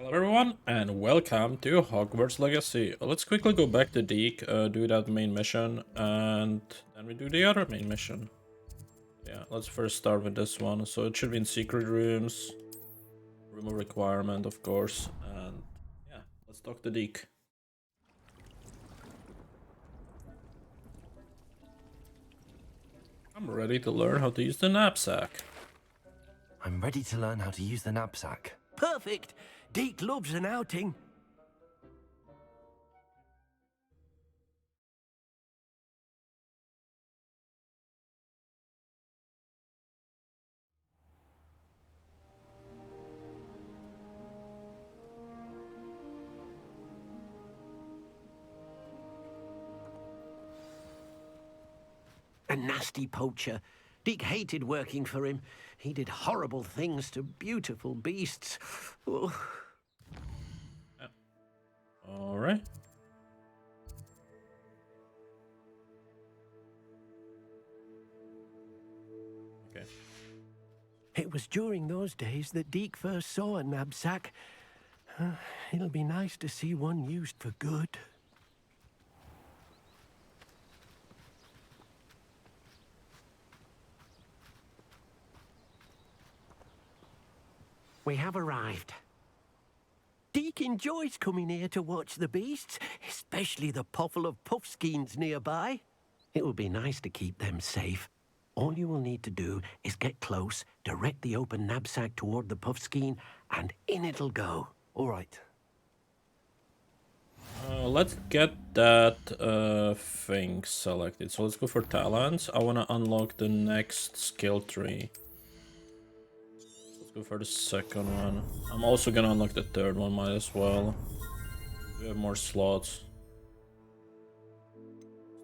Hello everyone, and welcome to Hogwarts Legacy. Let's quickly go back to Deke, do that main mission, and then we do the other main mission. Yeah, let's first start with this one. So it should be in secret rooms, room of requirement, of course, and yeah, let's talk to Deke. I'm ready to learn how to use the knapsack. I'm ready to learn how to use the knapsack. Perfect! Deke loves an outing. A nasty poacher. Deke hated working for him. He did horrible things to beautiful beasts. Oh. Alright. Okay. It was during those days that Deke first saw a knapsack. It'll be nice to see one used for good. We have arrived. Deke enjoys coming here to watch the beasts, especially the puffle of puffskeins nearby. It will be nice to keep them safe. All you will need to do is get close, direct the open knapsack toward the puffskein, and in it'll go. All right. Let's get that thing selected. So let's go for talents. I want to unlock the next skill tree. Let's go for the second one. I'm also gonna unlock the third one, might as well. We have more slots.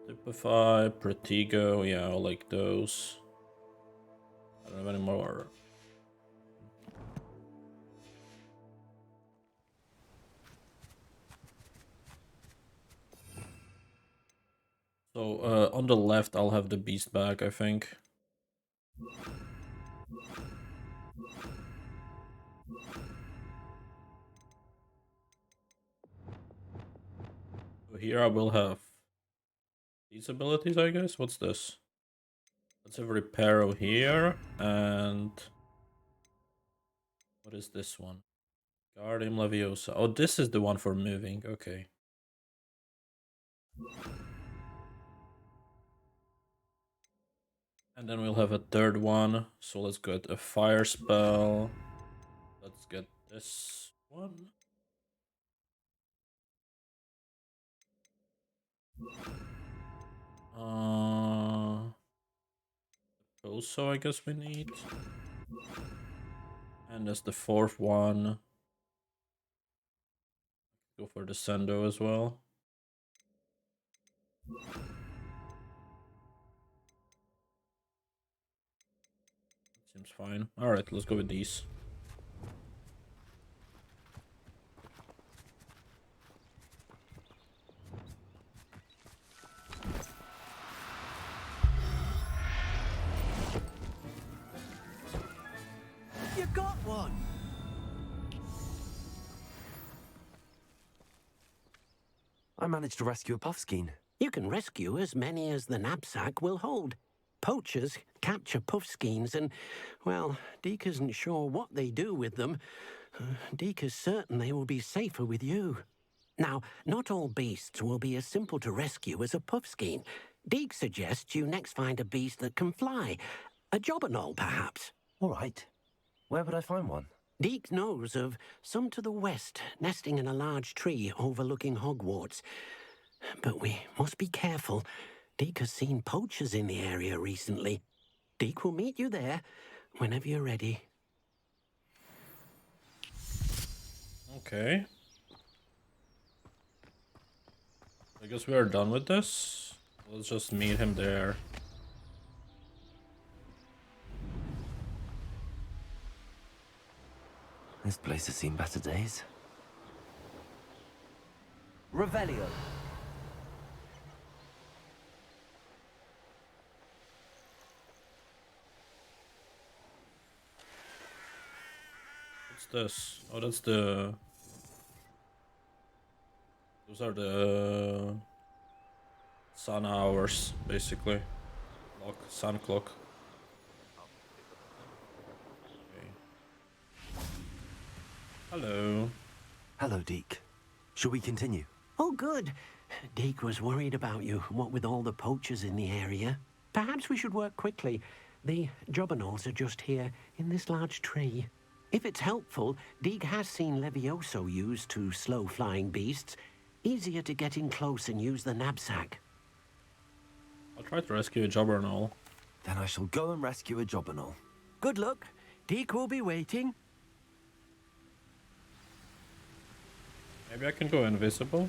Stupefy, Protego, yeah, I like those. I don't have any more. So on the left I'll have the beast bag, I think. So here I will have these abilities, I guess. What's this? Let's have Reparo here, and what is this one? Guardium Leviosa. Oh, this is the one for moving, okay. And then we'll have a third one. So let's get a fire spell. Let's get this one. Also, I guess we need. And that's the fourth one. Go for the Sendo as well. Seems fine. Alright, let's go with these. You got one! I managed to rescue a puffskein. You can rescue as many as the knapsack will hold. Poachers capture puffskeins and, well, Deke isn't sure what they do with them. Deke is certain they will be safer with you. Now, not all beasts will be as simple to rescue as a puffskein. Deke suggests you next find a beast that can fly. A jobberknoll, perhaps. All right. Where would I find one? Deke knows of some to the west, nesting in a large tree overlooking Hogwarts. But we must be careful. Deke has seen poachers in the area recently. Deke will meet you there whenever you're ready. Okay. I guess we are done with this. Let's just meet him there. This place has seen better days. Revelio. What's this? Oh, that's the Those are the sun hours, basically. Sun clock. Okay. Hello. Hello, Deke. Shall we continue? Oh, good. Deke was worried about you, what with all the poachers in the area. Perhaps we should work quickly. The jobberknolls are just here, in this large tree. If it's helpful, Deke has seen Levioso used to slow flying beasts. Easier to get in close and use the knapsack. I'll try to rescue a jobberknoll. Then I shall go and rescue a jobberknoll. Good luck. Deke will be waiting. Maybe I can go invisible?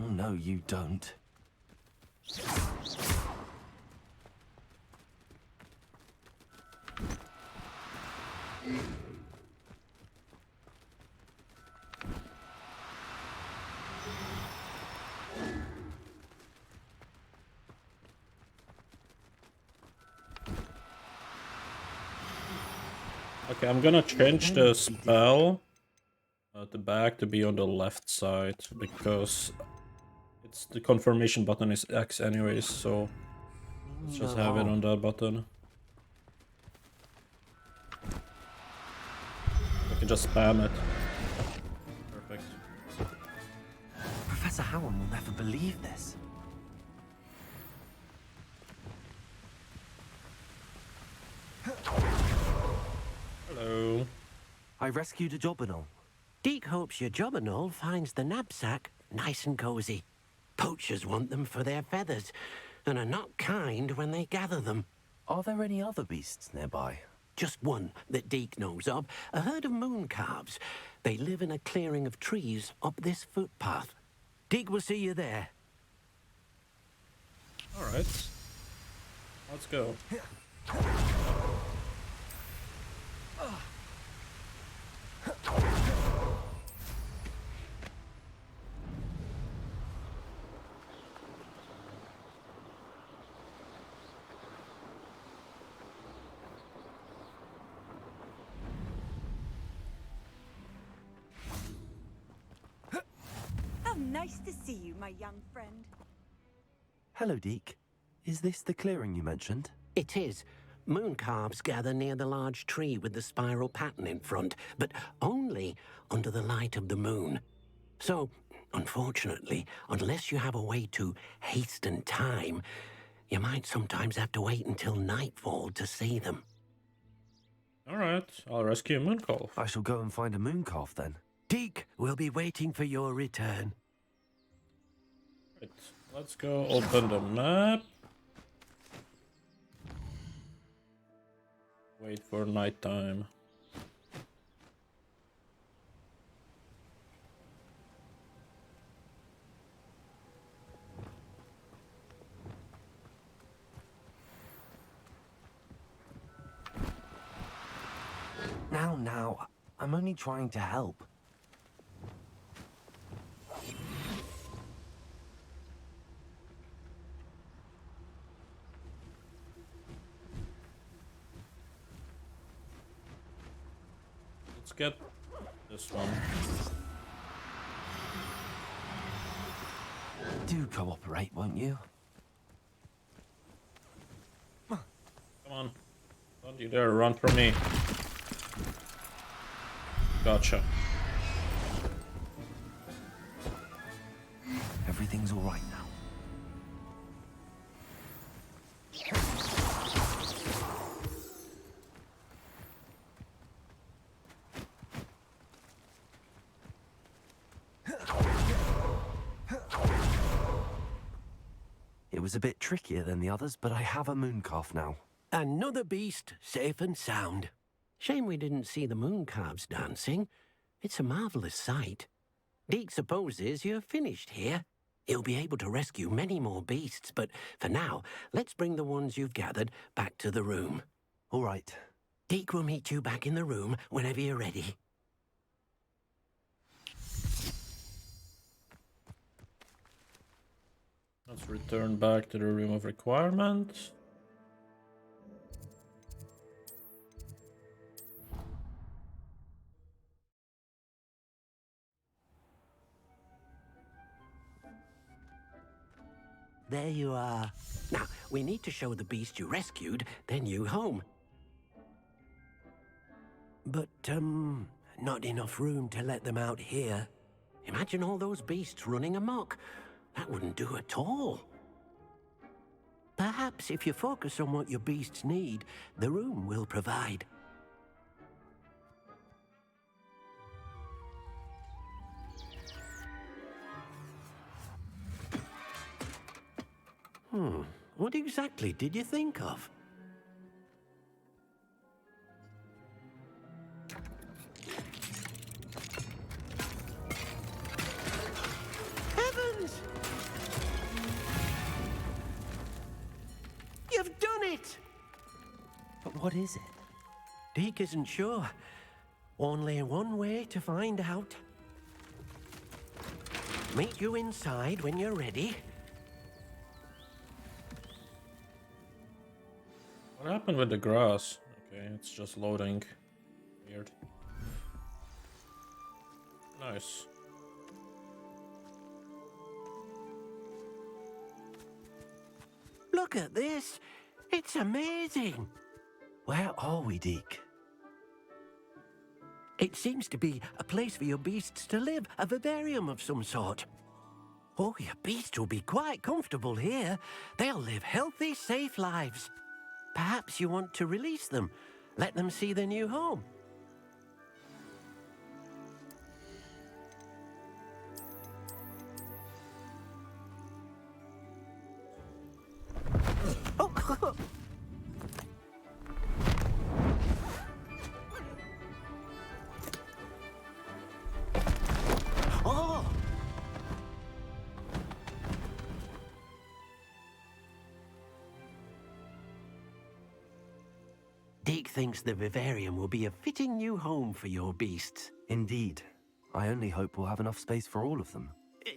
Oh, no, you don't. Okay, I'm gonna change the spell at the back to be on the left side because it's the confirmation button is X anyways, so let's just have it on that button. I can just spam it. Perfect. Professor Howard will never believe this. Hello. I rescued a jobberknoll. Deke hopes your jobberknoll finds the knapsack nice and cozy. Poachers want them for their feathers, and are not kind when they gather them. Are there any other beasts nearby? Just one that Deke knows of, a herd of moon calves. They live in a clearing of trees up this footpath. Deke will see you there. Alright. Let's go. How nice to see you, my young friend. Hello, Deke. Is this the clearing you mentioned? It is. Moon calves gather near the large tree with the spiral pattern in front, but only under the light of the moon. So, unfortunately, unless you have a way to hasten time, you might sometimes have to wait until nightfall to see them. Alright, I'll rescue a mooncalf. I shall go and find a mooncalf then. Deke will be waiting for your return. Right, let's go open the map. Wait for nighttime. Now, I'm only trying to help. Let's get this one. Do cooperate, won't you? Come on. Don't you dare run from me. Gotcha. Everything's all right now. It was a bit trickier than the others, but I have a mooncalf now. Another beast, safe and sound. Shame we didn't see the moon calves dancing. It's a marvelous sight. Deke supposes you're finished here. He'll be able to rescue many more beasts, but for now, let's bring the ones you've gathered back to the room. All right. Deke will meet you back in the room whenever you're ready. Let's return back to the room of requirement. There you are. Now, we need to show the beast you rescued their new home. But, not enough room to let them out here. Imagine all those beasts running amok. That wouldn't do at all. Perhaps if you focus on what your beasts need, the room will provide. What exactly did you think of? Heavens! You've done it! But what is it? Deke isn't sure. Only one way to find out. Meet you inside when you're ready. What happened with the grass? Okay, it's just loading. Weird. Nice. Look at this. It's amazing. Where are we, Deke? It seems to be a place for your beasts to live, a vivarium of some sort. Oh, your beasts will be quite comfortable here. They'll live healthy, safe lives. Perhaps you want to release them, let them see their new home. Oh, oh! Deke thinks the vivarium will be a fitting new home for your beasts. Indeed. I only hope we'll have enough space for all of them.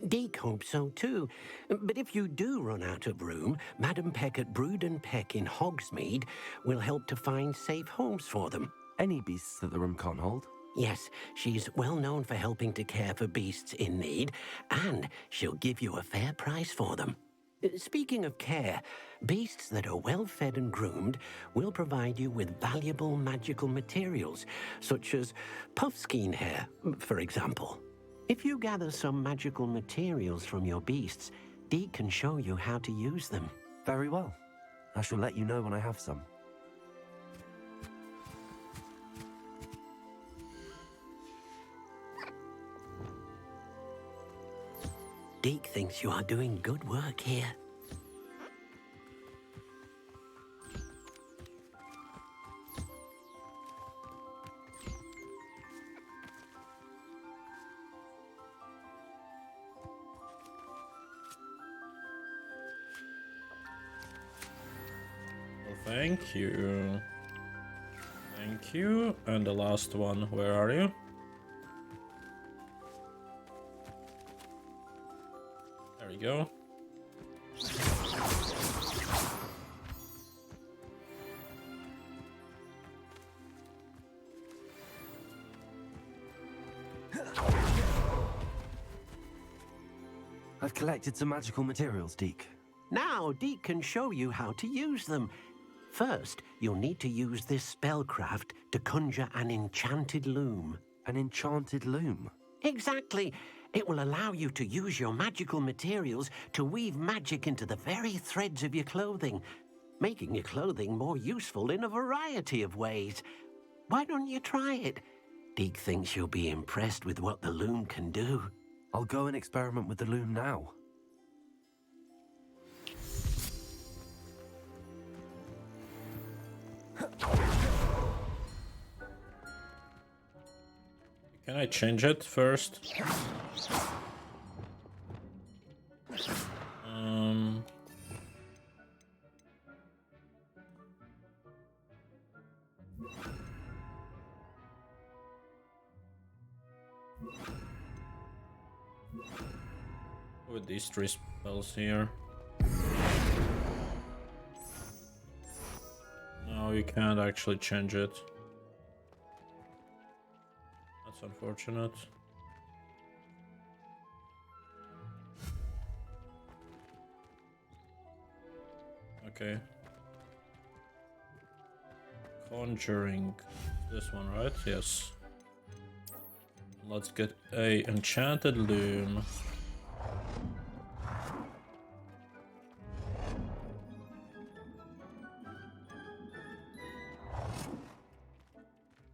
Deke hopes so too. But if you do run out of room, Madam Peck at Brood and Peck in Hogsmeade will help to find safe homes for them. Any beasts that the room can't hold? Yes, she's well known for helping to care for beasts in need, and she'll give you a fair price for them. Speaking of care, beasts that are well fed and groomed will provide you with valuable magical materials, such as puffskein hair, for example. If you gather some magical materials from your beasts, Deke can show you how to use them. Very well. I shall let you know when I have some. Deke thinks you are doing good work here. Well, thank you. Thank you. And the last one, where are you? There we go. I've collected some magical materials, Deke. Now, Deke can show you how to use them. First, you'll need to use this spellcraft to conjure an enchanted loom. An enchanted loom. Exactly. It will allow you to use your magical materials to weave magic into the very threads of your clothing, making your clothing more useful in a variety of ways. Why don't you try it? Deke thinks you'll be impressed with what the loom can do. I'll go and experiment with the loom now. Can I change it first? With these three spells here. we can't actually change it. That's unfortunate. Okay. Conjuring. This one, right? Yes. Let's get a enchanted loom.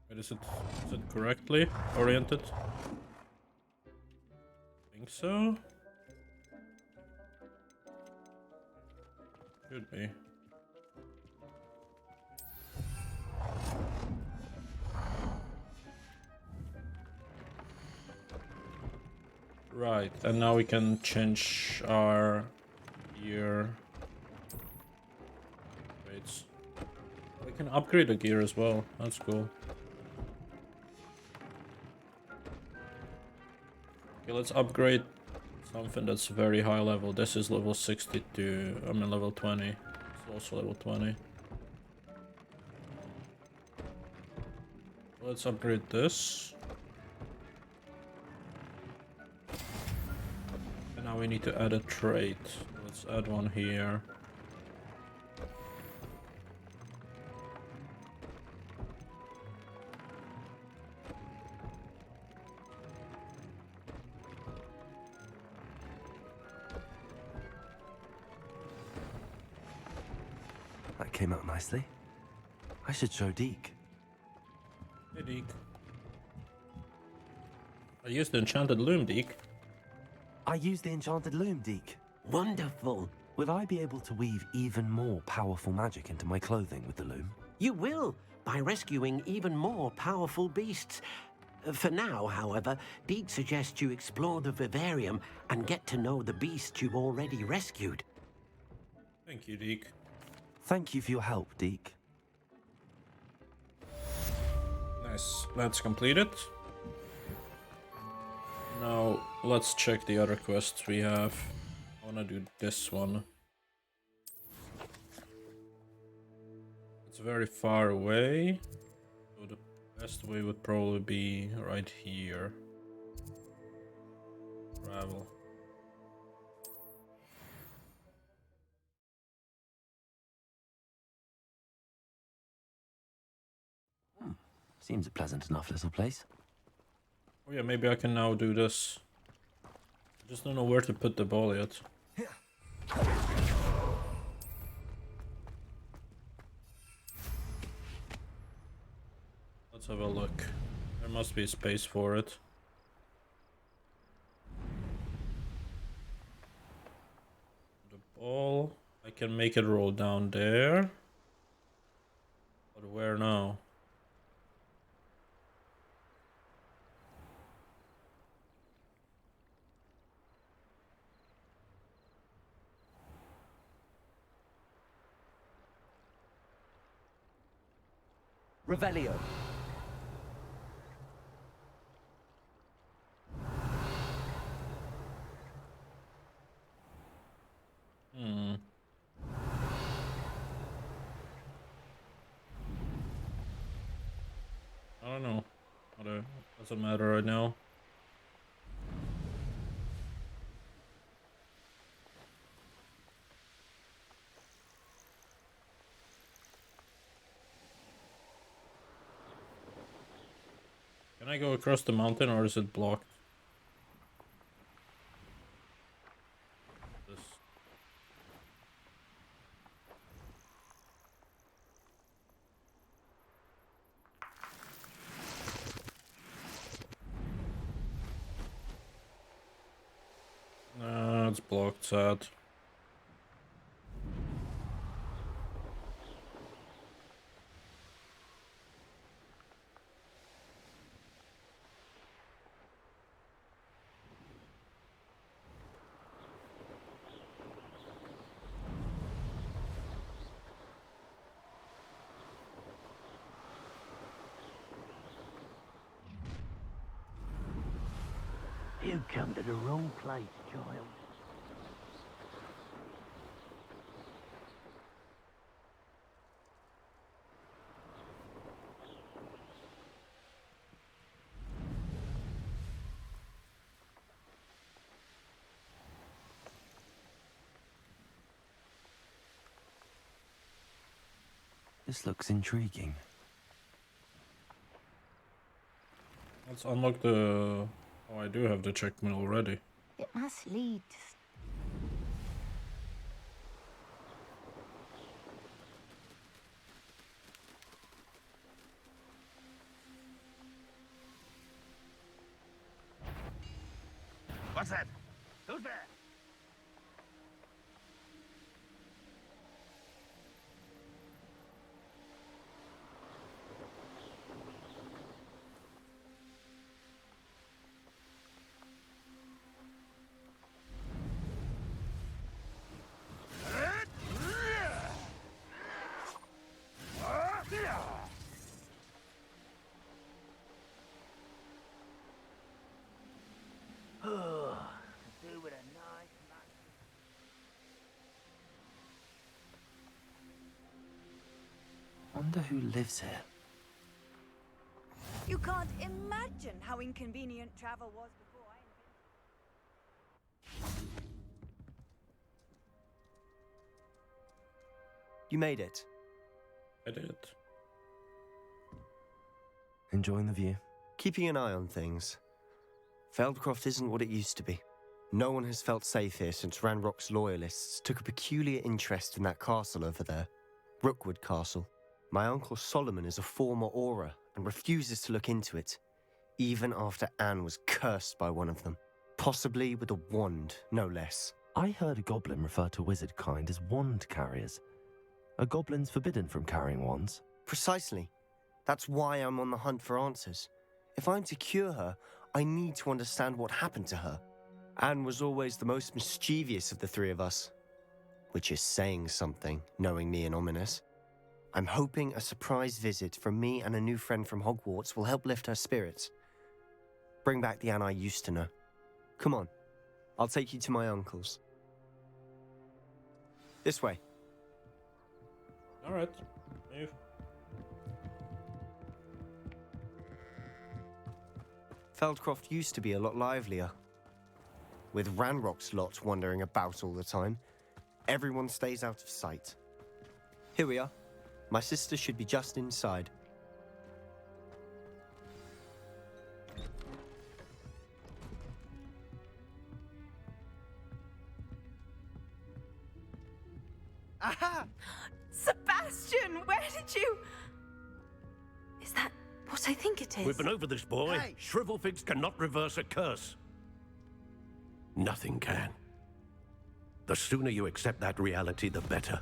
Wait, is it correctly oriented? I think so. Should be. Right, and now we can change our gear. Rates. We can upgrade the gear as well. That's cool. Okay, let's upgrade something that's very high level. This is level 62. I mean level 20. It's also level 20. Let's upgrade this. And now we need to add a trait. Let's add one here. That came out nicely. I should show Deke. Hey, Deke. I used the enchanted loom, Deke. I used the enchanted loom, Deke. Wonderful. Will I be able to weave even more powerful magic into my clothing with the loom? You will, by rescuing even more powerful beasts. For now, however, Deke suggests you explore the vivarium and get to know the beasts you've already rescued. Thank you, Deke. Thank you for your help, Deke. Nice. That's completed. Now, let's check the other quests we have. I wanna do this one. It's very far away, so the best way would probably be right here. Travel. Seems a pleasant enough little place. Oh yeah, maybe I can now do this. I just don't know where to put the ball yet. Let's have a look. There must be space for it. The ball. I can make it roll down there. But where now? Revelio. I don't know. Doesn't matter right now. Can I go across the mountain or is it blocked? This. It's blocked, sad. You've come to the wrong place, child. This looks intriguing. Let's unlock the... Oh, I do have the checkmate already. It must lead to... What's that? Who's there? Wonder who lives here. You can't imagine how inconvenient travel was before I invented... You made it. I did. Enjoying the view? Keeping an eye on things. Feldcroft isn't what it used to be. No one has felt safe here since Ranrock's loyalists took a peculiar interest in that castle over there. Rookwood Castle. My uncle Solomon is a former Auror and refuses to look into it, even after Anne was cursed by one of them. Possibly with a wand, no less. I heard a goblin refer to wizard kind as wand carriers. Are goblins forbidden from carrying wands? Precisely. That's why I'm on the hunt for answers. If I'm to cure her, I need to understand what happened to her. Anne was always the most mischievous of the three of us. Which is saying something, knowing me and Ominous. I'm hoping a surprise visit from me and a new friend from Hogwarts will help lift her spirits. Bring back the Anne I used to know. Come on, I'll take you to my uncle's. This way. Alright. Move. Feldcroft used to be a lot livelier. With Ranrock's lot wandering about all the time, everyone stays out of sight. Here we are. My sister should be just inside. Aha! Sebastian, where did you... Is that what I think it is? We've been over this, boy. Hey. Shrivelfigs cannot reverse a curse. Nothing can. The sooner you accept that reality, the better.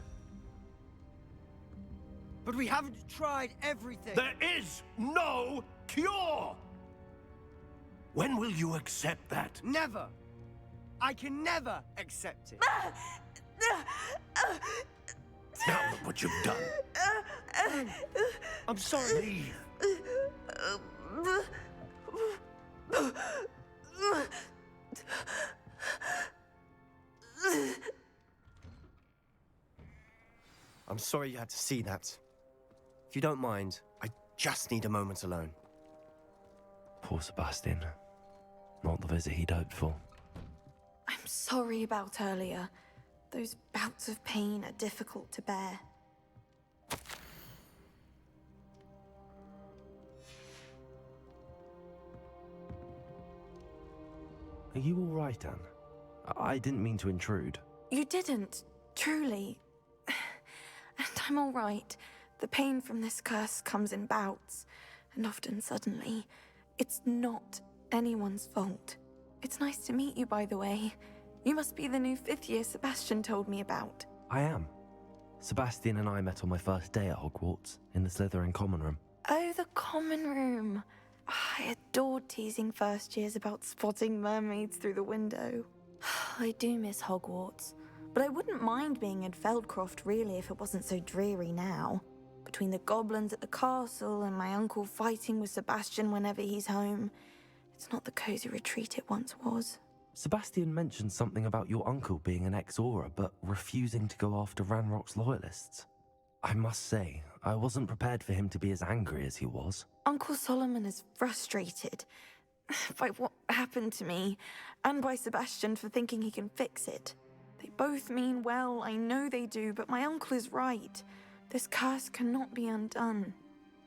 But we haven't tried everything. There is no cure! When will you accept that? Never. I can never accept it. Now look what you've done. I'm sorry. Leave. I'm sorry you had to see that. If you don't mind, I just need a moment alone. Poor Sebastian. Not the visit he'd hoped for. I'm sorry about earlier. Those bouts of pain are difficult to bear. Are you all right, Anne? I didn't mean to intrude. You didn't, truly. And I'm all right. The pain from this curse comes in bouts, and often suddenly. It's not anyone's fault. It's nice to meet you, by the way. You must be the new 5th year Sebastian told me about. I am. Sebastian and I met on my first day at Hogwarts, in the Slytherin common room. Oh, the common room. I adored teasing first years about spotting mermaids through the window. I do miss Hogwarts, but I wouldn't mind being in Feldcroft really if it wasn't so dreary now. Between the goblins at the castle and my uncle fighting with Sebastian whenever he's home, it's not the cozy retreat it once was. Sebastian mentioned something about your uncle being an ex-Auror, but refusing to go after Ranrock's loyalists. I must say, I wasn't prepared for him to be as angry as he was. Uncle Solomon is frustrated by what happened to me, and by Sebastian for thinking he can fix it. They both mean well, I know they do, but my uncle is right. This curse cannot be undone.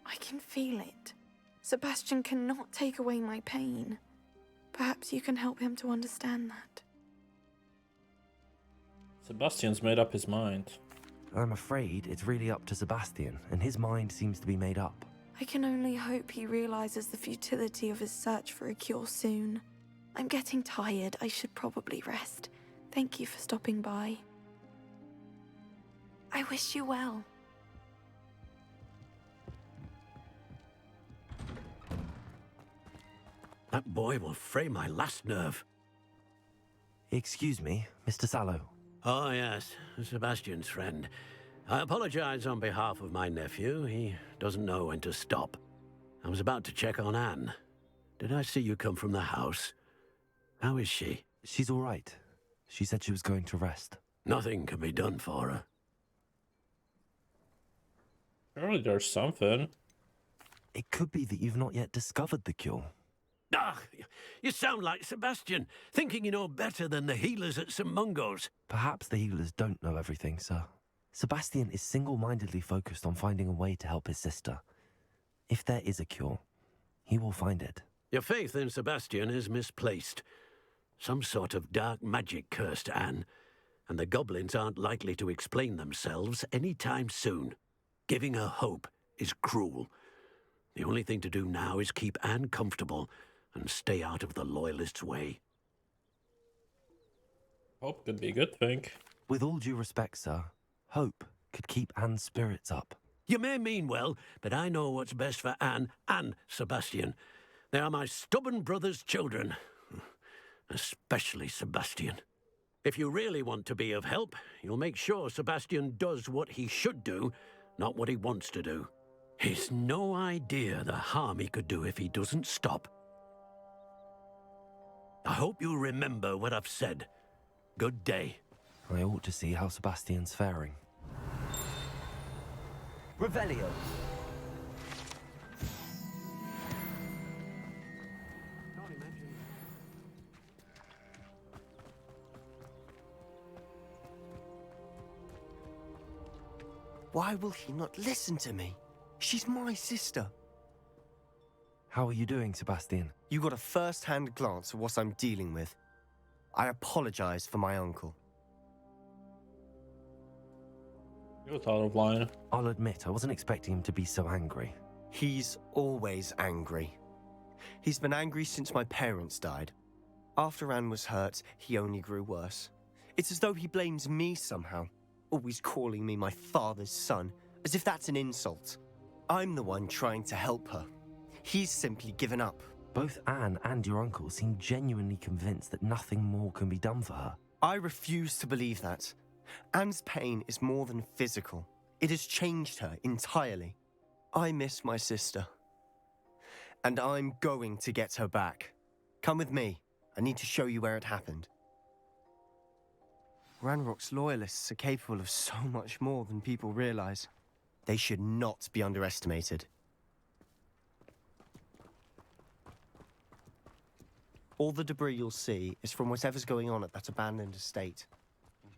I can feel it. Sebastian cannot take away my pain. Perhaps you can help him to understand that. Sebastian's made up his mind. I'm afraid it's really up to Sebastian, and his mind seems to be made up. I can only hope he realizes the futility of his search for a cure soon. I'm getting tired. I should probably rest. Thank you for stopping by. I wish you well. That boy will fray my last nerve. Excuse me, Mr. Sallow. Oh, yes, Sebastian's friend. I apologize on behalf of my nephew. He doesn't know when to stop. I was about to check on Anne. Did I see you come from the house? How is she? She's all right. She said she was going to rest. Nothing can be done for her. Surely there's something. It could be that you've not yet discovered the cure. Ah, you sound like Sebastian, thinking you know better than the healers at St. Mungo's. Perhaps the healers don't know everything, sir. Sebastian is single-mindedly focused on finding a way to help his sister. If there is a cure, he will find it. Your faith in Sebastian is misplaced. Some sort of dark magic cursed Anne, and the goblins aren't likely to explain themselves any time soon. Giving her hope is cruel. The only thing to do now is keep Anne comfortable and stay out of the Loyalists' way. Hope could be a good thing. With all due respect, sir, hope could keep Anne's spirits up. You may mean well, but I know what's best for Anne and Sebastian. They are my stubborn brother's children. Especially Sebastian. If you really want to be of help, you'll make sure Sebastian does what he should do, not what he wants to do. He's no idea the harm he could do if he doesn't stop. I hope you'll remember what I've said. Good day. I ought to see how Sebastian's faring. Revelio. Why will he not listen to me? She's my sister. How are you doing, Sebastian? You got a first-hand glance at what I'm dealing with. I apologize for my uncle. You're out of line. I'll admit, I wasn't expecting him to be so angry. He's always angry. He's been angry since my parents died. After Anne was hurt, he only grew worse. It's as though he blames me somehow, always calling me my father's son, as if that's an insult. I'm the one trying to help her. He's simply given up. Both Anne and your uncle seem genuinely convinced that nothing more can be done for her. I refuse to believe that. Anne's pain is more than physical. It has changed her entirely. I miss my sister. And I'm going to get her back. Come with me. I need to show you where it happened. Ranrock's loyalists are capable of so much more than people realize. They should not be underestimated. All the debris you'll see is from whatever's going on at that abandoned estate.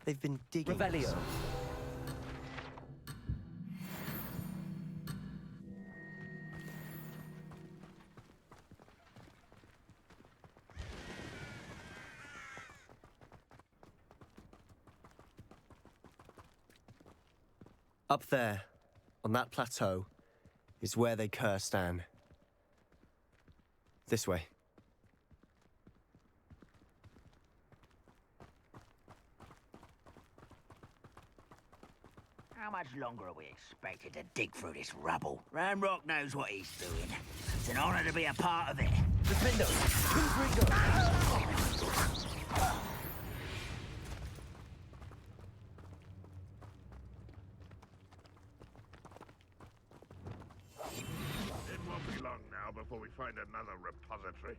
They've been digging. Revelio. Up there, on that plateau, is where they cursed Anne. This way. How much longer are we expected to dig through this rubble? Ranrock knows what he's doing. It's an honor to be a part of it. Defendo. It won't be long now before we find another repository.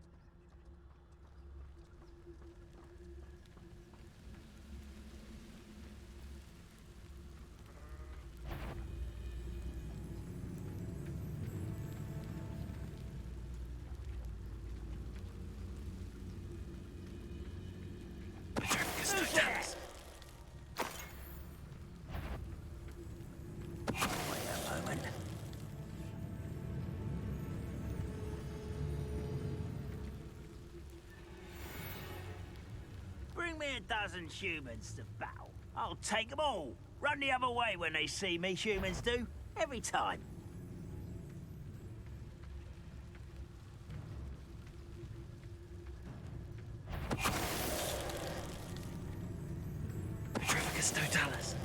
me a dozen humans to battle. I'll take them all. Run the other way when they see me, humans do. Every time. Petrificus totalis.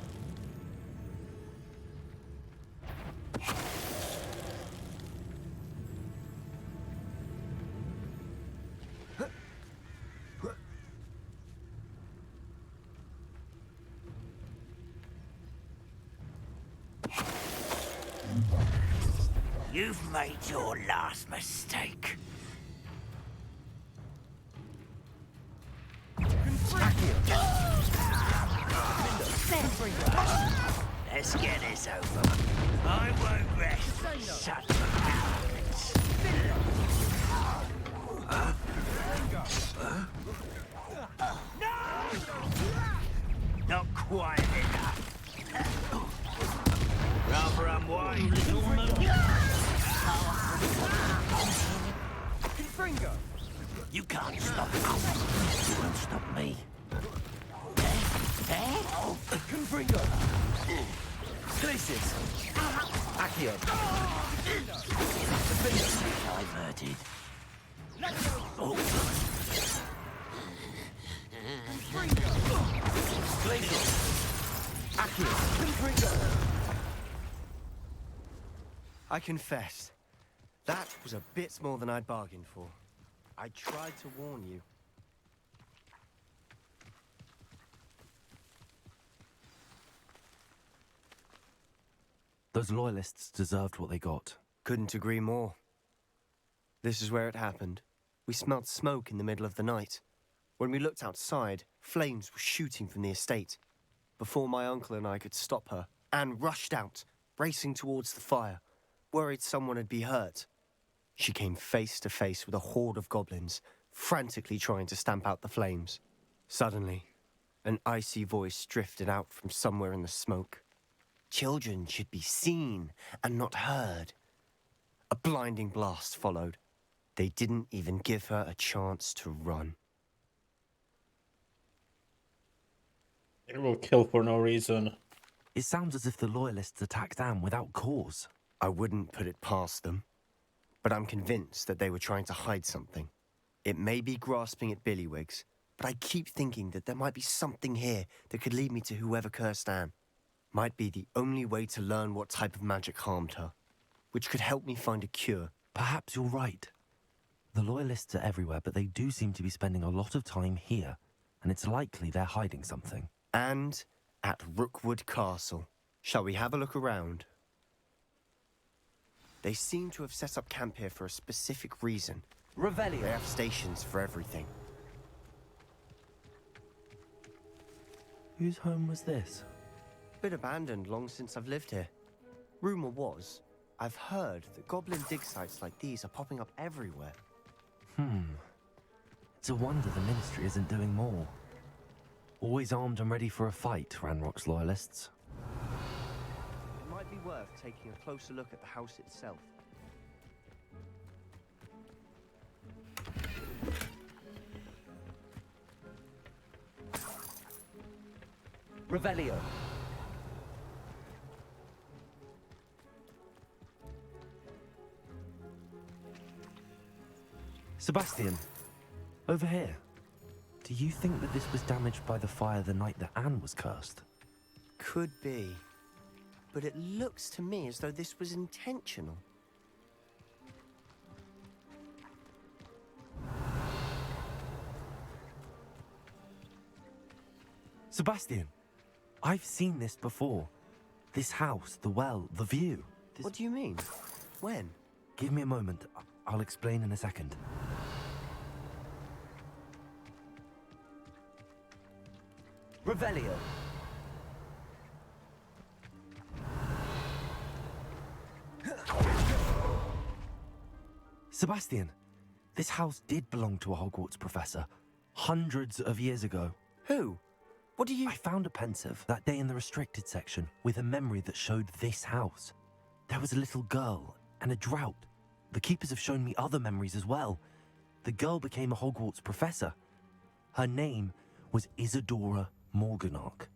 You've made your last mistake. Let's get this over. I won't rest. Such cowards. Not quite enough. Rather unwise, little moon. You can't stop us. You won't stop me. Confringo. Glacis. Accio. Diverted. Glacial. Accio. Confringo. I confess, that was a bit more than I'd bargained for. I tried to warn you. Those loyalists deserved what they got. Couldn't agree more. This is where it happened. We smelt smoke in the middle of the night. When we looked outside, flames were shooting from the estate. Before my uncle and I could stop her, Anne rushed out, racing towards the fire, worried someone had been hurt. She came face to face with a horde of goblins, frantically trying to stamp out the flames. Suddenly, an icy voice drifted out from somewhere in the smoke. Children should be seen and not heard. A blinding blast followed. They didn't even give her a chance to run. They will kill for no reason. It sounds as if the loyalists attacked Anne without cause. I wouldn't put it past them, but I'm convinced that they were trying to hide something. It may be grasping at Billywigs, but I keep thinking that there might be something here that could lead me to whoever cursed Anne. Might be the only way to learn what type of magic harmed her, which could help me find a cure. Perhaps you're right. The loyalists are everywhere, but they do seem to be spending a lot of time here, and it's likely they're hiding something. And at Rookwood Castle. Shall we have a look around? They seem to have set up camp here for a specific reason. Revelio. They have stations for everything. Whose home was this? Been abandoned long since I've lived here. Rumour was, I've heard that goblin dig sites like these are popping up everywhere. It's a wonder the Ministry isn't doing more. Always armed and ready for a fight, Ranrock's loyalists. It might be worth taking a closer look at the house itself. Revelio. Sebastian, over here. Do you think that this was damaged by the fire the night that Anne was cursed? Could be. But it looks to me as though this was intentional. Sebastian, I've seen this before. This house, the well, the view. What do you mean? When? Give me a moment. I'll explain in a second. Revelio. Sebastian, this house did belong to a Hogwarts professor. Hundreds of years ago. Who? What do you... I found a pensive that day in the restricted section with a memory that showed this house. There was a little girl and a drought. The keepers have shown me other memories as well. The girl became a Hogwarts professor. Her name was Isadora Morganach.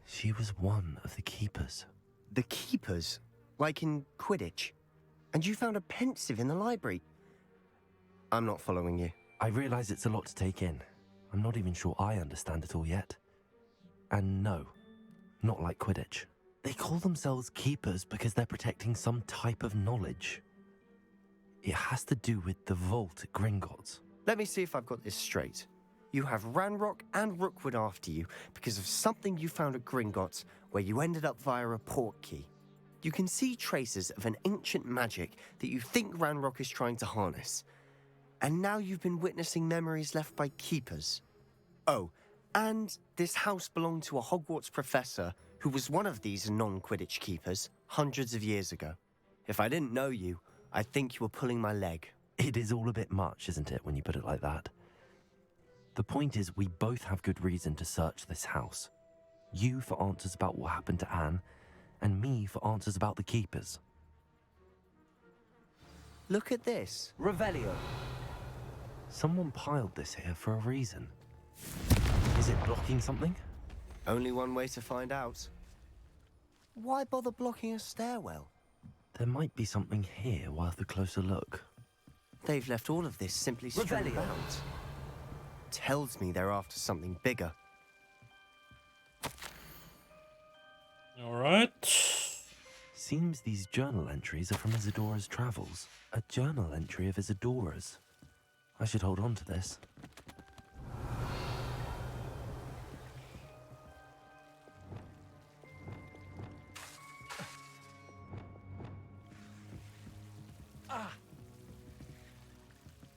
She was one of the Keepers. The Keepers? Like in Quidditch? And you found a pensive in the library? I'm not following you. I realize it's a lot to take in. I'm not even sure I understand it all yet. And no, not like Quidditch. They call themselves Keepers because they're protecting some type of knowledge. It has to do with the vault at Gringotts. Let me see if I've got this straight. You have Ranrock and Rookwood after you because of something you found at Gringotts where you ended up via a port key. You can see traces of an ancient magic that you think Ranrock is trying to harness. And now you've been witnessing memories left by Keepers. Oh, and this house belonged to a Hogwarts professor who was one of these non-Quidditch Keepers hundreds of years ago. If I didn't know you, I'd think you were pulling my leg. It is all a bit much, isn't it, when you put it like that? The point is, we both have good reason to search this house. You for answers about what happened to Anne, and me for answers about the Keepers. Look at this. Revelio. Someone piled this here for a reason. Is it blocking something? Only one way to find out. Why bother blocking a stairwell? There might be something here worth a closer look. They've left all of this simply strewn Revelio. about. Tells me they're after something bigger. All right. Seems these journal entries are from Isadora's travels. A journal entry of Isadora's. I should hold on to this.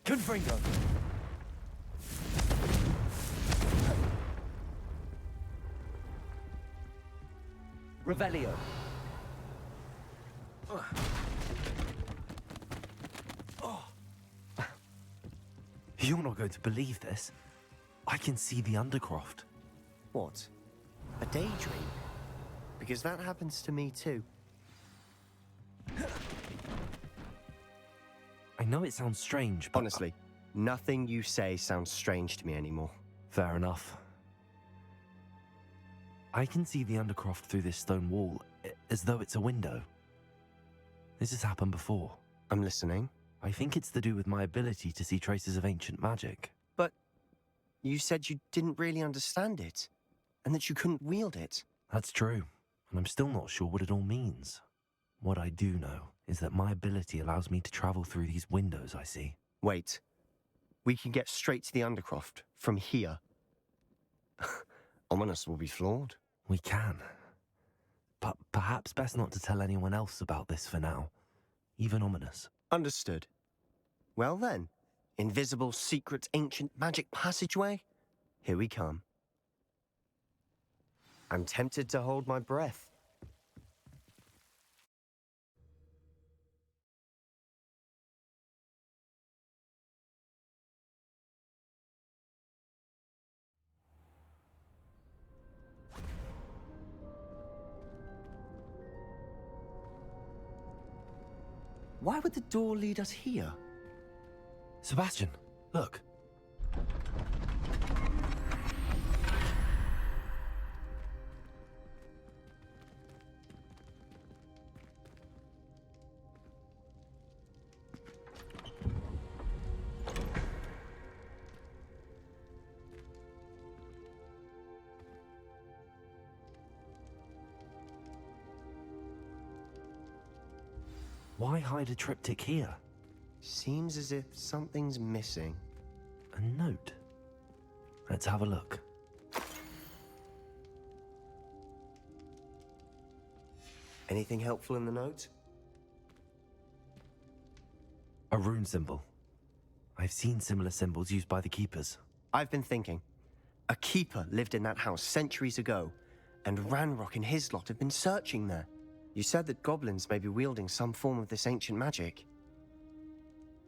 Confringo. Revelio. You're not going to believe this. I can see the Undercroft. What? A daydream? Because that happens to me too. I know it sounds strange, but... Honestly, nothing you say sounds strange to me anymore. Fair enough. I can see the Undercroft through this stone wall, as though it's a window. This has happened before. I'm listening. I think it's to do with my ability to see traces of ancient magic. But you said you didn't really understand it, and that you couldn't wield it. That's true, and I'm still not sure what it all means. What I do know is that my ability allows me to travel through these windows I see. Wait. We can get straight to the Undercroft from here. Ominous will be floored. We can. But perhaps best not to tell anyone else about this for now. Even Ominous. Understood. Well then, invisible, secret, ancient magic passageway? Here we come. I'm tempted to hold my breath. Why would the door lead us here? Sebastian, look. Why hide a triptych here? Seems as if something's missing. A note. Let's have a look. Anything helpful in the note? A rune symbol. I've seen similar symbols used by the Keepers. I've been thinking. A keeper lived in that house centuries ago, and Ranrock and his lot have been searching there. You said that goblins may be wielding some form of this ancient magic.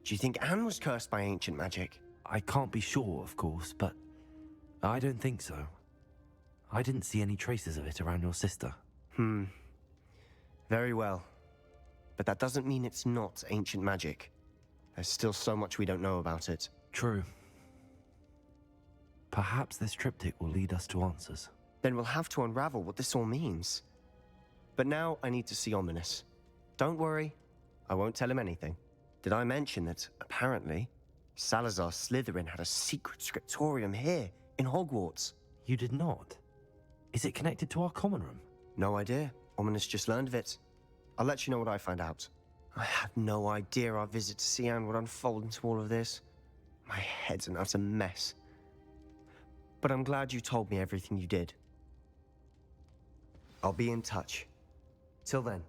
Do you think Anne was cursed by ancient magic? I can't be sure, of course, but I don't think so. I didn't see any traces of it around your sister. Very well. But that doesn't mean it's not ancient magic. There's still so much we don't know about it. True. Perhaps this triptych will lead us to answers. Then we'll have to unravel what this all means. But now I need to see Ominous. Don't worry, I won't tell him anything. Did I mention that, apparently, Salazar Slytherin had a secret scriptorium here, in Hogwarts? You did not? Is it connected to our common room? No idea. Ominous just learned of it. I'll let you know what I find out. I had no idea our visit to Cian would unfold into all of this. My head's an utter mess. But I'm glad you told me everything you did. I'll be in touch. Till then.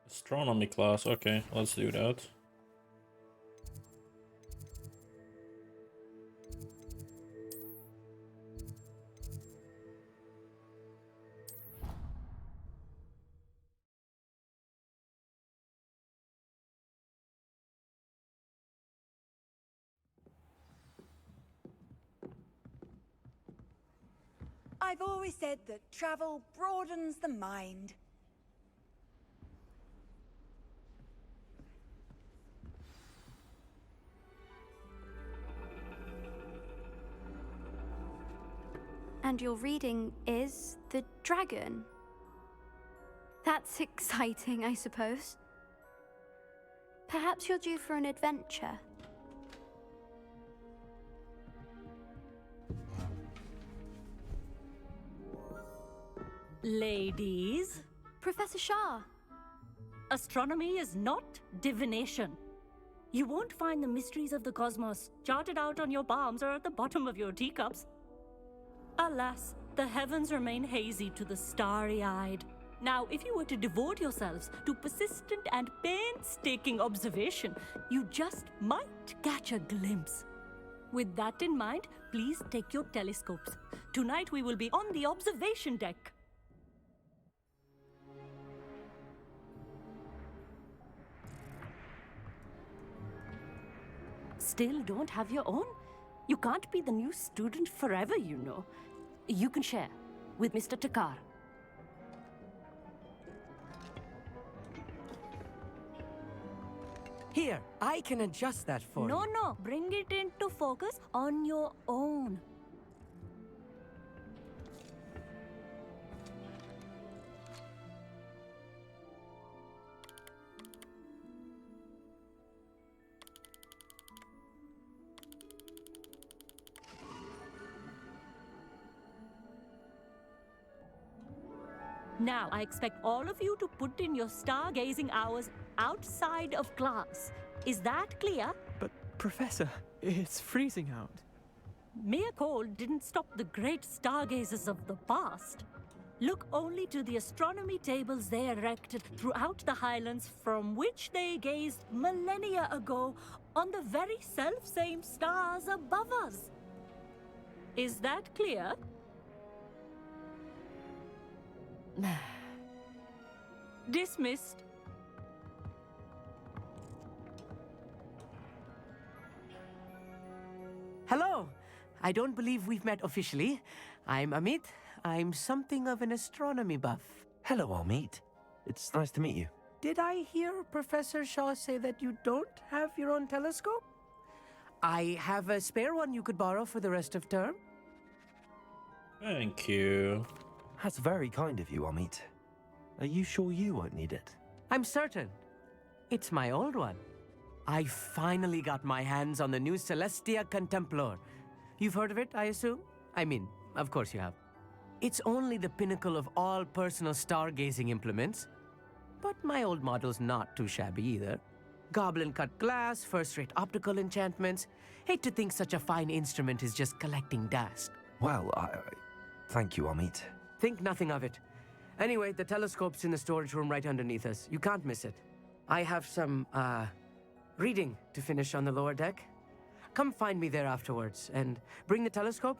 Astronomy class, okay, let's do that. I've always said that travel broadens the mind. And your reading is the dragon. That's exciting, I suppose. Perhaps you're due for an adventure. Ladies, Professor Shah. astronomy is not divination. You won't find the mysteries of the cosmos charted out on your palms or at the bottom of your teacups. Alas, the heavens remain hazy to the starry-eyed. Now, if you were to devote yourselves to persistent and painstaking observation, you just might catch a glimpse. With that in mind, please take your telescopes. Tonight we will be on the observation deck. Still don't have your own? You can't be the new student forever, you know. You can share with Mr. Takar. Here, I can adjust that for you. No, bring it into focus on your own. Now, I expect all of you to put in your stargazing hours outside of class. Is that clear? But, Professor, it's freezing out. Mere cold didn't stop the great stargazers of the past. Look only to the astronomy tables they erected throughout the Highlands from which they gazed millennia ago on the very self-same stars above us. Is that clear? Dismissed. Hello. I don't believe we've met officially. I'm Amit. I'm something of an astronomy buff. Hello, Amit. It's nice to meet you. Did I hear Professor Shaw say that you don't have your own telescope? I have a spare one you could borrow for the rest of term. Thank you. That's very kind of you, Amit. Are you sure you won't need it? I'm certain. It's my old one. I finally got my hands on the new Celestia Contemplar. You've heard of it, I assume? I mean, of course you have. It's only the pinnacle of all personal stargazing implements. But my old model's not too shabby either. Goblin-cut glass, first-rate optical enchantments. Hate to think such a fine instrument is just collecting dust. Well, thank you, Amit. Think nothing of it. Anyway, the telescope's in the storage room right underneath us. You can't miss it. I have some, reading to finish on the lower deck. Come find me there afterwards, and bring the telescope.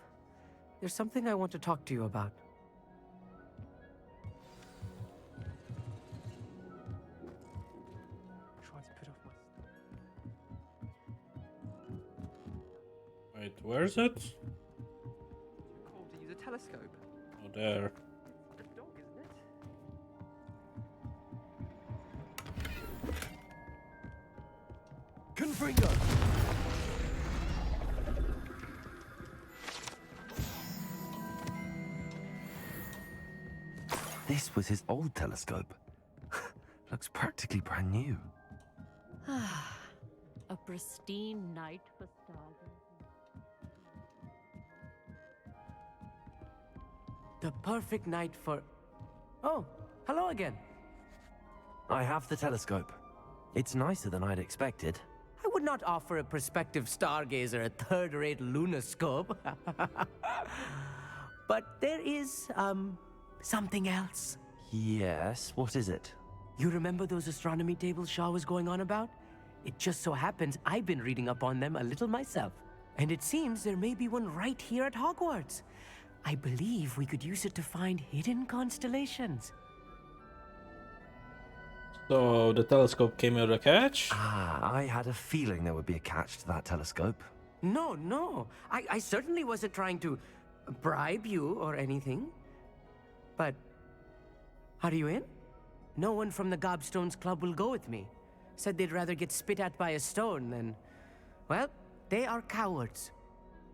There's something I want to talk to you about. Try to put off my Wait, where is it? Cool to use a telescope. Oh, there. It's a dog, isn't it? Confringo! This was his old telescope. Looks practically brand new. A pristine night for stargazing. The perfect night for... Oh, hello again. I have the telescope. It's nicer than I'd expected. I would not offer a prospective stargazer a third-rate lunoscope. But there is, something else. Yes, what is it? You remember those astronomy tables Shaw was going on about? It just so happens I've been reading up on them a little myself. And it seems there may be one right here at Hogwarts. I believe we could use it to find hidden constellations. So the telescope came with a catch? I had a feeling there would be a catch to that telescope. No. I certainly wasn't trying to bribe you or anything. But are you in? No one from the Gobstones Club will go with me. Said they'd rather get spit at by a stone than... Well, they are cowards.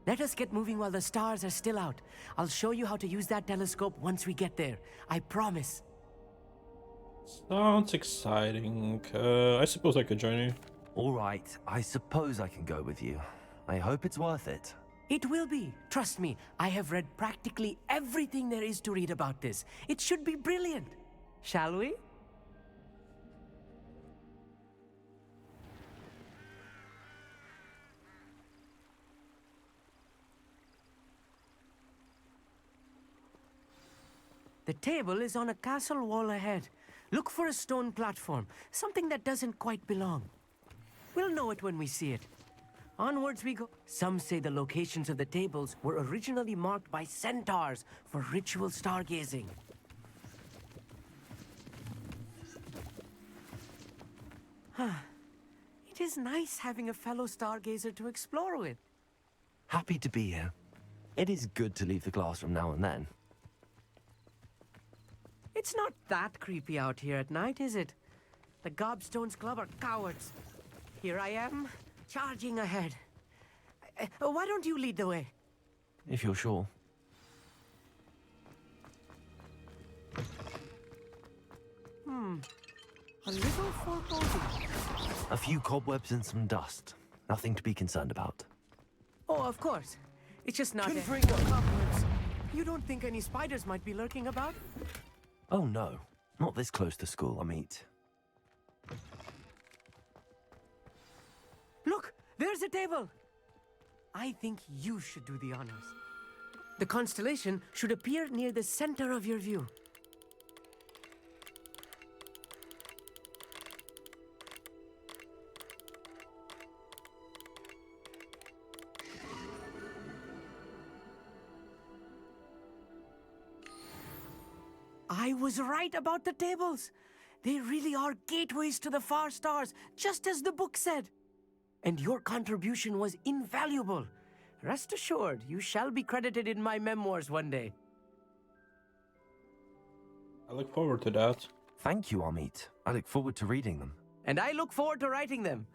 Let us get moving while the stars are still out. I'll show you how to use that telescope once we get there. I promise. Sounds exciting. I suppose I could join you. All right, I suppose I can go with you. I hope it's worth it. It will be. Trust me, I have read practically everything there is to read about this. It should be brilliant. Shall we? The table is on a castle wall ahead. Look for a stone platform, something that doesn't quite belong. We'll know it when we see it. Onwards we go. Some say the locations of the tables were originally marked by centaurs for ritual stargazing. It is nice having a fellow stargazer to explore with. Happy to be here. It is good to leave the classroom now and then. It's not that creepy out here at night, is it? The Gobstones Club are cowards. Here I am, charging ahead. Why don't you lead the way? If you're sure. A little foreboding. A few cobwebs and some dust. Nothing to be concerned about. Oh, of course. It's just not... Confringo! Cobwebs. You don't think any spiders might be lurking about? Oh no, not this close to school, Amit. Look, there's a table. I think you should do the honors. The constellation should appear near the center of your view. I was right about the tables. They really are gateways to the far stars, just as the book said. And your contribution was invaluable. Rest assured, you shall be credited in my memoirs one day. I look forward to that. Thank you, Amit. I look forward to reading them. And I look forward to writing them.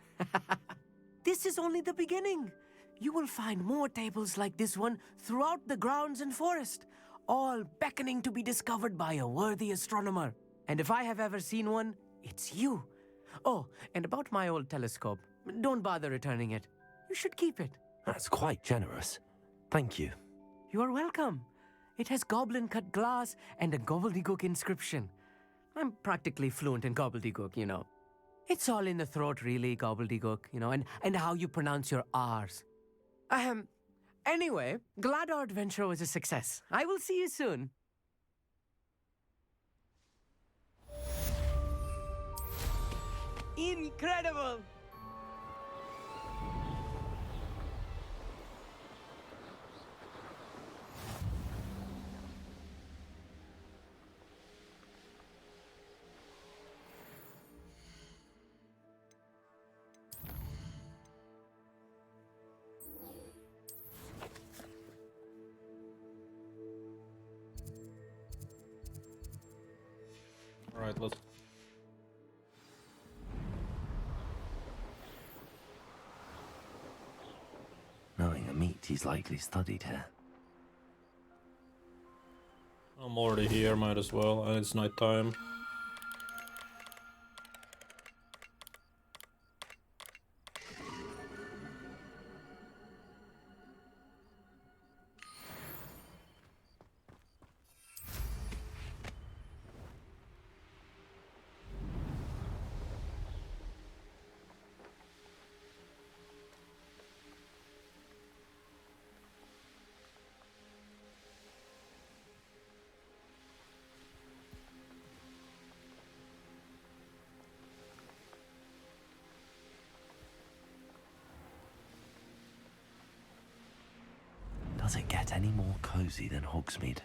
This is only the beginning. You will find more tables like this one throughout the grounds and forest, all beckoning to be discovered by a worthy astronomer. And if I have ever seen one, it's you. Oh, and about my old telescope, don't bother returning it. You should keep it. That's quite generous. Thank you. You are welcome. It has goblin-cut glass and a gobbledygook inscription. I'm practically fluent in gobbledygook, you know. It's all in the throat, really, gobbledygook, you know, and how you pronounce your R's. Anyway, glad our adventure was a success. I will see you soon. Incredible! Alright, let's... Knowing a meat, he's likely studied here. I'm already here, might as well, and it's nighttime. Does it get any more cozy than Hogsmeade?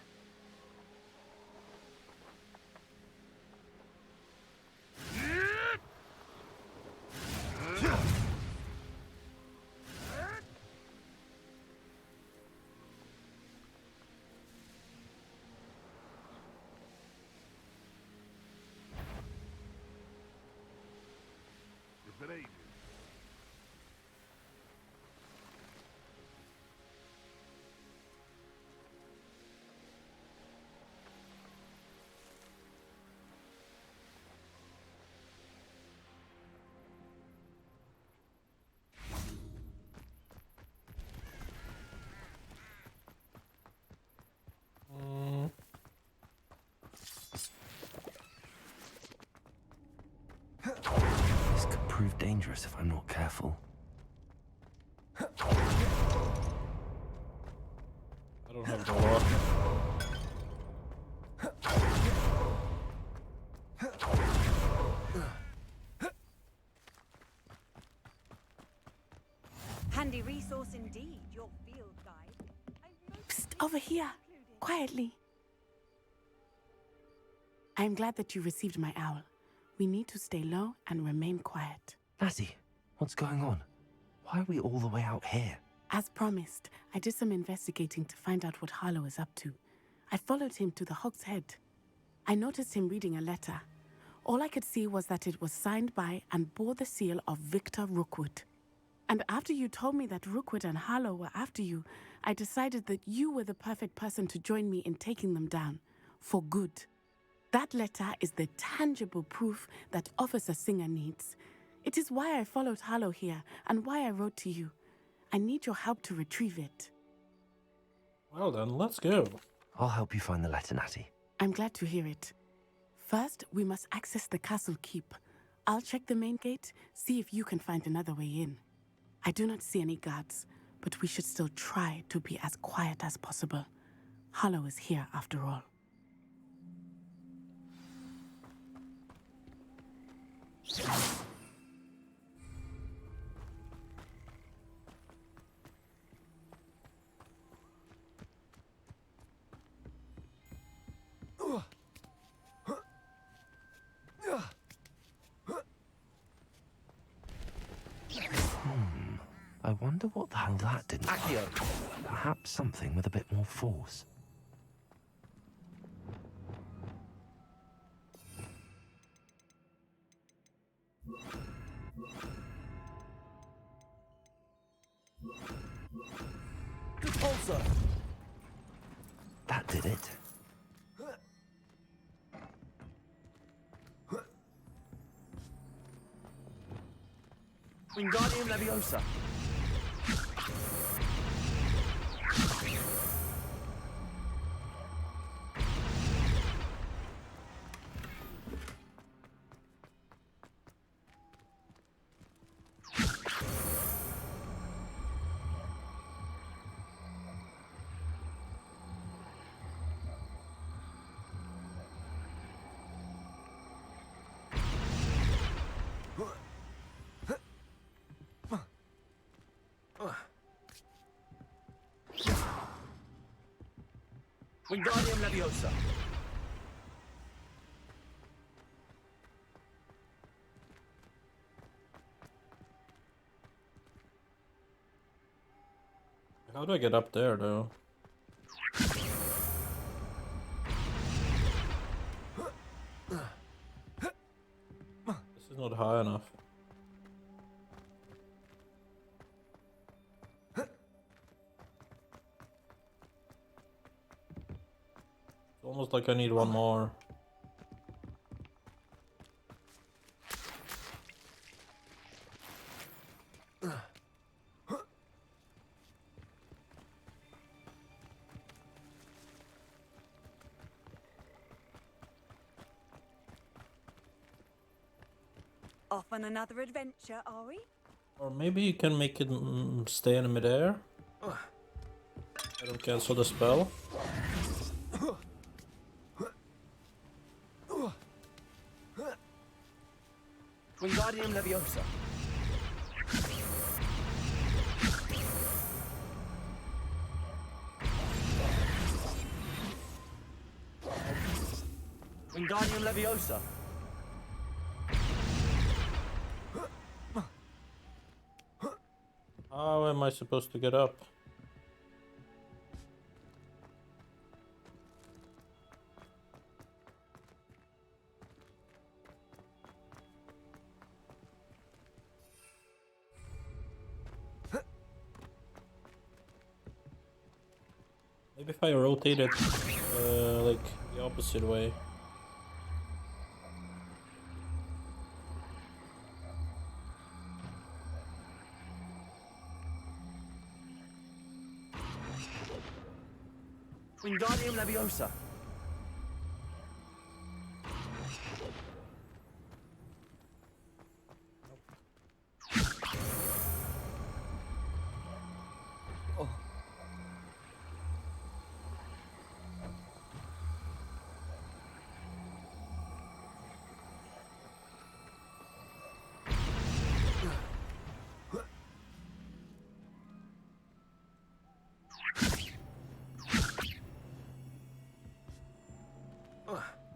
It's been ages. This could prove dangerous if I'm not careful. I don't have the lock. Handy resource indeed, your field guide. Psst, over here. Quietly. I am glad that you received my owl. We need to stay low and remain quiet. Natty, what's going on? Why are we all the way out here? As promised, I did some investigating to find out what Harlow is up to. I followed him to the Hog's Head. I noticed him reading a letter. All I could see was that it was signed by and bore the seal of Victor Rookwood. And after you told me that Rookwood and Harlow were after you, I decided that you were the perfect person to join me in taking them down. For good. That letter is the tangible proof that Officer Singer needs. It is why I followed Harlow here and why I wrote to you. I need your help to retrieve it. Well then, let's go. I'll help you find the letter, Natty. I'm glad to hear it. First, we must access the castle keep. I'll check the main gate, see if you can find another way in. I do not see any guards, but we should still try to be as quiet as possible. Harlow is here after all. I wonder what the hell that did. Perhaps something with a bit more force. Repulsor! That did it. Wingardium Leviosa! Wingardium Leviosa! How do I get up there, though? high enough. It's almost like I need one more. Off on another adventure, are we? Or maybe you can make it stay in midair. I don't cancel the spell. Wingardium Leviosa. Wingardium Leviosa. How am I supposed to get up? Maybe if I rotate it like the opposite way. Wingardium Leviosa. Oh.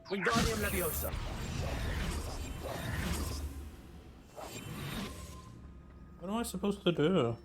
Wingardium Leviosa. What am I supposed to do?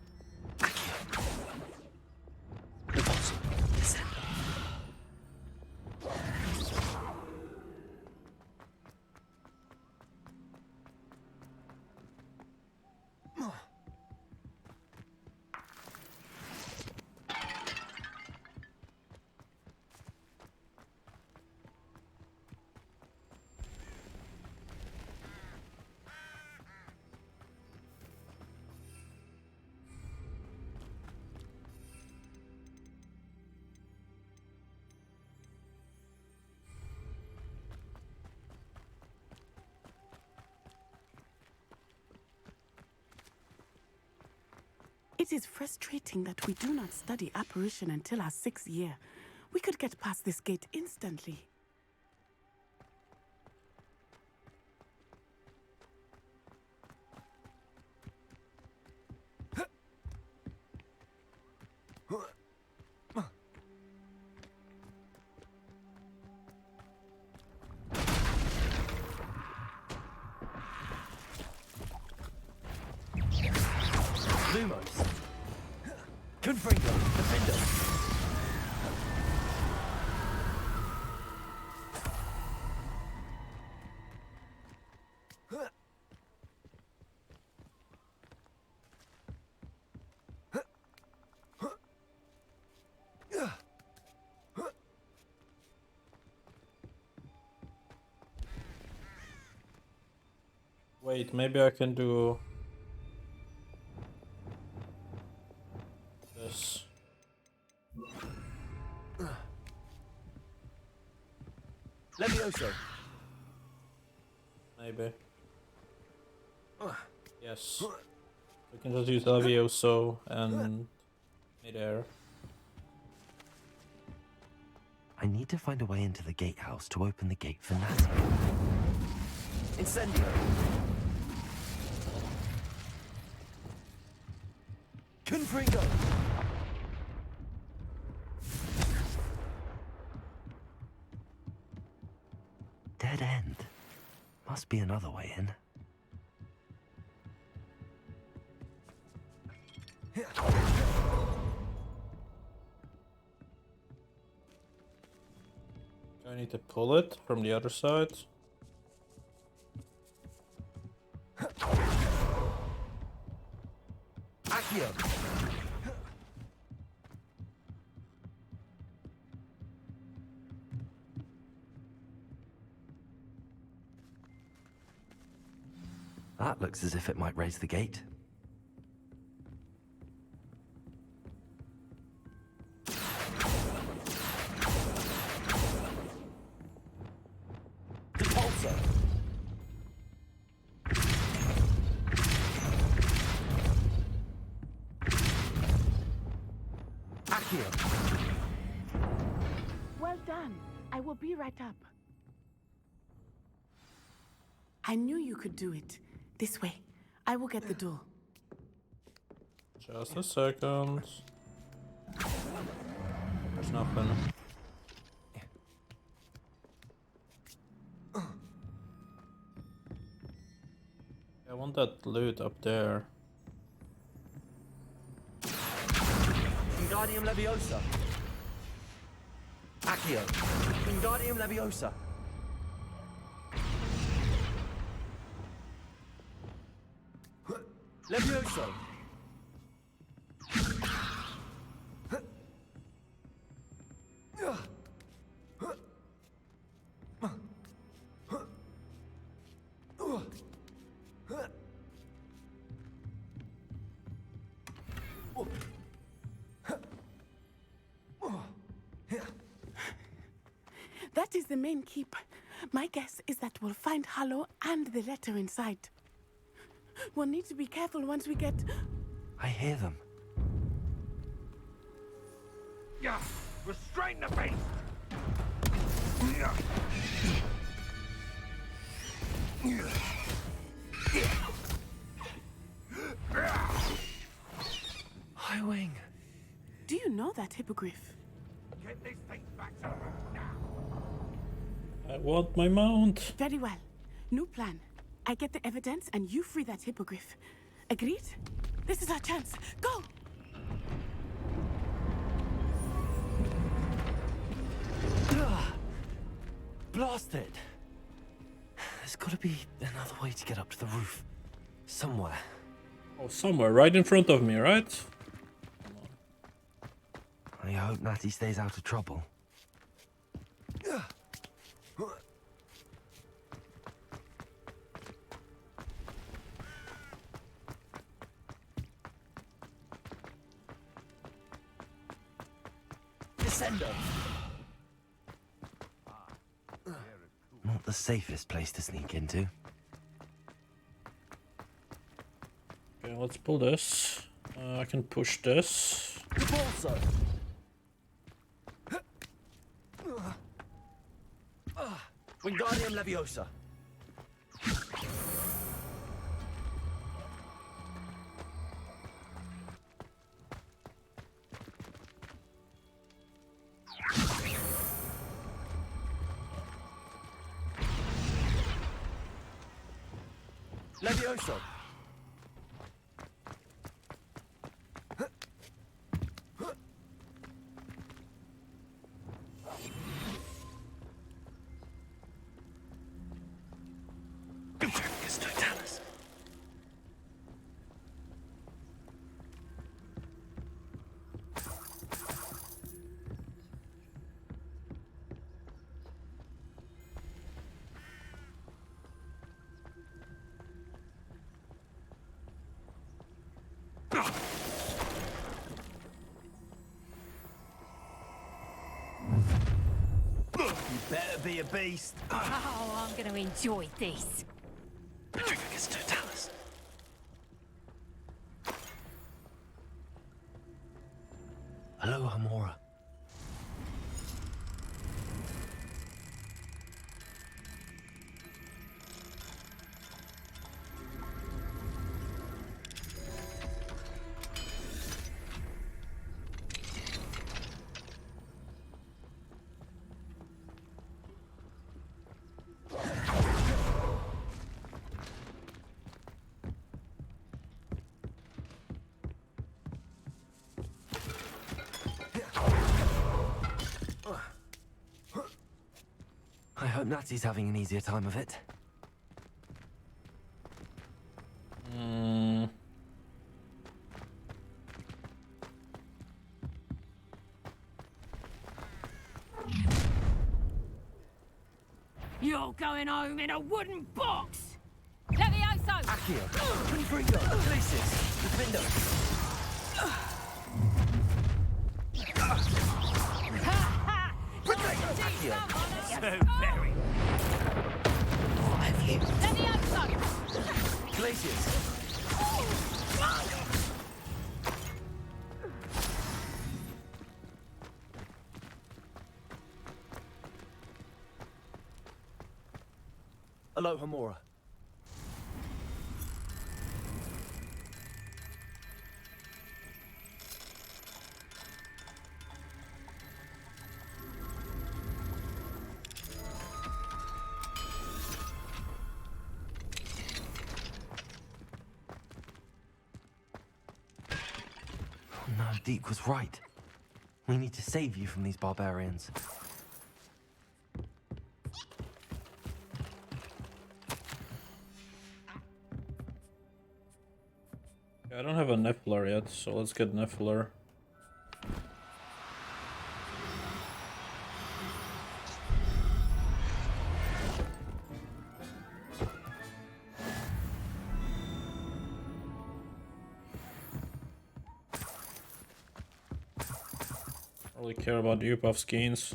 It is frustrating that we do not study apparition until our 6th year. We could get past this gate instantly. Lumos. Confringo. Defender. Wait, maybe I can do this. Levioso. Maybe. Yes. We can just use Levioso and midair. I need to find a way into the gatehouse to open the gate for Natty. Incendio. Confringo. Dead end. Must be another way in. Do I need to pull it from the other side? Accio. That looks as if it might raise the gate. Repulsor. Accio. Well done. I will be right up. I knew you could do it. This way. I will get the door. Just a second. There's nothing. I want that loot up there. Wingardium Leviosa. Accio. Wingardium Leviosa. Levioso. That is the main keep. My guess is that we'll find Hollow and the letter inside. We'll need to be careful once we get... I hear them. Yeah, restrain the beast! Highwing. Do you know that hippogriff? Get these things back to the room now. I want my mount. Very well. New plan. I get the evidence and you free that hippogriff. Agreed? This is our chance. Go! Blasted! There's gotta be another way to get up to the roof. Somewhere. Oh, somewhere right in front of me, right? I hope Natty stays out of trouble. Descendo. Not the safest place to sneak into. Okay, let's pull this. I can push this. Repulsor. Wingardium Leviosa. Levioso. You better be a beast. Oh, I'm gonna enjoy this. Petrificus totalis. Hello, Hamora. I hope Natty's having an easier time of it. You're going home in a wooden box! Levioso! Accio! Confringo! Places! Defendo! Accio! So very. What have you? Levioso! Glaciers! Aloha Mora. No, Deke was right. We need to save you from these barbarians. I don't have a Niffler yet, so let's get Niffler. Really care about you, Puffskeins.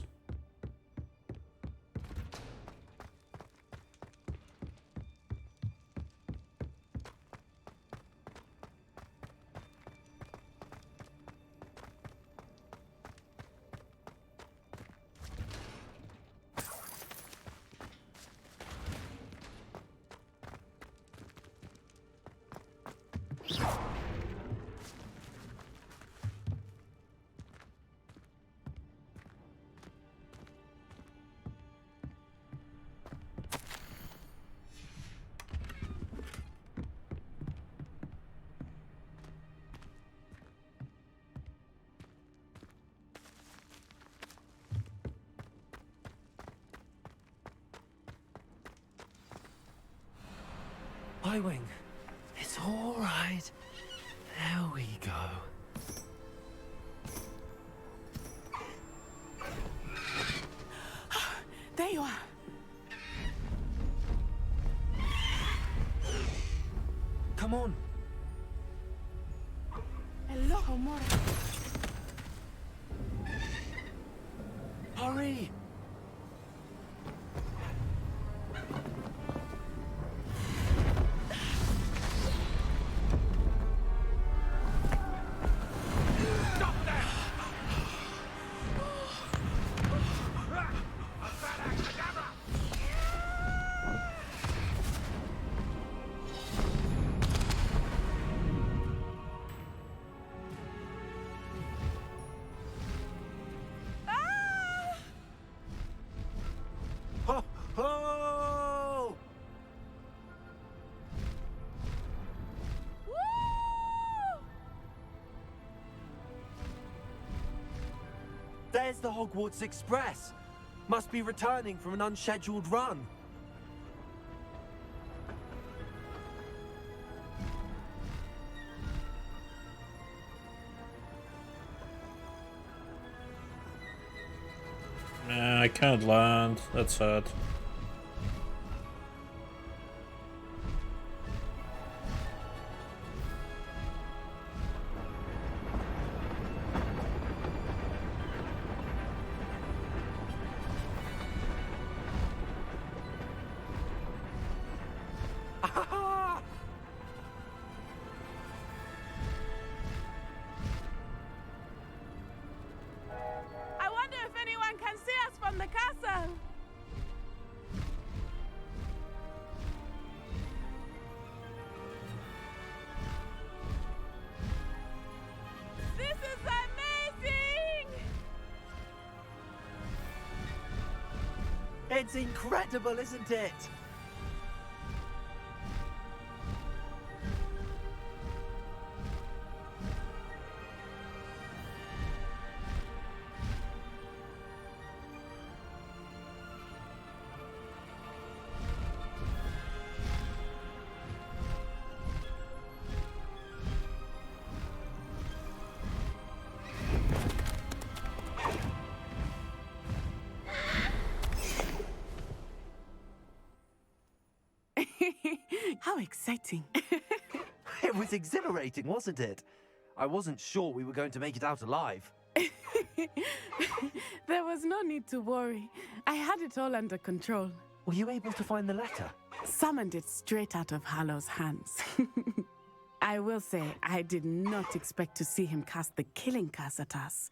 Highwing, it's all right. There we go. There you are. Come on. Hello, Mora. Hurry! Oh! There's the Hogwarts Express. Must be returning from an unscheduled run. Nah, I can't land. That's sad. I wonder if anyone can see us from the castle. This is amazing! It's incredible, isn't it? exciting. It was exhilarating, wasn't it? I wasn't sure we were going to make it out alive. There was no need to worry. I had it all under control. Were you able to find the letter? Summoned it straight out of Harlow's hands. I will say, I did not expect to see him cast the killing curse at us.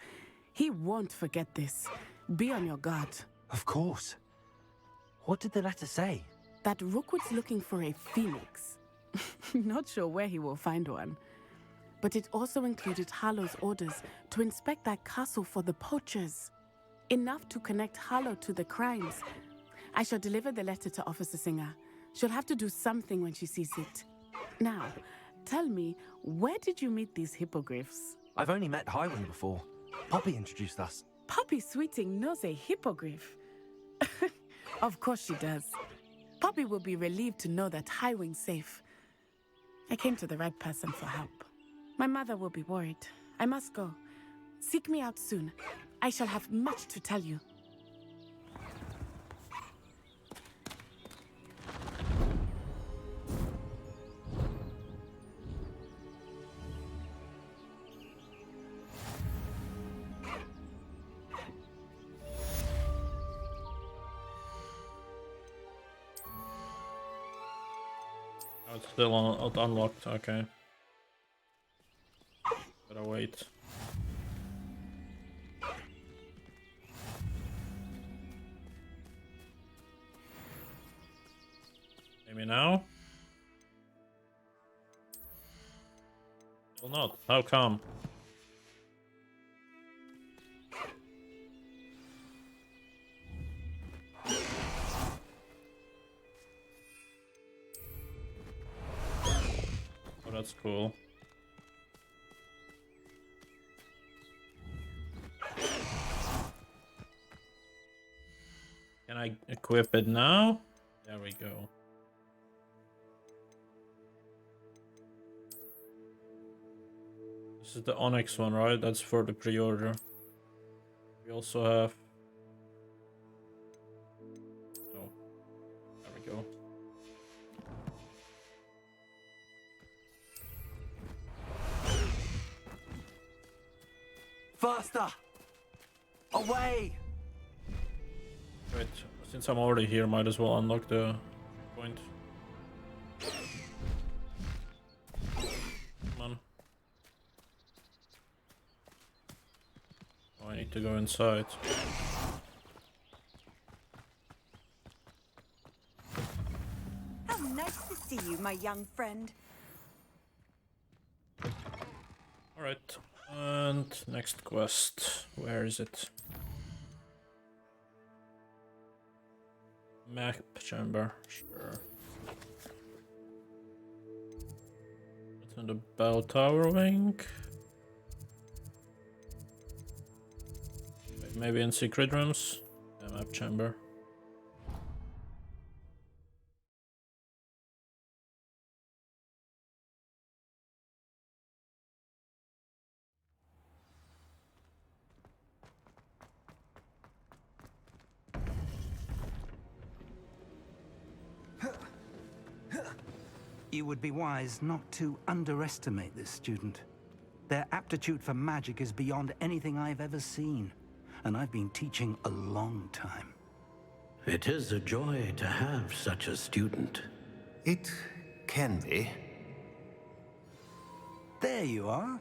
He won't forget this. Be on your guard. Of course. What did the letter say? That Rookwood's looking for a phoenix. Not sure where he will find one. But it also included Harlow's orders to inspect that castle for the poachers. Enough to connect Harlow to the crimes. I shall deliver the letter to Officer Singer. She'll have to do something when she sees it. Now, tell me, where did you meet these hippogriffs? I've only met Highwing before. Poppy introduced us. Poppy Sweeting knows a hippogriff. Of course she does. Poppy will be relieved to know that Highwing's safe. I came to the right person for help. My mother will be worried. I must go. Seek me out soon. I shall have much to tell you. Oh, it's still unlocked, okay. Gotta wait. Maybe now? Still not. How come? Oh, that's cool. Can I equip it now? There we go. This is the Onyx one, right? That's for the pre-order. We also have... Oh, there we go. Faster! Away! Wait, since I'm already here, might as well unlock the point. Come on. Oh, I need to go inside. How nice to see you, my young friend. Alright, and next quest. Where is it? Map chamber, sure. It's in the bell tower wing. Maybe in secret rooms. Yeah, map chamber. You would be wise not to underestimate this student. Their aptitude for magic is beyond anything I've ever seen, and I've been teaching a long time. It is a joy to have such a student. It can be. There you are.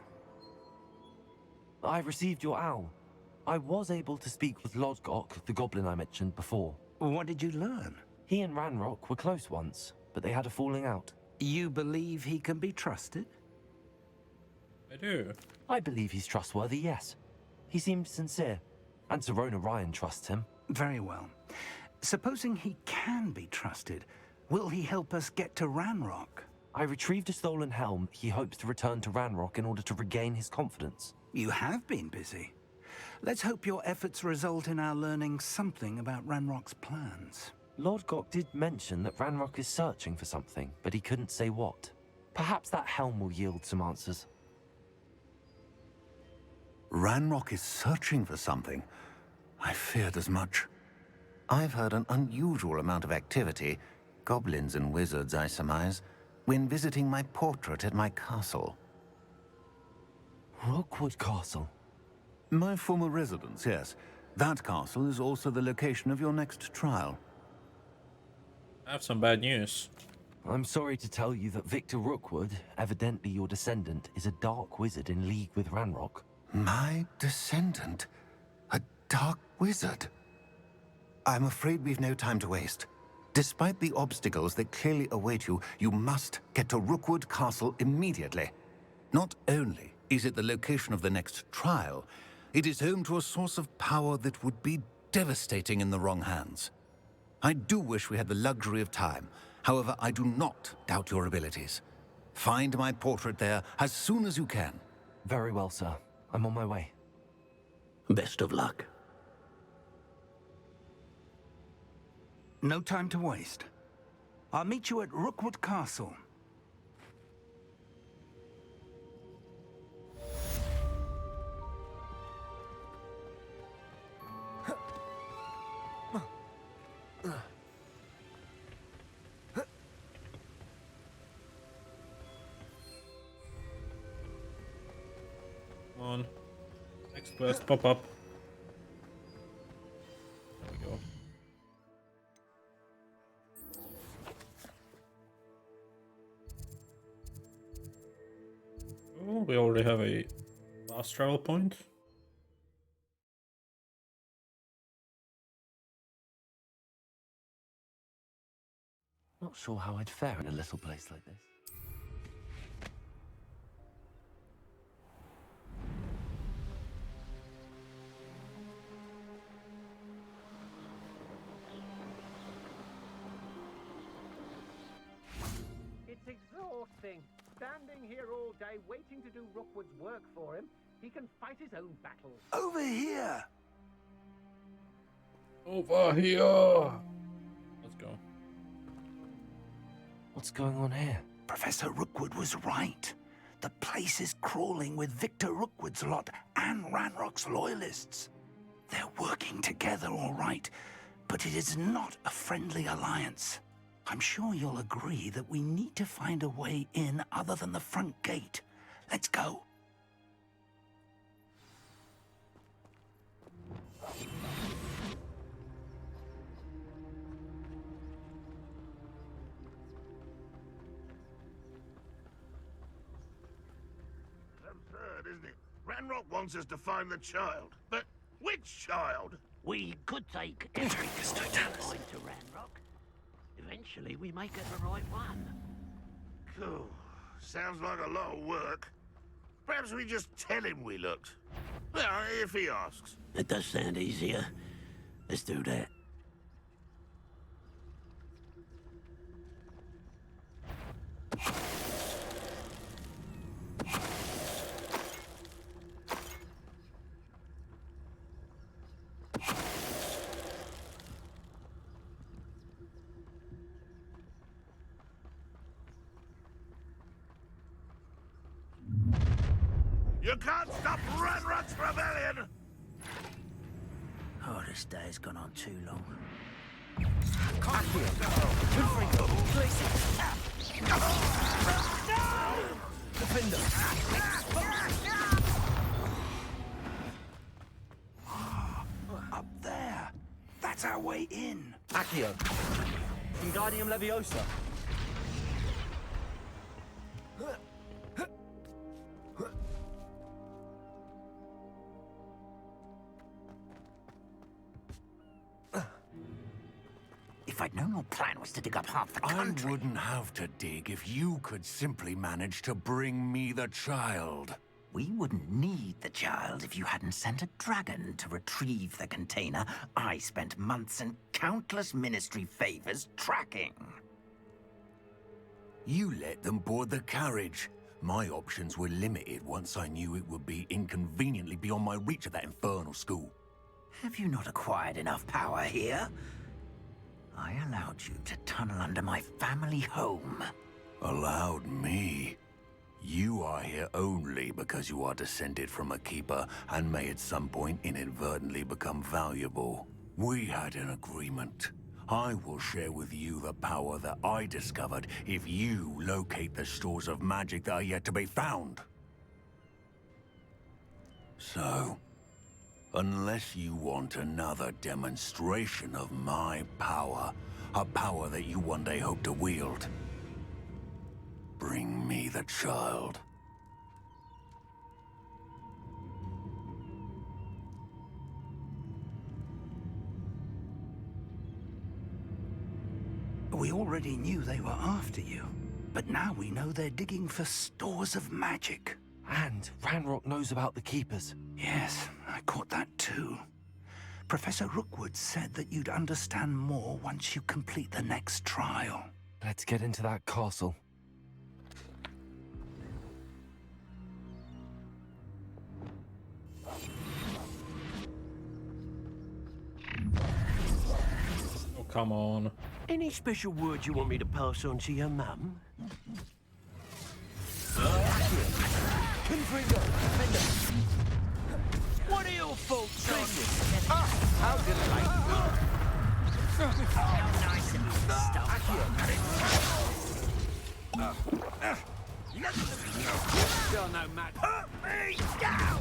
I received your owl. I was able to speak with Lodgok, the goblin I mentioned before. What did you learn? He and Ranrock were close once, but they had a falling out. You believe he can be trusted? I do. I believe he's trustworthy, yes. He seemed sincere, and Serona Ryan trusts him. Very well. Supposing he can be trusted, will he help us get to Ranrock? I retrieved a stolen helm. He hopes to return to Ranrock in order to regain his confidence. You have been busy. Let's hope your efforts result in our learning something about Ranrock's plans. Lodgok did mention that Ranrock is searching for something, but he couldn't say what. Perhaps that helm will yield some answers. Ranrock is searching for something. I feared as much. I've heard an unusual amount of activity. Goblins and wizards, I surmise. when visiting my portrait at my castle. Rookwood Castle? My former residence, yes. That castle is also the location of your next trial. I have some bad news. I'm sorry to tell you that Victor Rookwood, evidently your descendant, is a dark wizard in league with Ranrock. My descendant? A dark wizard? I'm afraid we've no time to waste. Despite the obstacles that clearly await you, you must get to Rookwood Castle immediately. Not only is it the location of the next trial, it is home to a source of power that would be devastating in the wrong hands. I do wish we had the luxury of time. However, I do not doubt your abilities. Find my portrait there as soon as you can. Very well, sir. I'm on my way. Best of luck. No time to waste. I'll meet you at Rookwood Castle. Come on. Next quest, pop up. There we go. Oh, we already have a fast travel point. Not sure how I'd fare in a little place like this. It's exhausting. Standing here all day waiting to do Rookwood's work for him. He can fight his own battles. Over here! Over here! Let's go. What's going on here? Professor Rookwood was right. The place is crawling with Victor Rookwood's lot and Ranrock's loyalists. They're working together, all right, but it is not a friendly alliance. I'm sure you'll agree that we need to find a way in other than the front gate. Let's go. Absurd, isn't it? Ranrock wants us to find the child. But which child? We could take every point to Ranrock. Eventually, we may get the right one. Cool. Sounds like a lot of work. Perhaps we just tell him we looked. Well, if he asks. It does sound easier. Let's do that. You can't stop Ranrock's rebellion! Oh, this day's gone on too long. Up there. That's our way in. Accio. Wingardium Leviosa. If I'd known your plan was to dig up half the country... I wouldn't have to dig if you could simply manage to bring me the child. We wouldn't need the child if you hadn't sent a dragon to retrieve the container I spent months and countless ministry favors tracking. You let them board the carriage. My options were limited once I knew it would be inconveniently beyond my reach at that infernal school. Have you not acquired enough power here? I allowed you to tunnel under my family home. Allowed me? You are here only because you are descended from a keeper and may at some point inadvertently become valuable. We had an agreement. I will share with you the power that I discovered if you locate the stores of magic that are yet to be found. So, unless you want another demonstration of my power, a power that you one day hope to wield, bring me the child. We already knew they were after you, but now we know they're digging for stores of magic. And Ranrock knows about the Keepers. Yes, I caught that too. Professor Rookwood said that you'd understand more once you complete the next trial. Let's get into that castle. Oh, come on. Any special words you want me to pass on to your mum? What are your faults on? How delightful. How nice of you to stop Still no match. Put me down!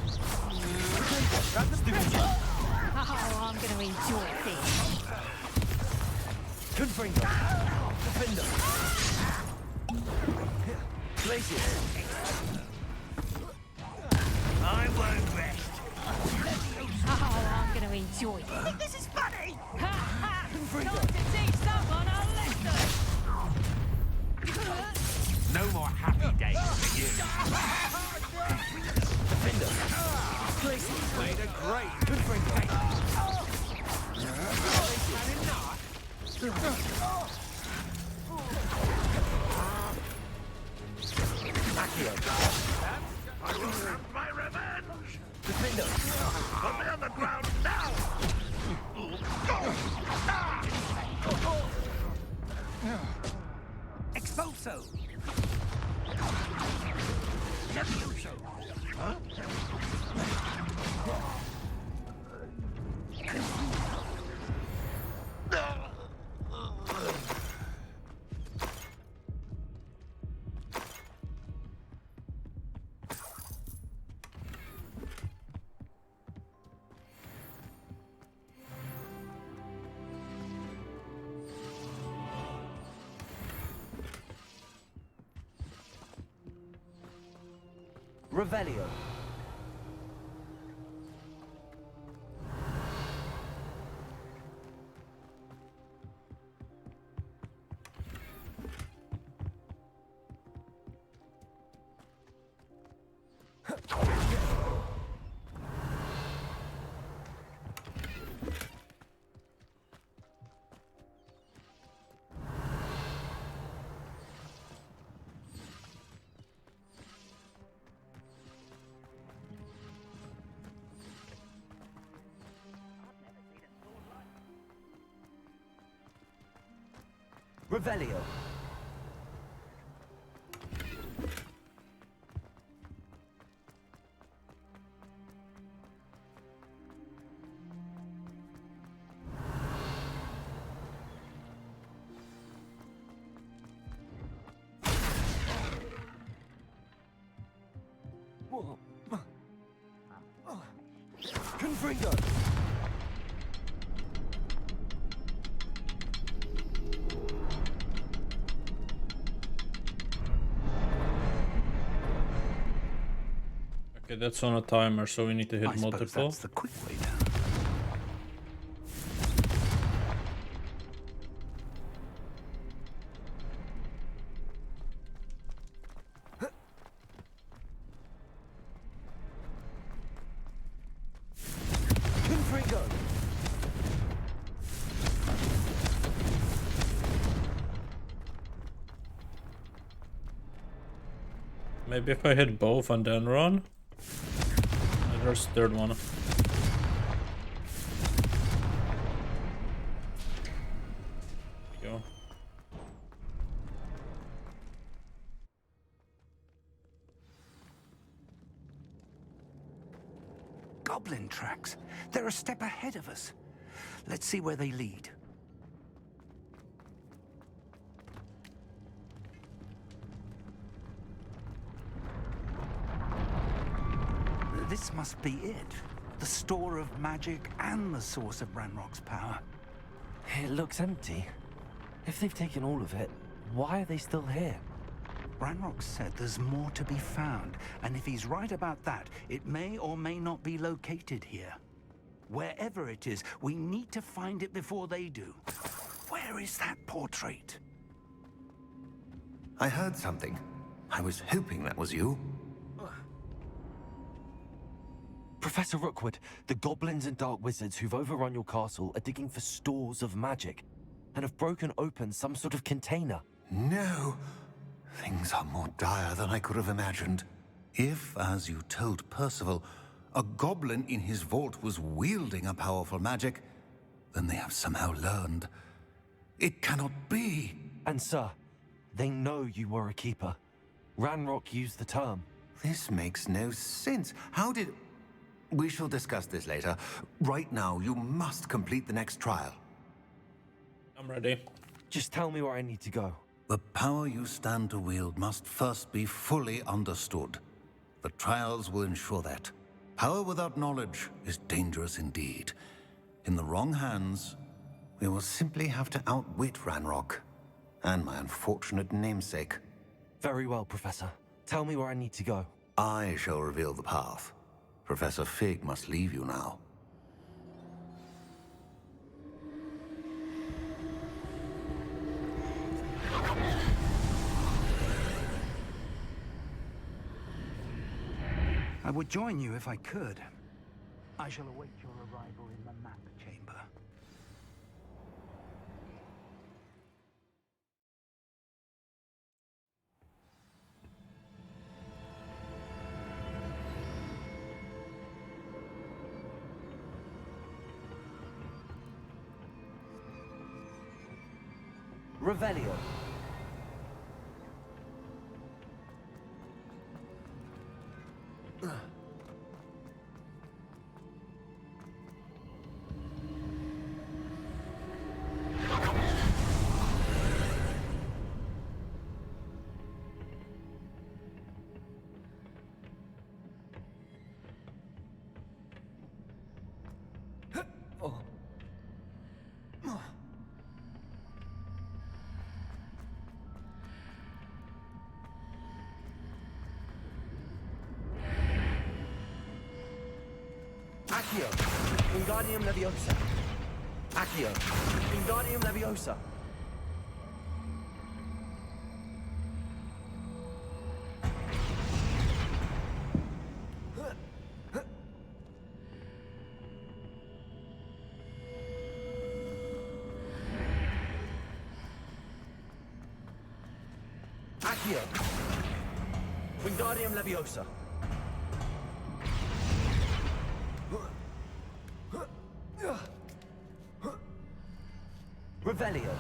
Oh, I'm going to enjoy this. Confringo. Defender. Glacier. I won't rest. Oh, I'm going to enjoy this. Think this is funny? Ha ha! Time to teach someone a lesson! No more happy days for you. Defender. Glacier. Made a great Confringo. Accio. I will have my revenge! Defender. Put me on the ground now! Expulso! Levioso! Huh? Revelio. Revelio. Confringo. Okay, that's on a timer, so we need to hit I suppose multiple. that's the quick way down. Confringo. Maybe if I hit both and then run? There's third one. There we go. Goblin tracks. They're a step ahead of us. Let's see where they lead. This must be it. The store of magic and the source of Ranrock's power. It looks empty. If they've taken all of it, why are they still here? Ranrock said there's more to be found, and if he's right about that, it may or may not be located here. Wherever it is, we need to find it before they do. Where is that portrait? I heard something. I was hoping that was you. Professor Rookwood, the goblins and dark wizards who've overrun your castle are digging for stores of magic and have broken open some sort of container. No! Things are more dire than I could have imagined. If, as you told Percival, a goblin in his vault was wielding a powerful magic, then they have somehow learned. It cannot be! And sir, they know you were a keeper. Ranrock used the term. This makes no sense. How did... We shall discuss this later. Right now, you must complete the next trial. I'm ready. Just tell me where I need to go. The power you stand to wield must first be fully understood. The trials will ensure that. Power without knowledge is dangerous indeed. In the wrong hands, we will simply have to outwit Ranrock and my unfortunate namesake. Very well, Professor. Tell me where I need to go. I shall reveal the path. Professor Fig must leave you now. I would join you if I could. I shall await your arrival in the map chamber. Revelio. Accio, Wingardium Leviosa. Accio, Wingardium Leviosa. Accio, Wingardium Leviosa. Revelio.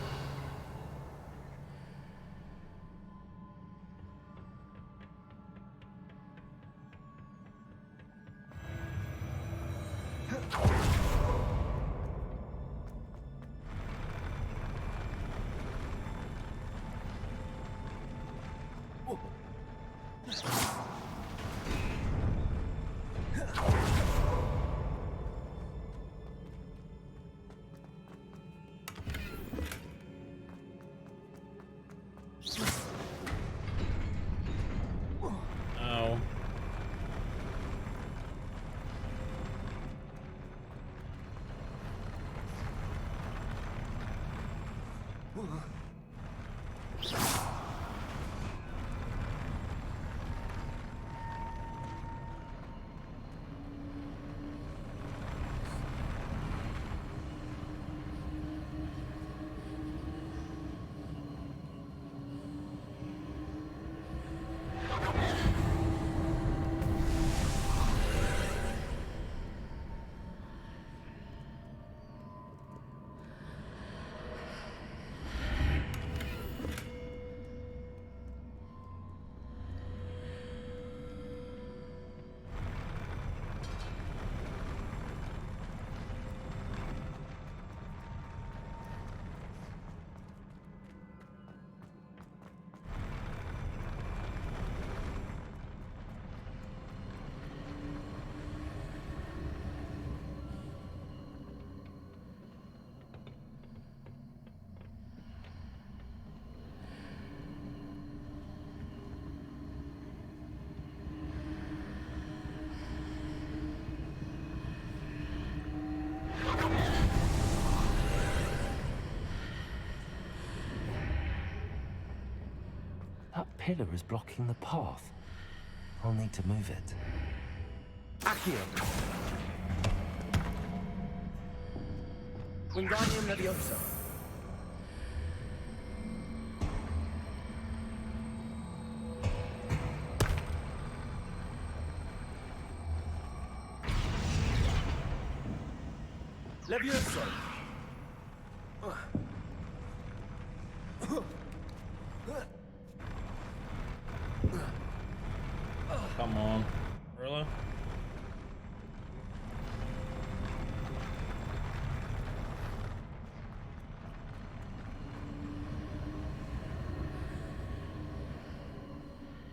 pillar is blocking the path. I'll need to move it. Accio. Wingardium Leviosa. Leviosa. Come on. Really?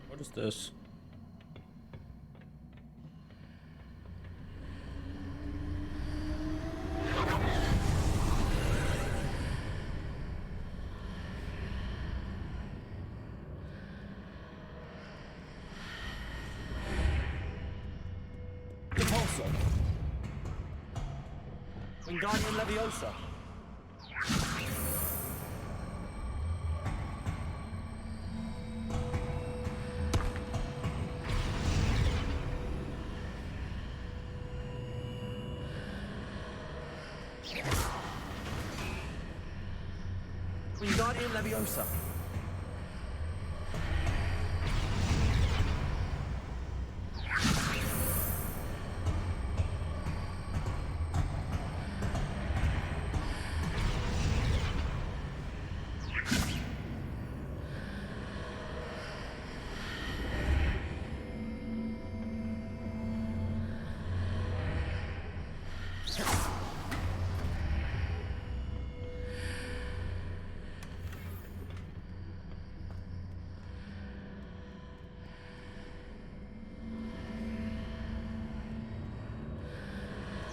What is this? Repulsor. Wingardium Leviosa. Wingardium Leviosa.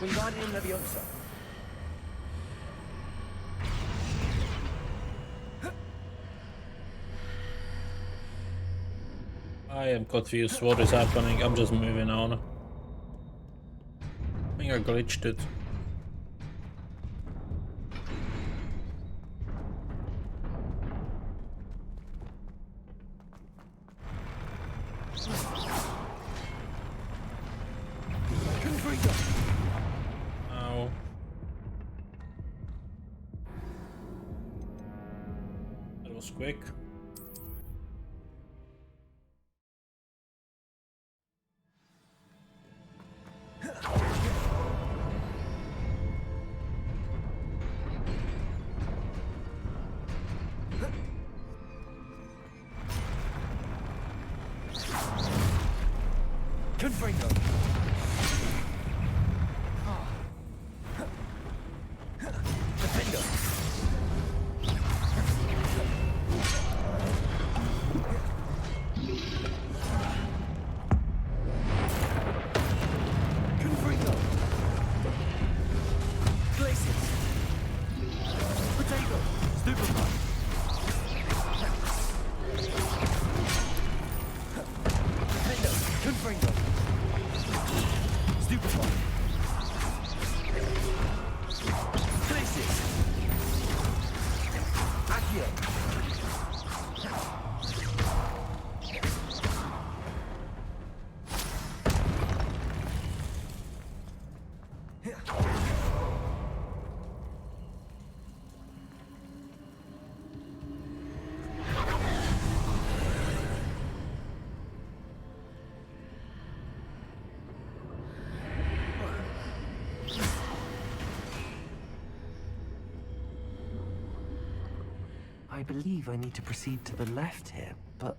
Wingardium Leviosa. I am confused. What is happening? I'm just moving on. I think I glitched it. Ow. That was quick. Confringo. Defender. Confringo. Glacius. Potato. Stupefy. Defender. Confringo. Stupefy. Glacius. Accio. I believe I need to proceed to the left here, but...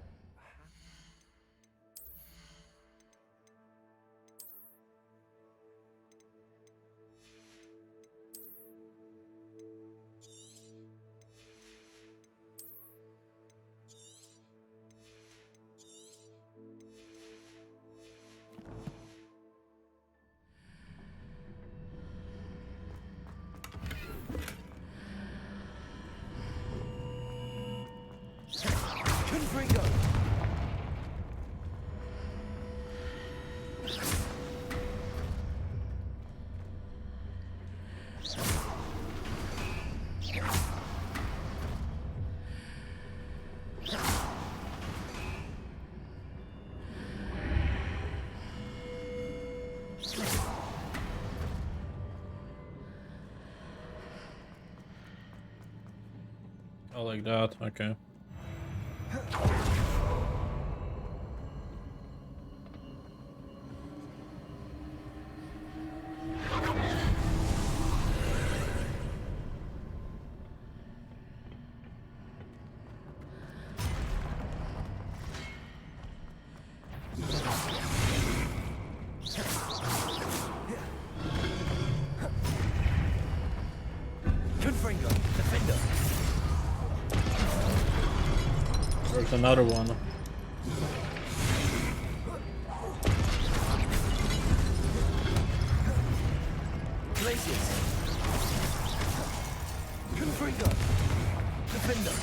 Confringo. Oh, like that, okay. There's another one. Glacius. Confringo. Defender.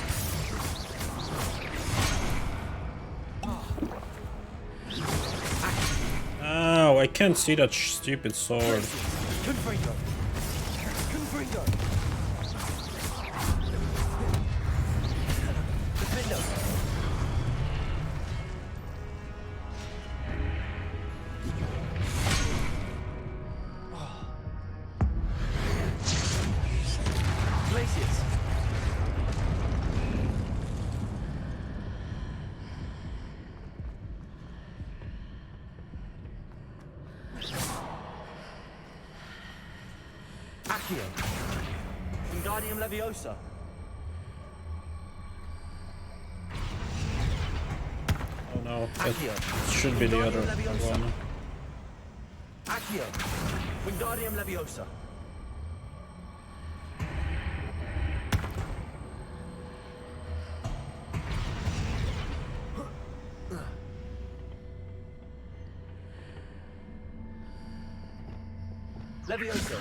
Oh, I can't see that stupid sword. Confringo. Confringo. Defender. Glacius. Accio. Wingardium Leviosa. Oh no, that should be the other one. Accio. Wingardium Leviosa. Leviosa.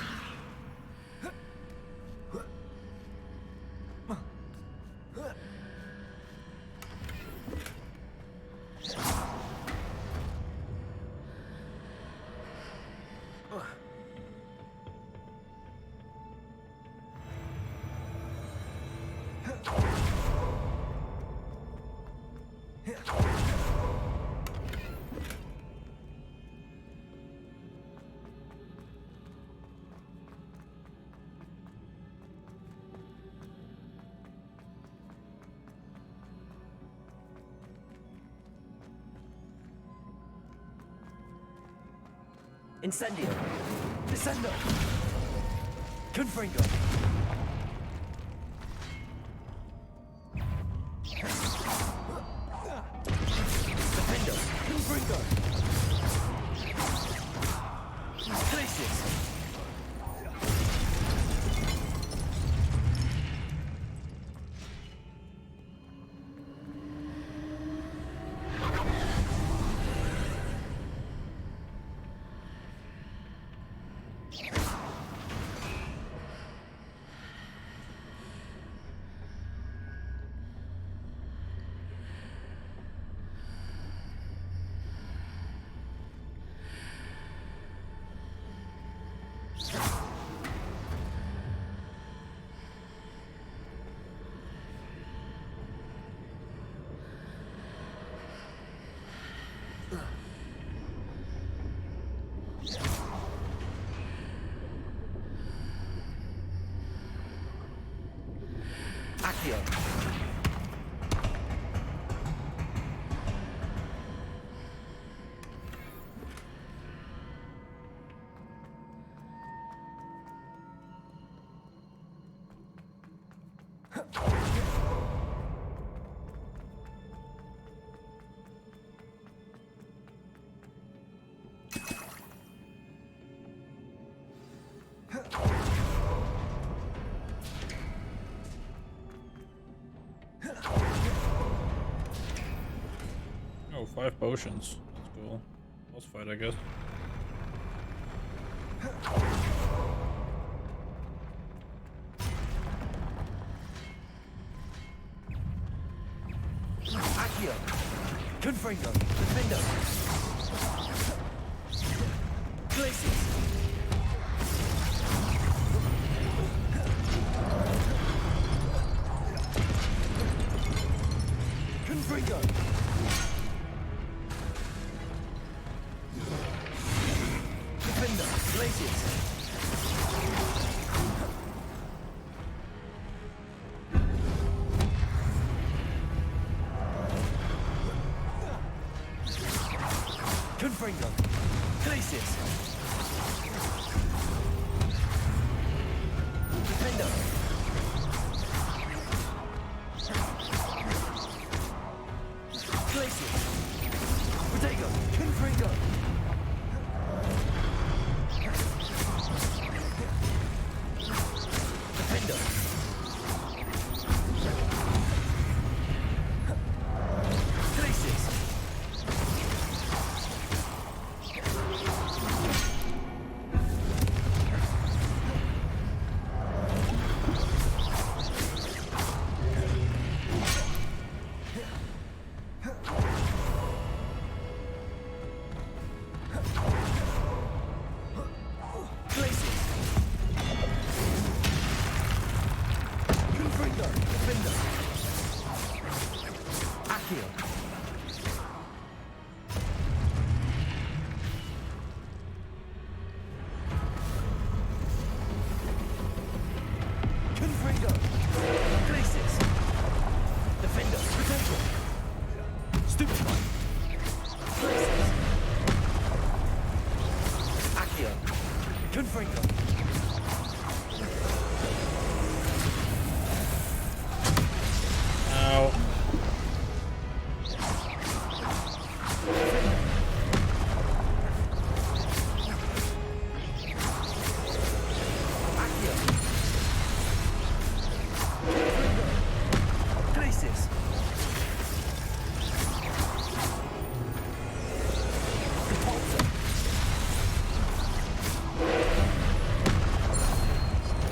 Incendio. Descendo. Confringo. Defendo. Confringo. Glacius. Accio. Oh, 5 potions. That's cool. Boss fight, I guess. Accio. Confringo. Defendo. Glacius. Confringo. Glaciers. Confringo. Glaciers. Defender. Glaciers. Protego. Confringo. Defender. Glaciers. Confringo. Glaciers. Defender. Protector. Stupefy. Glaciers. Accio. Confringo. Ow. Glaciers. Repulsor.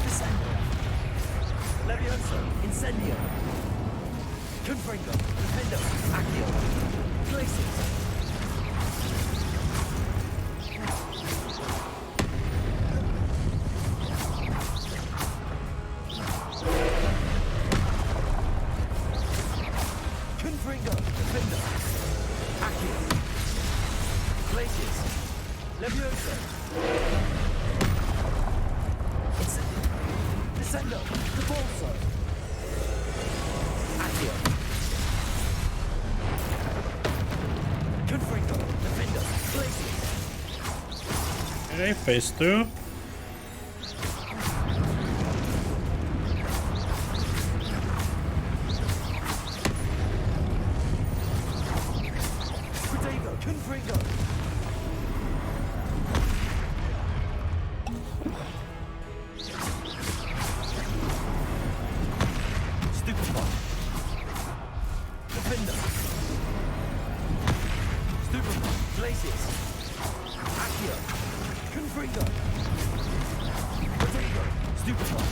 Descender. Levioso. Incendio. Confringo. Defender. Accio. Glaciers. Confringo. Defender. Accio. Glaciers. Levioso. Incendio. Descendo. Repulso. Accio. Confringo. Defender. Glaciers. Okay, phase 2. Protego. Confringo. Stupefy. Defender. Stupefy. Glaciers. Accio. Confringo. Protego. Stupefy.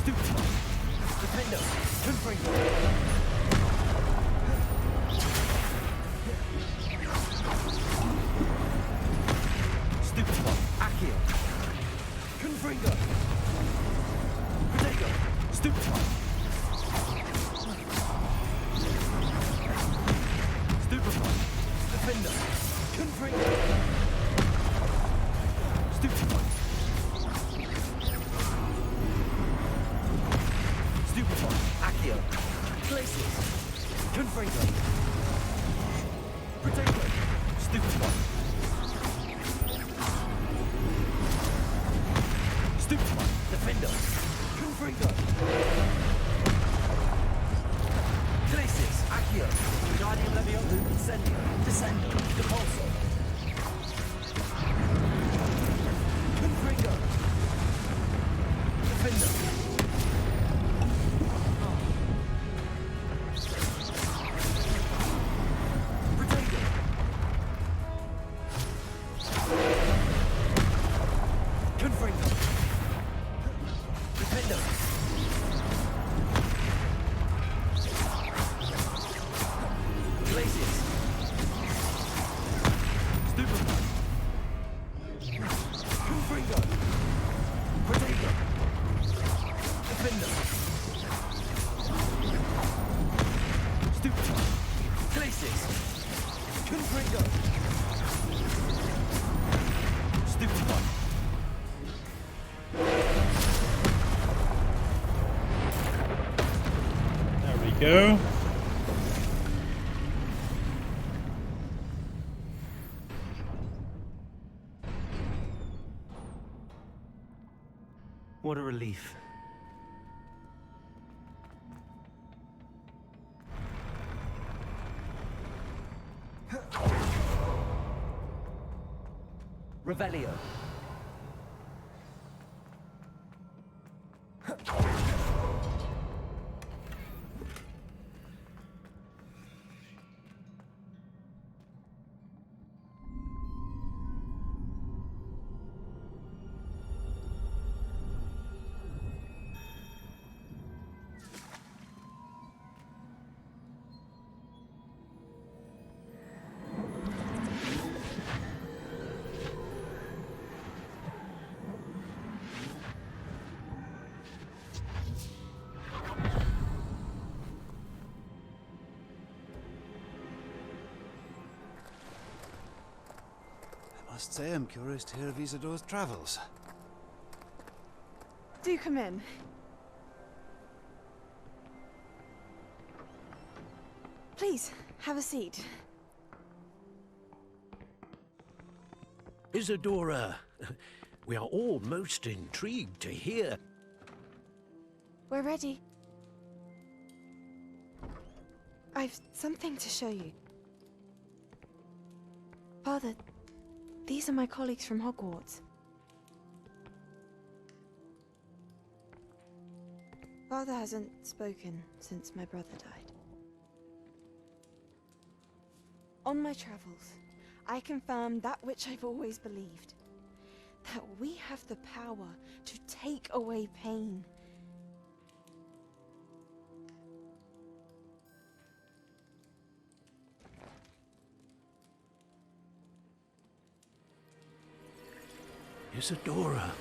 Stupefy. Defender. Confringo. Stupefy. Accio. Confringo. Protego. Stupefy. Stupefy. Defender. Confringo. Stupefy. Stupefy. Accio. Glaciers. Confringo. Protego. Stupefy. Stupefy. Defender. Confringo. Glaciers. Accio. Guardian Levioso. Incendio. Descendo. Repulso. Confringo. Defender. Protego. Confringo. Defender. Glaciers. Stupefy. Confringo. Protego. Defender. Stupefy. Glaciers. Confringo! Stupid one. There we go. What a relief. Revelio. I must say I'm curious to hear of Isadore's travels. Do come in. Please, have a seat. Isadora, we are all most intrigued to hear. We're ready. I've something to show you. Father, these are my colleagues from Hogwarts. Father hasn't spoken since my brother died. On my travels, I confirmed that which I've always believed. That we have the power to take away pain. Isadora.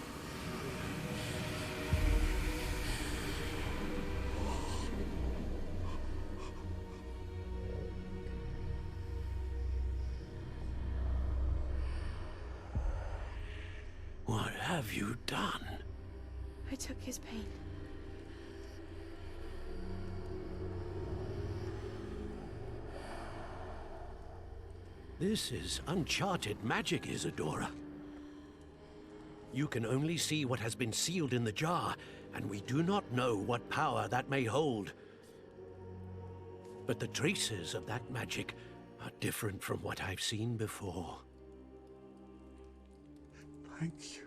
What have you done? I took his pain. This is uncharted magic, Isadora. You can only see what has been sealed in the jar, and we do not know what power that may hold. But the traces of that magic are different from what I've seen before. Thank you.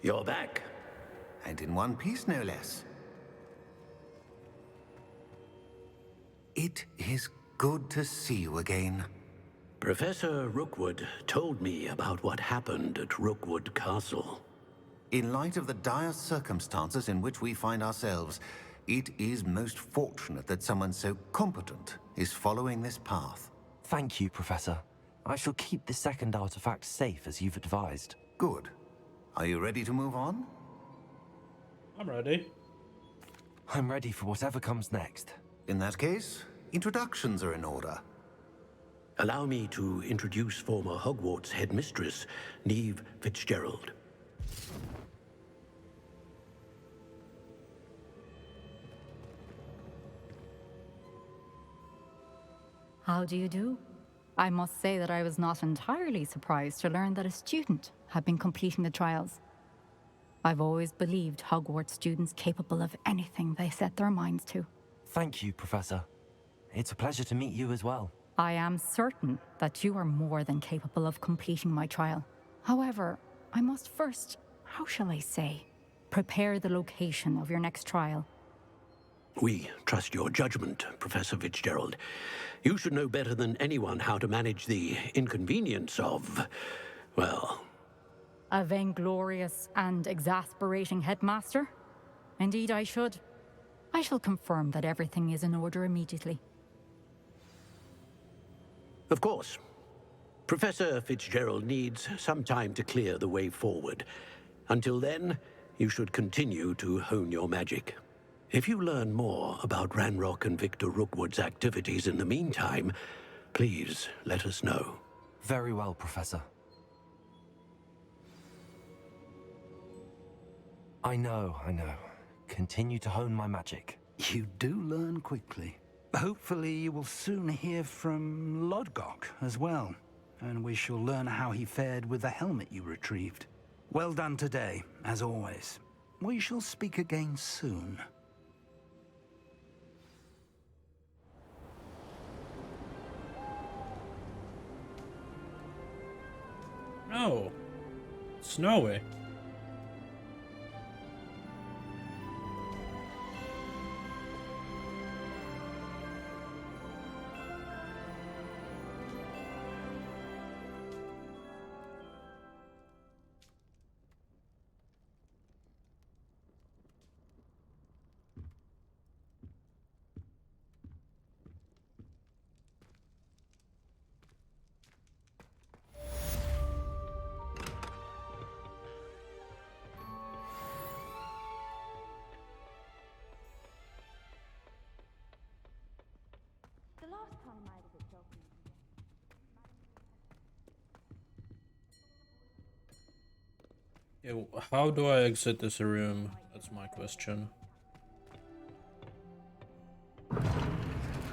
You're back. And in one piece, no less. It is good to see you again. Professor Rookwood told me about what happened at Rookwood Castle. In light of the dire circumstances in which we find ourselves, it is most fortunate that someone so competent is following this path. Thank you, Professor. I shall keep the second artifact safe as you've advised. Good. Are you ready to move on? I'm ready. I'm ready for whatever comes next. In that case, introductions are in order. Allow me to introduce former Hogwarts headmistress, Neve Fitzgerald. How do you do? I must say that I was not entirely surprised to learn that a student had been completing the trials. I've always believed Hogwarts students capable of anything they set their minds to. Thank you, Professor. It's a pleasure to meet you as well. I am certain that you are more than capable of completing my trial. However, I must first, how shall I say, prepare the location of your next trial. We trust your judgment, Professor Fitzgerald. You should know better than anyone how to manage the inconvenience of, well... A vainglorious and exasperating headmaster? Indeed I should. I shall confirm that everything is in order immediately. Of course. Professor Fitzgerald needs some time to clear the way forward. Until then, you should continue to hone your magic. If you learn more about Ranrock and Victor Rookwood's activities in the meantime, please let us know. Very well, Professor. I know. Continue to hone my magic. You do learn quickly. Hopefully you will soon hear from Lodgok as well, and we shall learn how he fared with the helmet you retrieved. Well done today, as always. We shall speak again soon. Oh, snowy. The last time I was at Dogwood. Yeah, how do I exit this room? That's my question.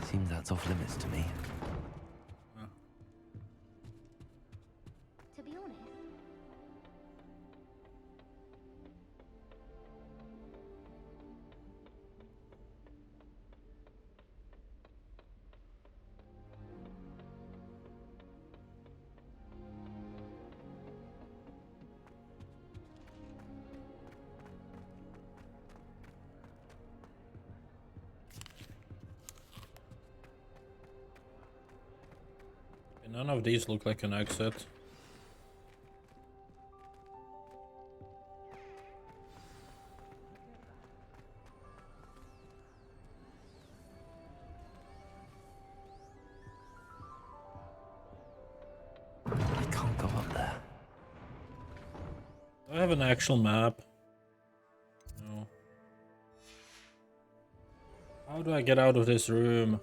Seems that's off limits to me. To be honest, None of these look like an exit. I can't go up there. Do I have an actual map? No. How do I get out of this room?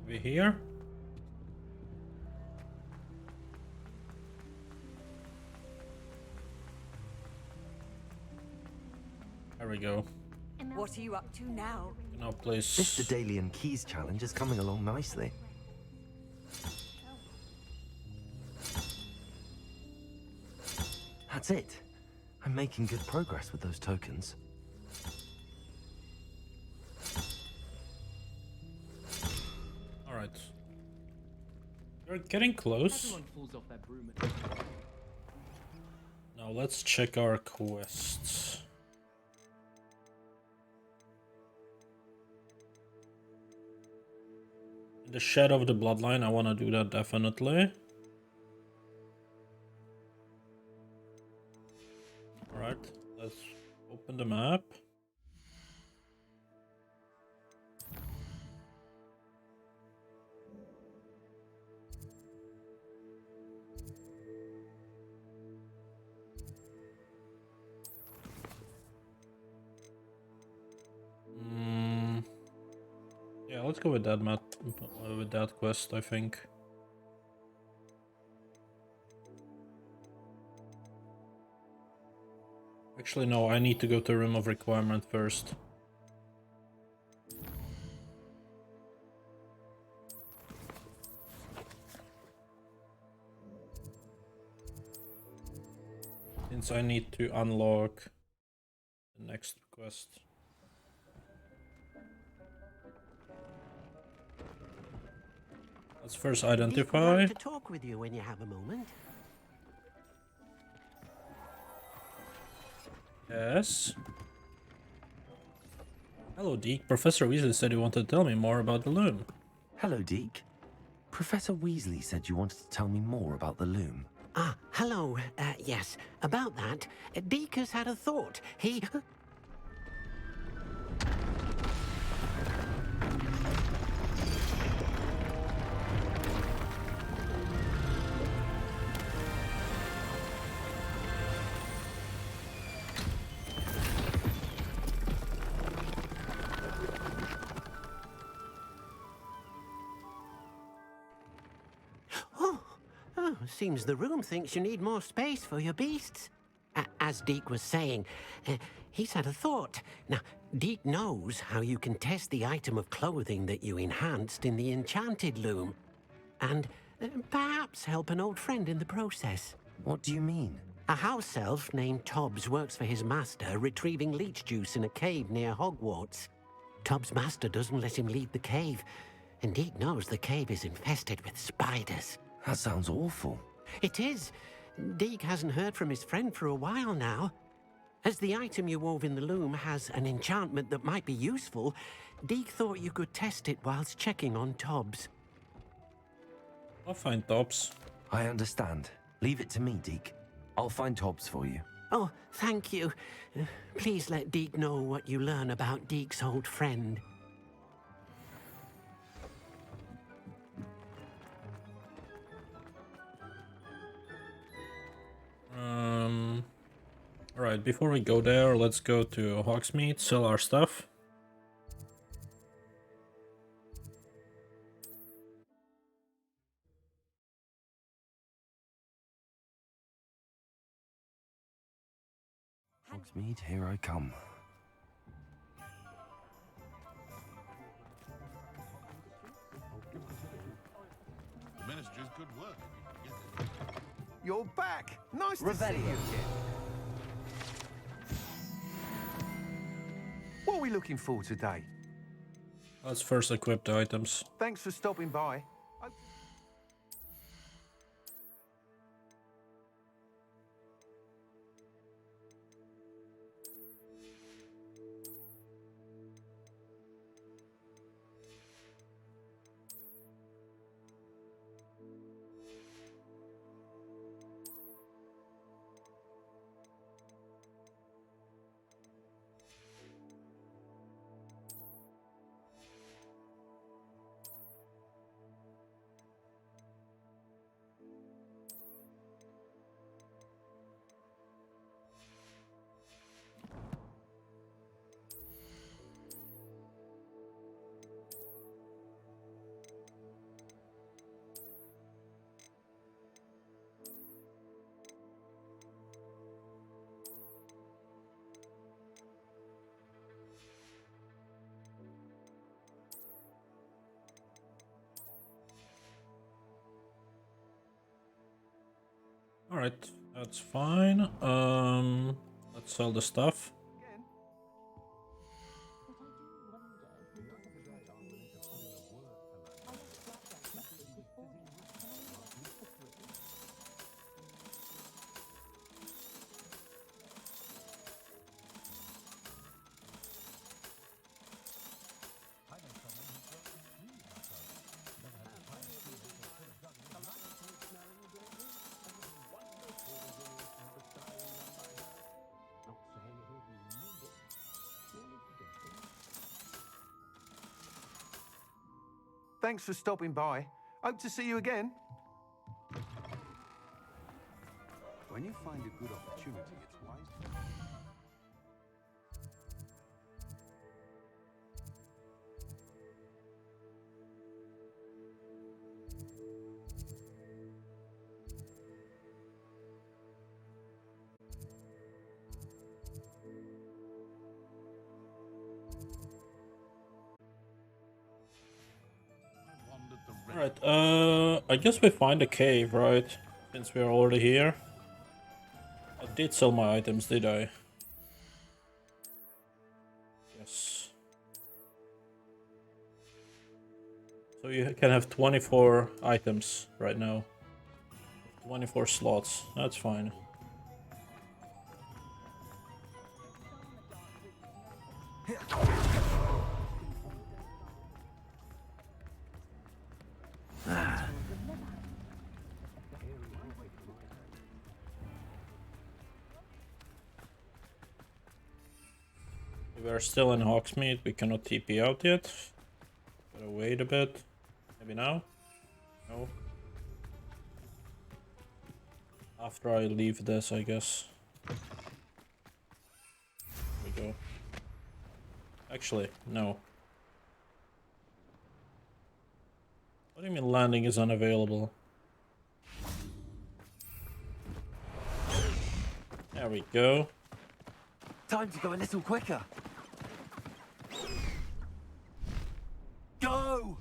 We here? There we go. What are you up to now? Now place. This Daedalian Keys challenge is coming along nicely. That's it. I'm making good progress with those tokens. Alright. We're getting close. Everyone falls off their broom. Now let's check our quests. In the Shadow of the Bloodline, I want to do that definitely. Alright, let's open the map. Yeah, let's go with that map, with that quest, I think. Actually, no, I need to go to Room of Requirement first. Since I need to unlock the next quest. Let's first identify. I'd like to talk with you when you have a moment. Yes. Hello, Deke. Professor Weasley said you wanted to tell me more about the loom. Hello, Deke. Professor Weasley said you wanted to tell me more about the loom. Ah, hello. Yes, about that. Deke has had a thought. He... Oh, seems the room thinks you need more space for your beasts. As Deke was saying, he's had a thought. Now, Deke knows how you can test the item of clothing that you enhanced in the enchanted loom. And perhaps help an old friend in the process. What do you mean? A house elf named Tobbs works for his master, retrieving leech juice in a cave near Hogwarts. Tobbs' master doesn't let him leave the cave, and Deke knows the cave is infested with spiders. That sounds awful. It is. Deke hasn't heard from his friend for a while now. As the item you wove in the loom has an enchantment that might be useful, Deke thought you could test it whilst checking on Tobbs. I'll find Tobbs. I understand. Leave it to me, Deke. I'll find Tobbs for you. Oh, thank you. Please let Deke know what you learn about Deke's old friend. Alright, before we go there, let's go to Hogsmeade, sell our stuff. Hogsmeade, here I come. The Minister's good work. You're back! Nice to see you. What are we looking for today? Let's first equip the items. Thanks for stopping by. Alright, that's fine. Let's sell the stuff. Thanks for stopping by. Hope to see you again. When you find a good opportunity, it's wise. Alright, I guess we find a cave, right? Since we're already here. did sell my items, did I? Yes. So you can have 24 items right now. 24 slots. That's fine. We are still in Hogsmeade. We cannot TP out yet. Gotta wait a bit. Maybe now? No. After I leave this, I guess. There we go. Actually, no. What do you mean landing is unavailable? There we go. Time to go a little quicker. Go!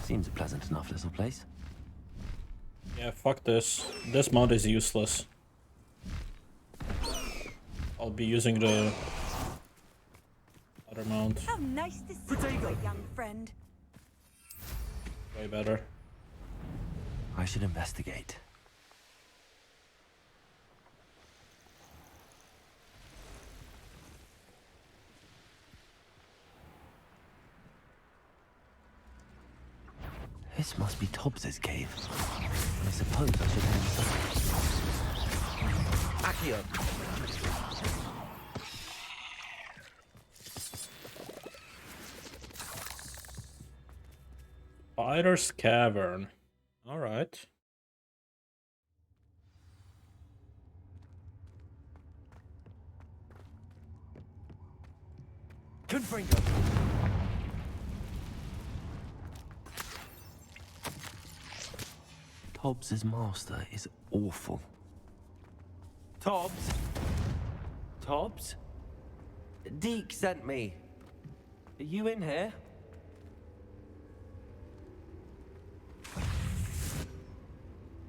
Seems a pleasant enough little place. Yeah, fuck this. This mount is useless. I'll be using the other mount. How nice to see you, my young friend. Way better. I should investigate. This must be Tobbs's cave. I suppose I should head inside. Accio. Spider's Cavern. Alright. Confringo. Tobbs's master is awful. Tobbs? Tobbs? Deke sent me. Are you in here?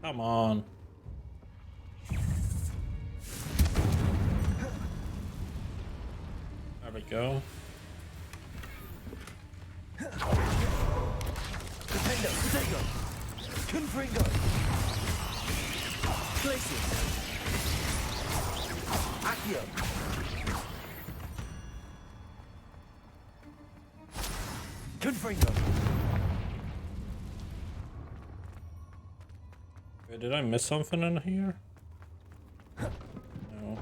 Come on. There we go. Potato. Confringo. Places. Accio. Confringo. Wait, did I miss something in here? No.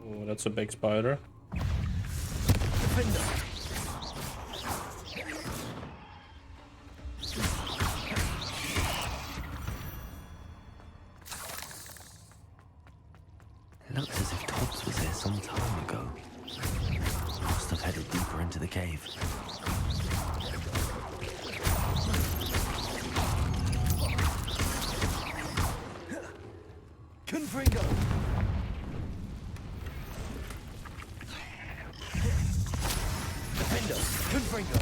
Oh, that's a big spider. Defender. It looks as if Tobbs was here some time ago. Must have headed deeper into the cave. Confringo. Defender. Confringo.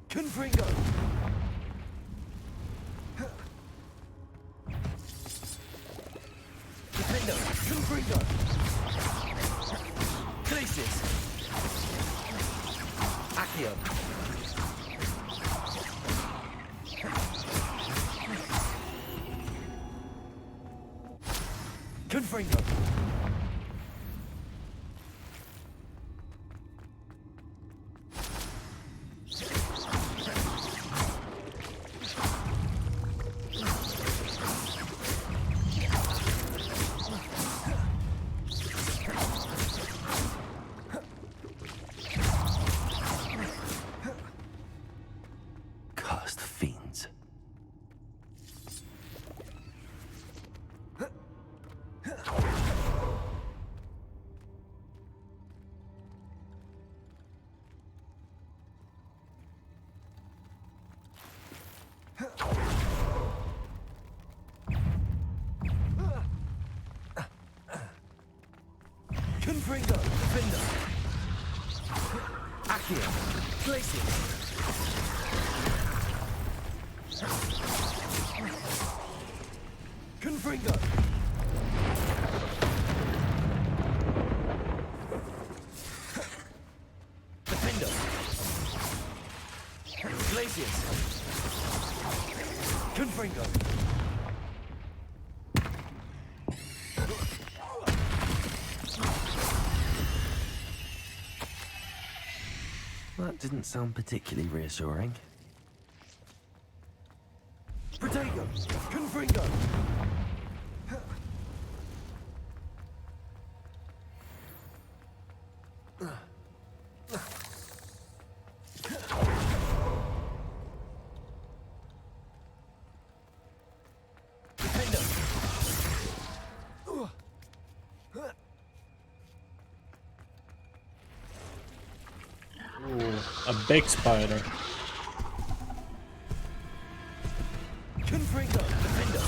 Confringo. Defender. Confringo. Places. Accio. Confringo. Confringo, Defender. Accio, Glacier. Confringo. Defender. Glaciers. Confringo. That didn't sound particularly reassuring. Protego, Confringo. Ooh, a big spider. Confringo, Defender.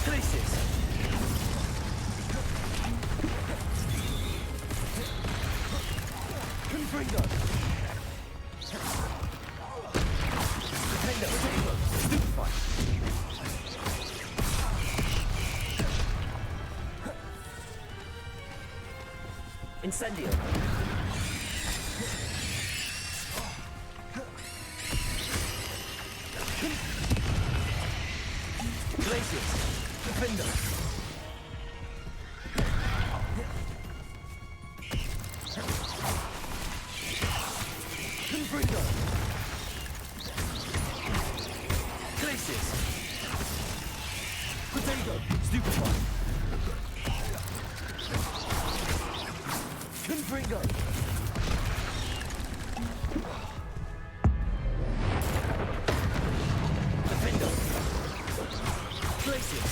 Glaciers. Confringo. Defender, Protego, Stupefy. Incendio. Glaciers. Defender. Confringo. Glaciers. Protego. Stupefy. Confringo. Defender. Glaciers.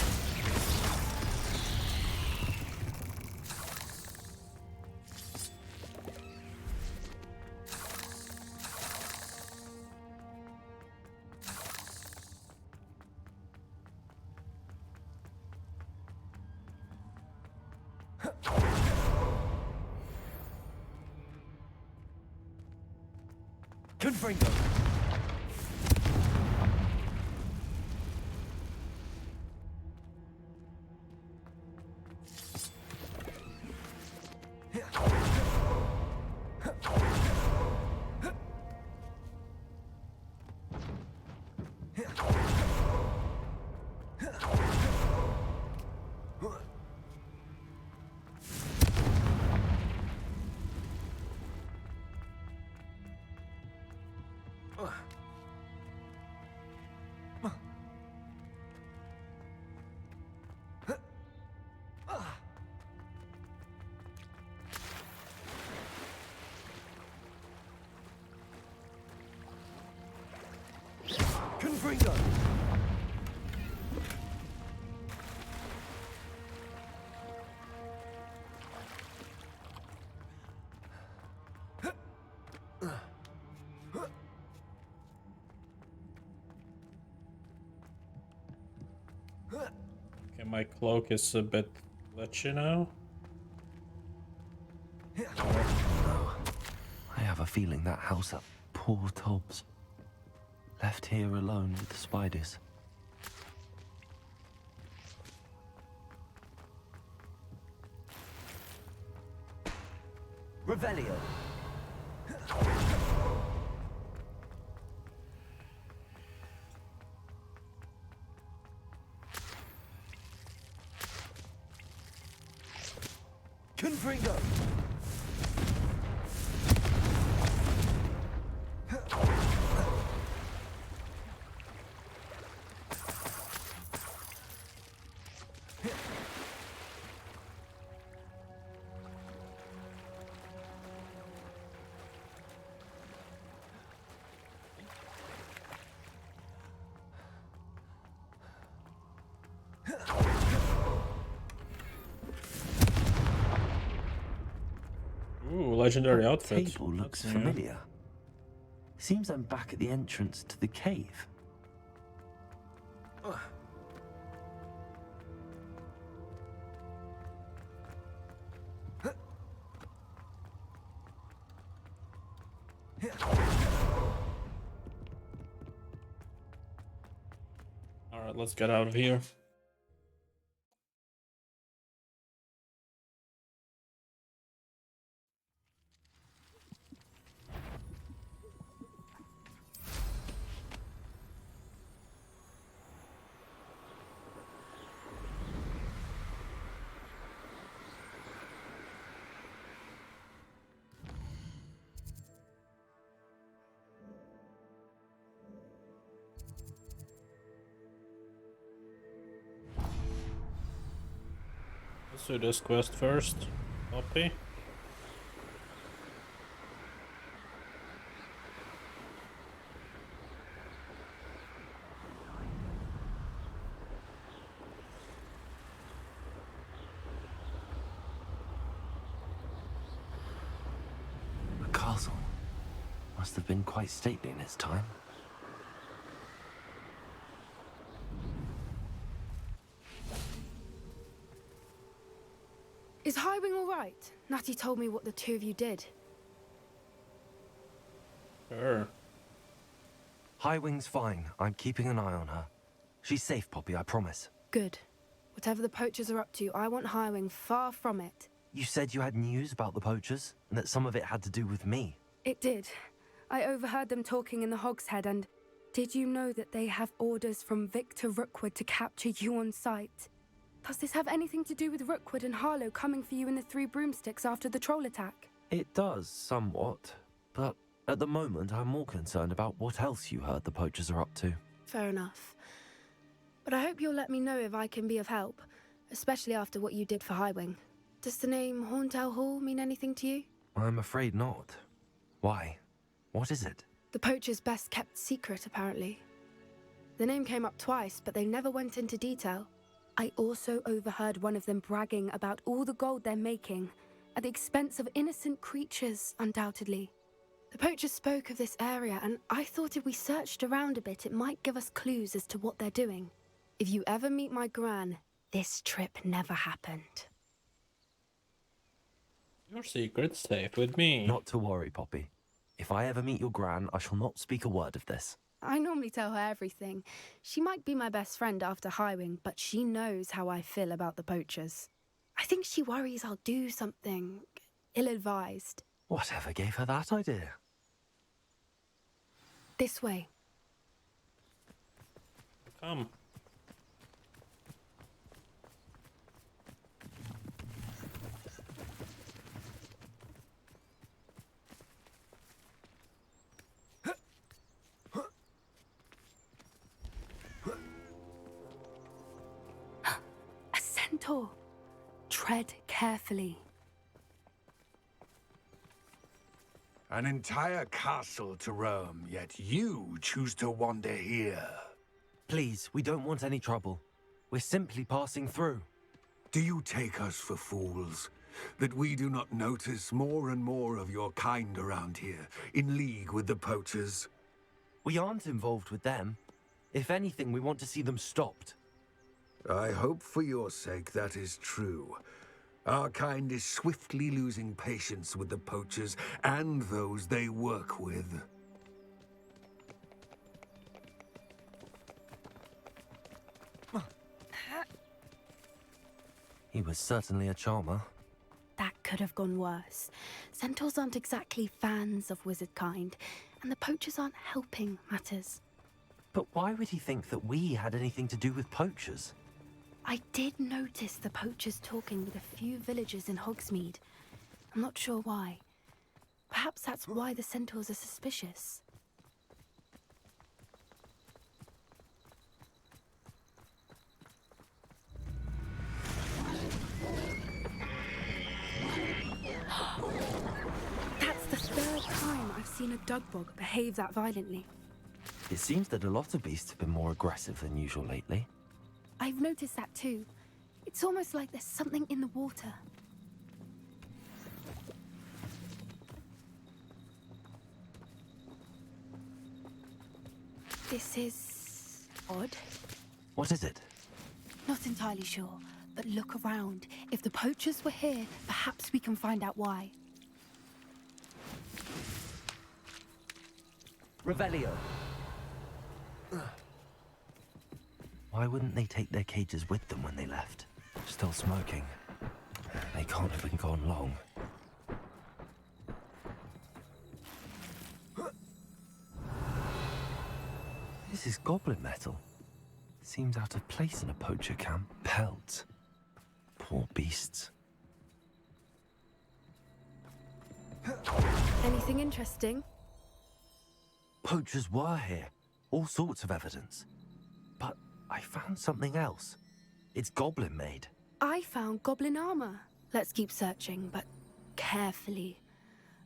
Confringo. Confringo. Okay, my cloak is a bit glitchy now. No. I have a feeling that house up poor Tobbs. Left here alone with the spiders. Revelio. Confringo. Ooh, legendary outfit. Table looks That's new. familiar. seems I'm back at the entrance to the cave. Alright, let's get out of here. Let's do this quest first. Copy. The castle must have been quite stately in its time. Is Highwing all right? Natty told me what the two of you did. Sure. Highwing's fine. I'm keeping an eye on her. She's safe, Poppy, I promise. Good. Whatever the poachers are up to, I want Highwing far from it. You said you had news about the poachers, and that some of it had to do with me. It did. I overheard them talking in the Hogshead, and did you know that they have orders from Victor Rookwood to capture you on sight? Does this have anything to do with Rookwood and Harlow coming for you in the Three Broomsticks after the troll attack? It does, somewhat. But at the moment, I'm more concerned about what else you heard the poachers are up to. Fair enough. But I hope you'll let me know if I can be of help, especially after what you did for Highwing. Does the name Horntail Hall mean anything to you? I'm afraid not. Why? What is it? The poachers' best kept secret, apparently. The name came up twice, but they never went into detail. I also overheard one of them bragging about all the gold they're making, at the expense of innocent creatures, undoubtedly. The poachers spoke of this area, and I thought if we searched around a bit, it might give us clues as to what they're doing. If you ever meet my gran, this trip never happened. Your secret's safe with me. Not to worry, Poppy. If I ever meet your gran, I shall not speak a word of this. I normally tell her everything. She might be my best friend after Highwing, but she knows how I feel about the poachers. I think she worries I'll do something ill-advised. Whatever gave her that idea? This way. Come. Centaur. Tread carefully. An entire castle to roam, yet you choose to wander here. Please, we don't want any trouble. We're simply passing through. Do you take us for fools? That we do not notice more and more of your kind around here, in league with the poachers? We aren't involved with them. If anything, we want to see them stopped. I hope for your sake that is true. Our kind is swiftly losing patience with the poachers and those they work with. He was certainly a charmer. That could have gone worse. Centaurs aren't exactly fans of wizard kind, and the poachers aren't helping matters. But why would he think that we had anything to do with poachers? I did notice the poachers talking with a few villagers in Hogsmeade. I'm not sure why. Perhaps that's why the centaurs are suspicious. That's the third time I've seen a dugbog behave that violently. It seems that a lot of beasts have been more aggressive than usual lately. I've noticed that too. It's almost like there's something in the water. This is odd. What is it? Not entirely sure, but look around. If the poachers were here, perhaps we can find out why. Revelio. Why wouldn't they take their cages with them when they left? Still smoking. They can't have been gone long. This is goblin metal. Seems out of place in a poacher camp. Pelts. Poor beasts. Anything interesting? Poachers were here. All sorts of evidence. But I found something else. It's goblin made. I found goblin armor. Let's keep searching, but carefully.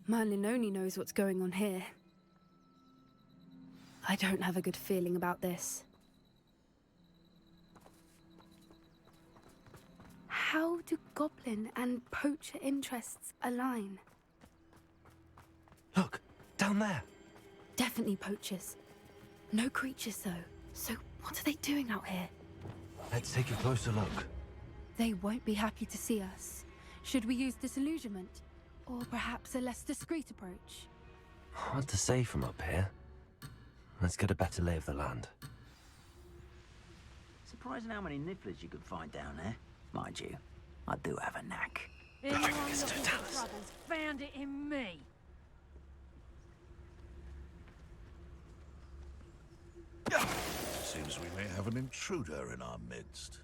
Merlin only knows what's going on here. I don't have a good feeling about this. How do goblin and poacher interests align? Look, down there. Definitely poachers. No creatures, though. So what are they doing out here? Let's take a closer look. They won't be happy to see us. Should we use disillusionment? Or perhaps a less discreet approach? Hard to say from up here. Let's get a better lay of the land. Surprising how many nifflers you could find down there. Mind you, I do have a knack. Anyone looking for troubles found it in me. Seems we may have an intruder in our midst.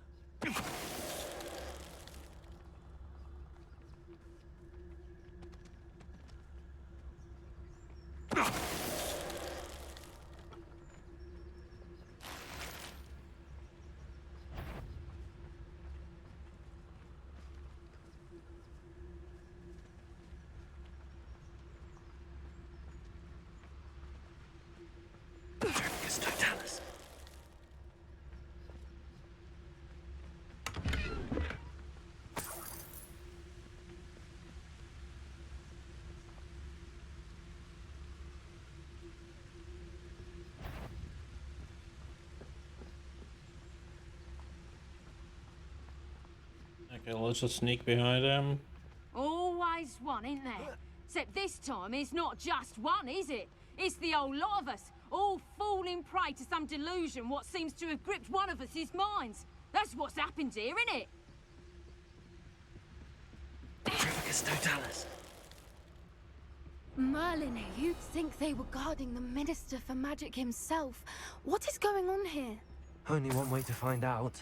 Okay, let's just sneak behind him. Always one, isn't there? Except this time it's not just one, is it? It's the whole lot of us, all falling prey to some delusion what seems to have gripped one of us' minds. That's what's happened here, isn't it? Trivicus Totalis. Merlin, you'd think they were guarding the Minister for Magic himself. What is going on here? Only one way to find out.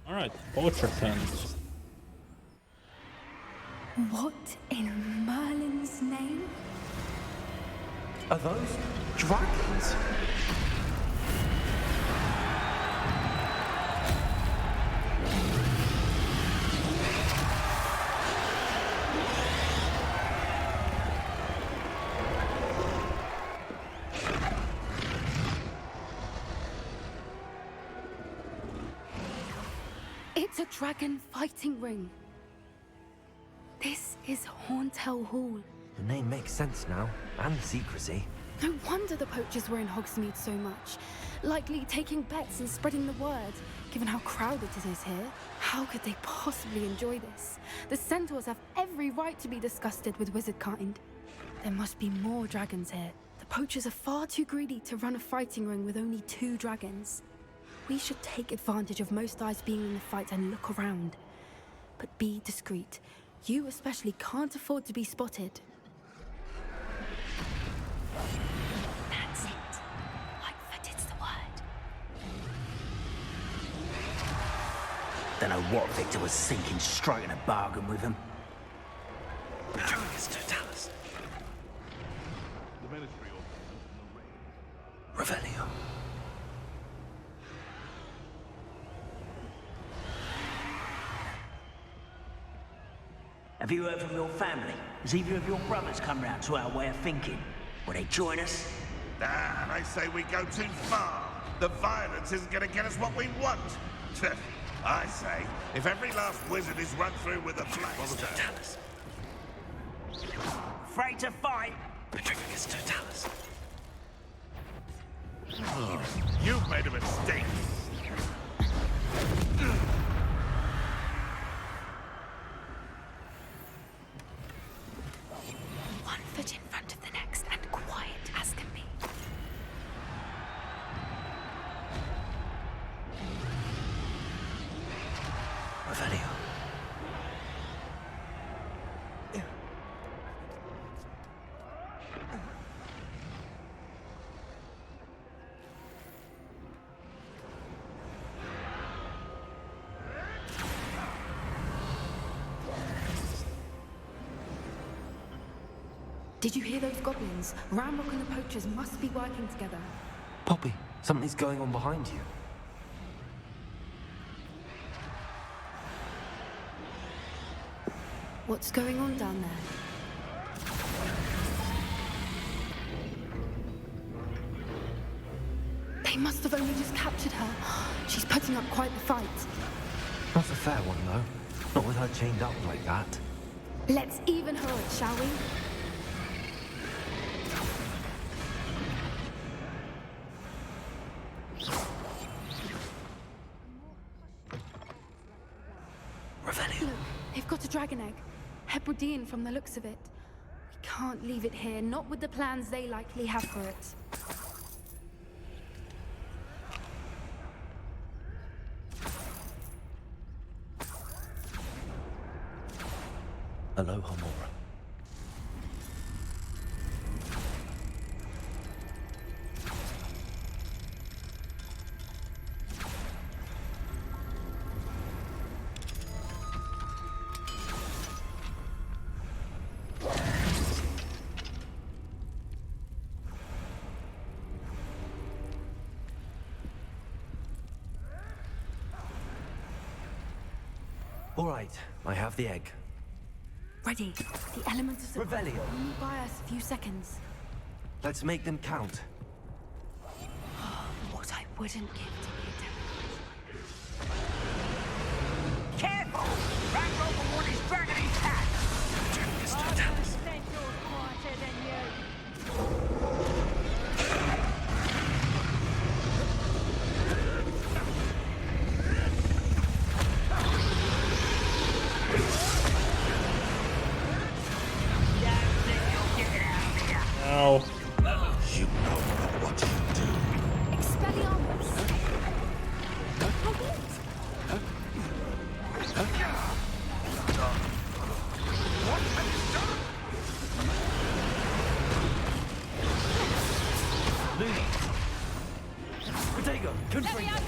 Alright, poacher pens. What in Merlin's name? Are those dragons? It's a dragon fighting ring. This is Hauntel Hall. The name makes sense now, and the secrecy. No wonder the poachers were in Hogsmeade so much. Likely taking bets and spreading the word, given how crowded it is here. How could they possibly enjoy this? The centaurs have every right to be disgusted with wizard kind. There must be more dragons here. The poachers are far too greedy to run a fighting ring with only 2 dragons. We should take advantage of most eyes being in the fight and look around. But be discreet. You especially can't afford to be spotted. That's it. Lightfooted's the word. Don't know what Victor was thinking, striking a bargain with him. Trivicus Totalis. The Ministry Revelio. Have you heard from your family? Has either of your brothers come round to our way of thinking? Will they join us? Nah, they say we go too far. The violence isn't going to get us what we want. I say, if every last wizard is run through with a blaster... Afraid to fight? Petrificus totalis. Oh, you've made a mistake. One foot in front of the next and quiet as can be. Revelio. Did you hear those goblins? Ramrock and the poachers must be working together. Poppy, something's going on behind you. What's going on down there? They must have only just captured her. She's putting up quite the fight. Not a fair one, though. Not with her chained up like that. Let's even her it, shall we? Look, they've got a dragon egg. Hebridean from the looks of it. We can't leave it here, not with the plans they likely have for it. Aloha, Mora. All right, I have the egg. Ready. The elements of surprise. Revelio. Buy us a few seconds. Let's make them count. What I wouldn't give to be a Careful! Ranrock will want his dragon in his hat! Quieter than you. Ow. You know what you do. Expelliarmus! What have you done? Looney. Protego, confront.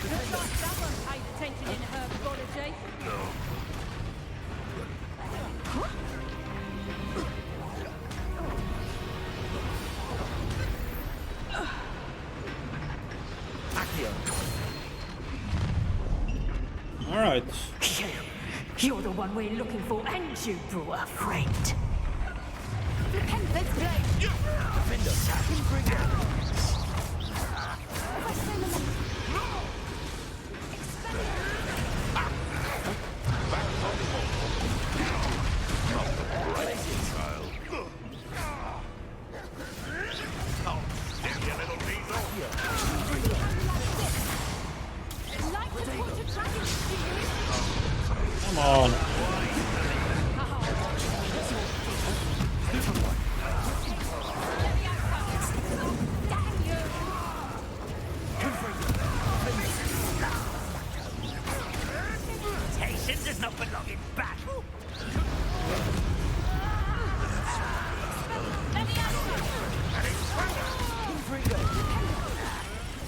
Looks like someone paid attention in herbology. All right. You're the one we're looking for, and you brought a friend. Let's play! Defender, Captain Brigger. Come on. Temptation does not belong in battle.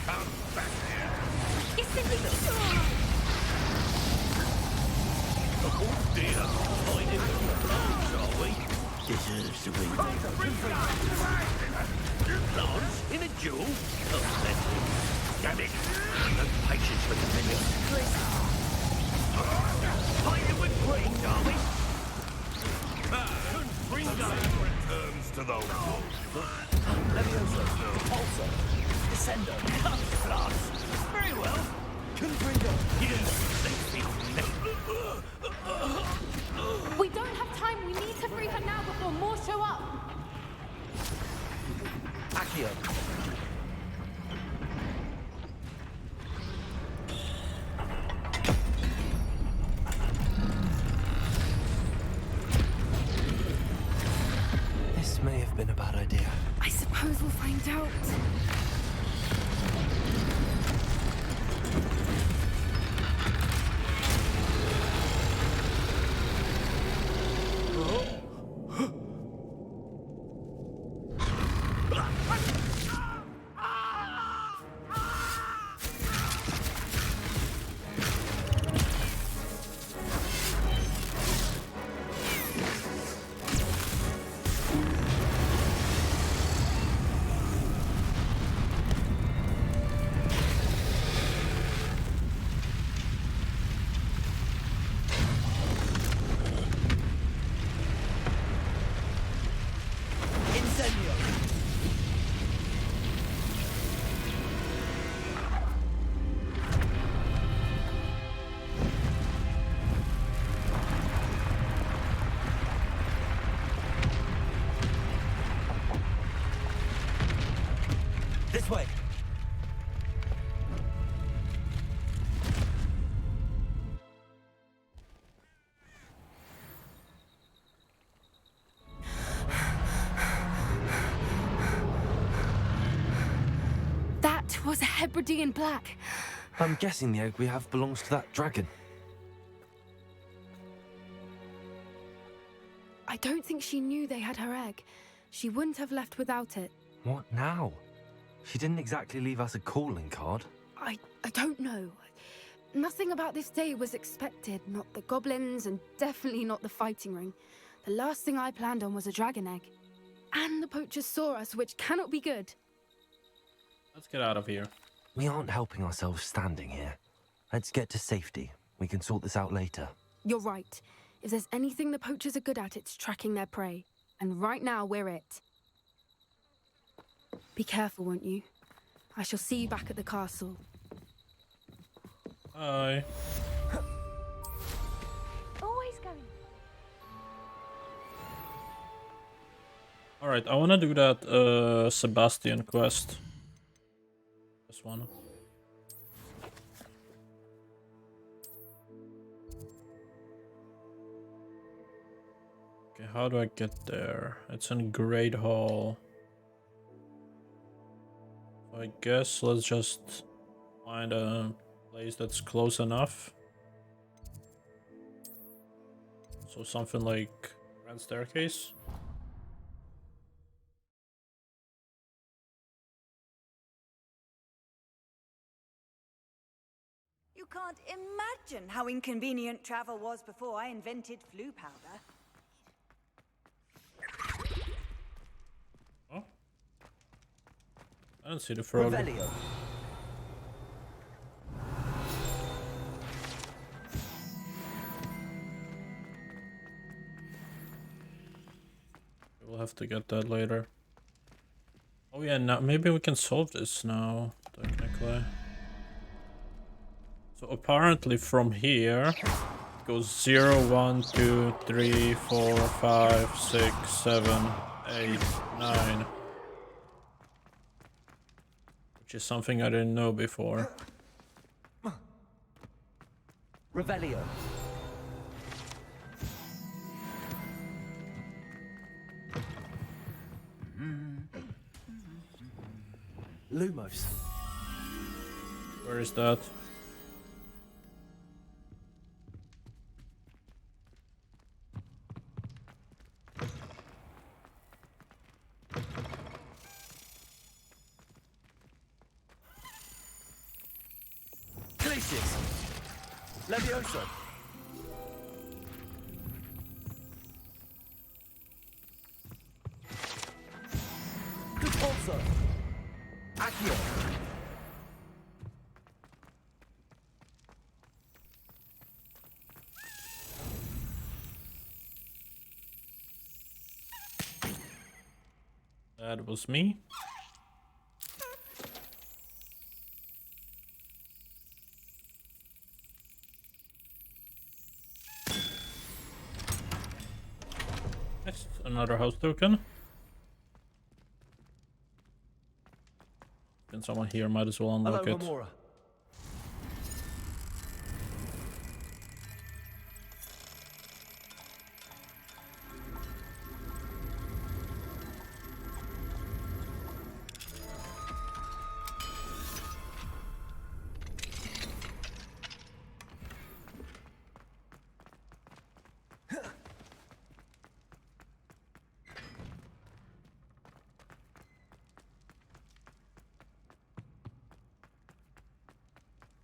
Come back here. Oh dear. Hiding in the clouds, are we? Deserves to be. Lance, in a duel? Oh, damn it. No patience for the minions. Hiding with brains, are we? Confringo returns to the wolf. Levioso, Pulsar, Descendo, Come, Lance. Very well. We don't have time. We need to free her now before more show up. Accio. This may have been a bad idea. I suppose we'll find out. This way. That was a Hebridean black. I'm guessing the egg we have belongs to that dragon. I don't think she knew they had her egg. She wouldn't have left without it. What now? She didn't exactly leave us a calling card. I don't know. Nothing about this day was expected. Not the goblins, and definitely not the fighting ring. The last thing I planned on was a dragon egg. And the poachers saw us, which cannot be good. Let's get out of here. We aren't helping ourselves standing here. Let's get to safety. We can sort this out later. You're right. If there's anything the poachers are good at, it's tracking their prey. And right now, we're it. Be careful, won't you? I shall see you back at the castle. Bye. Always going. Alright, I wanna do that Sebastian quest. This one. Okay, how do I get there? It's in Great Hall. So I guess let's just find a place that's close enough. So something like Grand Staircase. You can't imagine how inconvenient travel was before I invented flu powder. Oh. I don't see the frog. Revelio. We'll have to get that later. Oh yeah, now maybe we can solve this now, technically. So apparently from here it goes 0, 1, 2, 3, 4, 5, 6, 7, 8, 9. Which is something I didn't know before. Revelio. Lumos. Where is that? Glacius. Levioso. Repulsor. Accio. That was me. Nice. Another house token. And someone here might as well unlock it. Homura.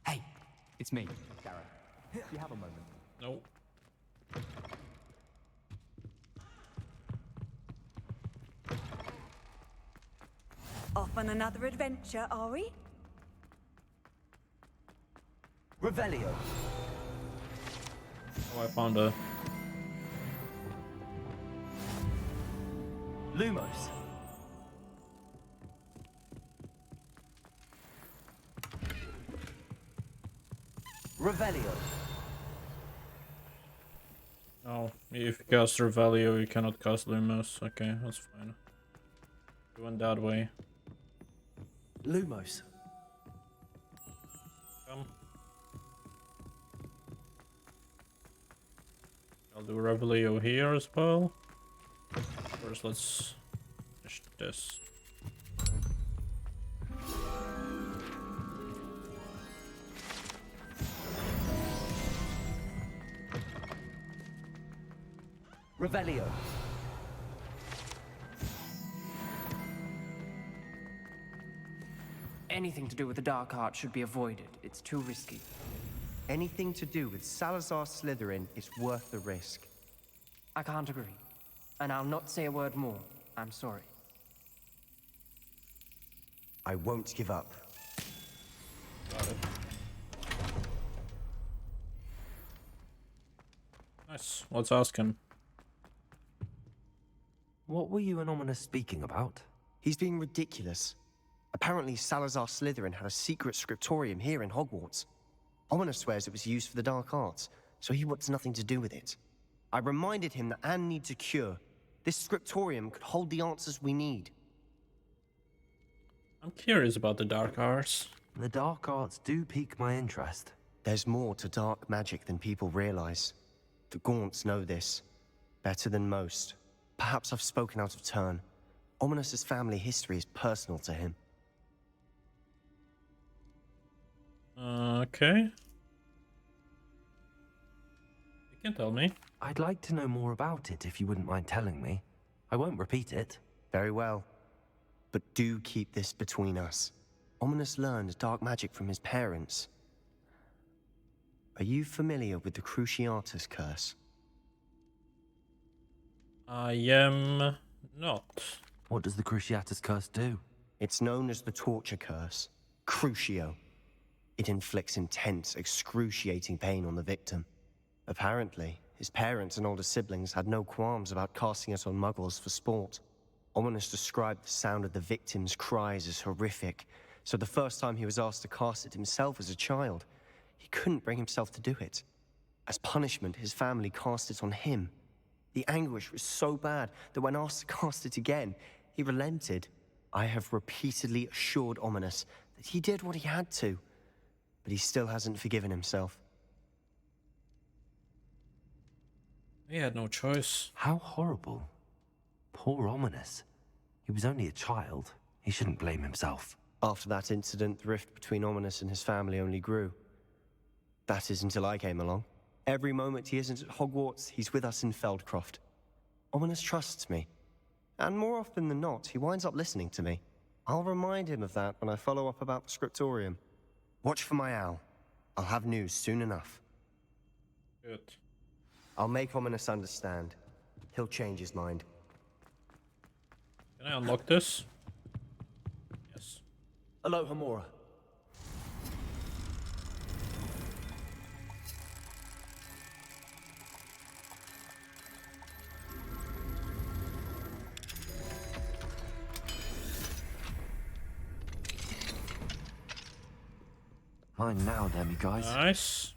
Hey, it's me, Garrett. Do you have a moment? No. Off on another adventure, are we? Revelio. Oh, I found a... Lumos. Revelio. Oh, if you cast Revelio, you cannot cast Lumos. Okay, that's fine. We went that way. Lumos. Come. I'll do Revelio here as well. First, let's finish this. Revelio. Anything to do with the dark art should be avoided. It's too risky. Anything to do with Salazar Slytherin is worth the risk. I can't agree. And I'll not say a word more. I'm sorry. I won't give up. Got it. Nice. Let's ask him. What were you and Ominous speaking about? He's being ridiculous. Apparently, Salazar Slytherin had a secret scriptorium here in Hogwarts. Ominous swears it was used for the dark arts, so he wants nothing to do with it. I reminded him that Anne needs a cure. This scriptorium could hold the answers we need. I'm curious about the dark arts. The dark arts do pique my interest. There's more to dark magic than people realize. The Gaunts know this better than most. Perhaps I've spoken out of turn. Ominous's family history is personal to him. Okay. You can tell me. I'd like to know more about it if you wouldn't mind telling me. I won't repeat it. Very well. But do keep this between us. Ominous learned dark magic from his parents. Are you familiar with the Cruciatus curse? I am not. What does the Cruciatus curse do? It's known as the torture curse. Crucio. It inflicts intense, excruciating pain on the victim. Apparently, his parents and older siblings had no qualms about casting it on muggles for sport. Ominous described the sound of the victim's cries as horrific, so the first time he was asked to cast it himself as a child, he couldn't bring himself to do it. As punishment, his family cast it on him. The anguish was so bad that when asked to cast it again, he relented. I have repeatedly assured Ominous that he did what he had to, but he still hasn't forgiven himself. He had no choice. How horrible. Poor Ominous. He was only a child. He shouldn't blame himself. After that incident, the rift between Ominous and his family only grew. That is until I came along. Every moment he isn't at Hogwarts, he's with us in Feldcroft. Ominous trusts me. And more often than not, he winds up listening to me. I'll remind him of that when I follow up about the scriptorium. Watch for my owl. I'll have news soon enough. Good. I'll make Ominous understand. He'll change his mind. Can I unlock this? Yes. Hello, Homura. Mine now, Demi, guys. Nice.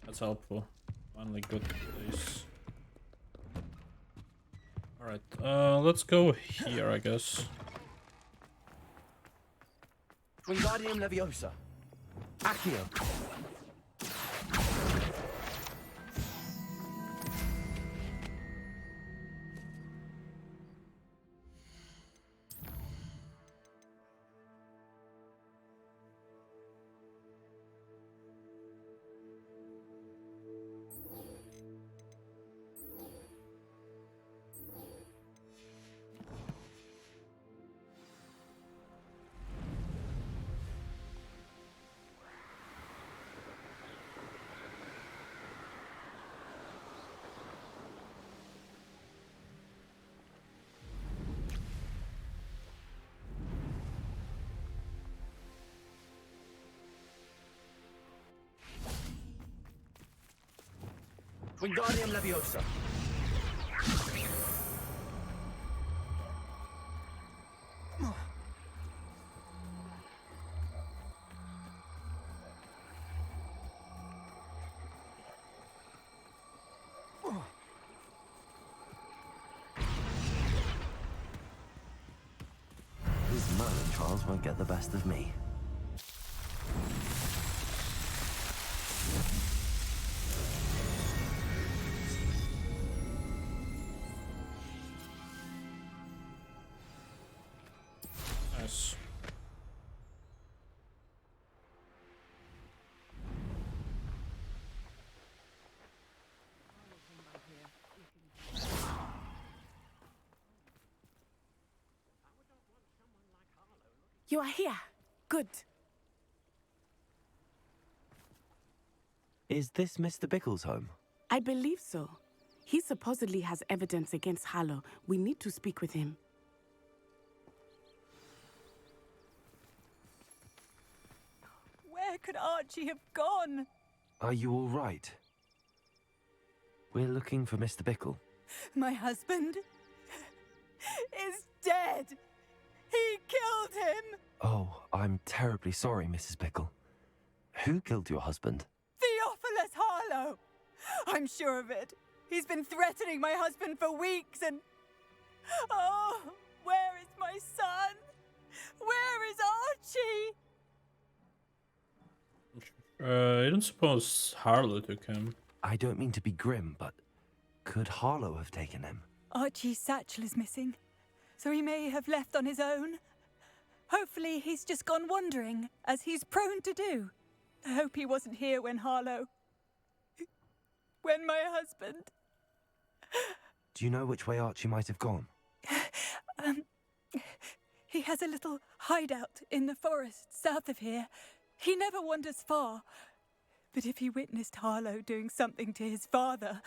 That's helpful. Finally good place. Alright, let's go here, I guess. Wingardium Leviosa. Accio. Wingardium Leviosa. These Merlin trials won't get the best of me. Nice. You are here. Good. Is this Mr. Bickle's home? I believe so. He supposedly has evidence against Harlow. We need to speak with him. Where could Archie have gone? Are you all right? We're looking for Mr. Bickle. My husband is dead. He killed him. Oh, I'm terribly sorry, Mrs. Bickle. Who killed your husband? Theophilus Harlow. I'm sure of it. He's been threatening my husband for weeks and... Oh, where is my son? Where is Archie? I don't suppose Harlow took him. I don't mean to be grim, but could Harlow have taken him? Archie's satchel is missing, so he may have left on his own. Hopefully he's just gone wandering, as he's prone to do. I hope he wasn't here when Harlow... when my husband... Do you know which way Archie might have gone? He has a little hideout in the forest south of here. He never wanders far. But if he witnessed Harlow doing something to his father,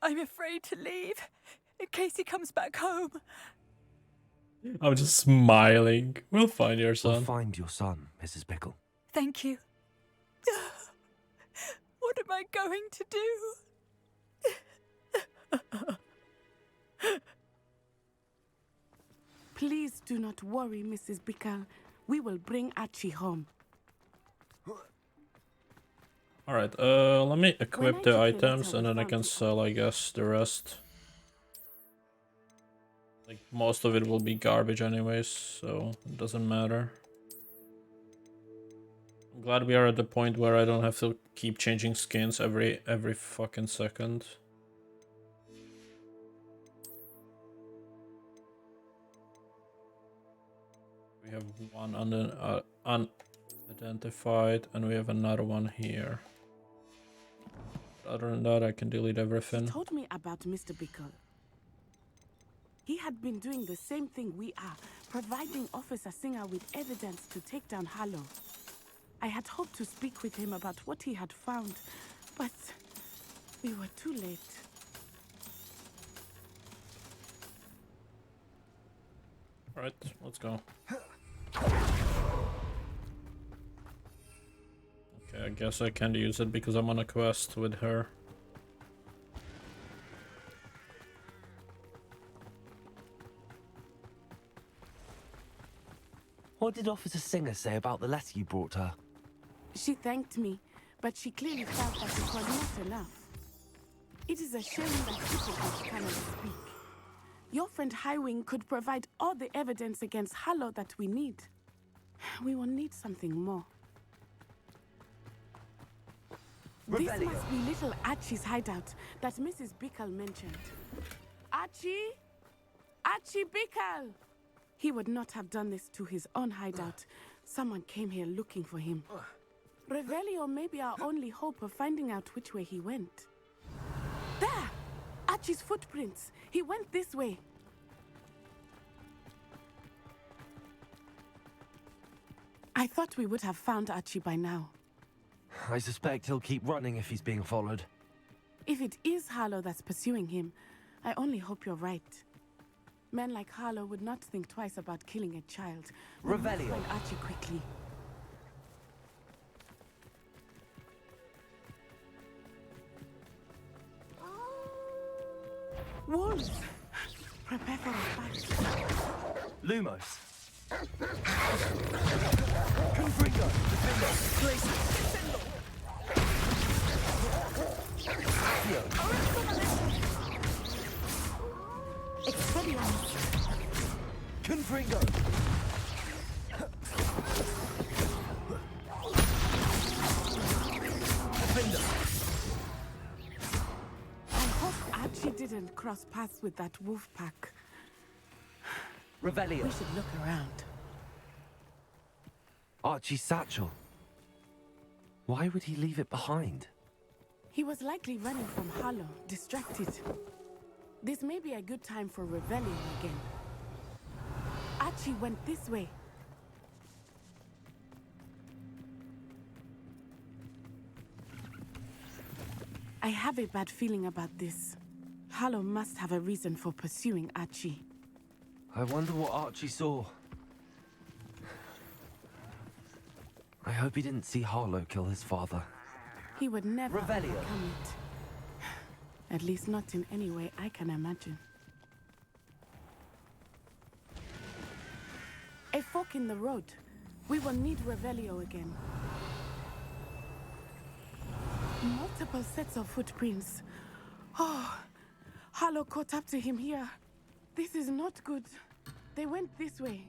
I'm afraid to leave, in case he comes back home. I'm just smiling. We'll find your son. We'll find your son, Mrs. Bickle. Thank you. What am I going to do? Please do not worry, Mrs. Bickle. We will bring Archie home. Alright, let me equip the items and then I can sell, I guess, the rest. Like, most of it will be garbage anyways, so it doesn't matter. I'm glad we are at the point where I don't have to keep changing skins every fucking second. We have one unidentified and we have another one here. Other than that, I can delete everything. He told me about Mr. Bickle. He had been doing the same thing we are, providing Officer Singer with evidence to take down Harlow. I had hoped to speak with him about what he had found, but we were too late. Alright, let's go. Okay, I guess I can't use it because I'm on a quest with her. What did Officer Singer say about the letter you brought her? She thanked me, but she clearly felt that it was not enough. It is a shame that hypocrites cannot speak. Your friend Highwing could provide all the evidence against Harlow that we need. We will need something more. This must be little Archie's hideout that Mrs. Bickle mentioned. Archie? Archie Bickle! He would not have done this to his own hideout. Someone came here looking for him. Revelio may be our only hope of finding out which way he went. There! Archie's footprints. He went this way. I thought we would have found Archie by now. I suspect he'll keep running if he's being followed. If it is Harlow that's pursuing him, I only hope you're right. Men like Harlow would not think twice about killing a child. We must Revelio. find Archie quickly. Wolves! Prepare for a fight. Lumos. Confringo. Defender. Glacius. Expelliarmus. Confringo. Defender. I hope Archie didn't cross paths with that wolf pack. Revelio. We should look around. Archie's satchel. Why would he leave it behind? He was likely running from Harlow, distracted. This may be a good time for Revelio again. Archie went this way. I have a bad feeling about this. Harlow must have a reason for pursuing Archie. I wonder what Archie saw. I hope he didn't see Harlow kill his father. He would never Revelio. overcome it. At least not in any way I can imagine. A fork in the road. We will need Revelio again. Multiple sets of footprints. Oh, Harlow caught up to him here. This is not good. They went this way.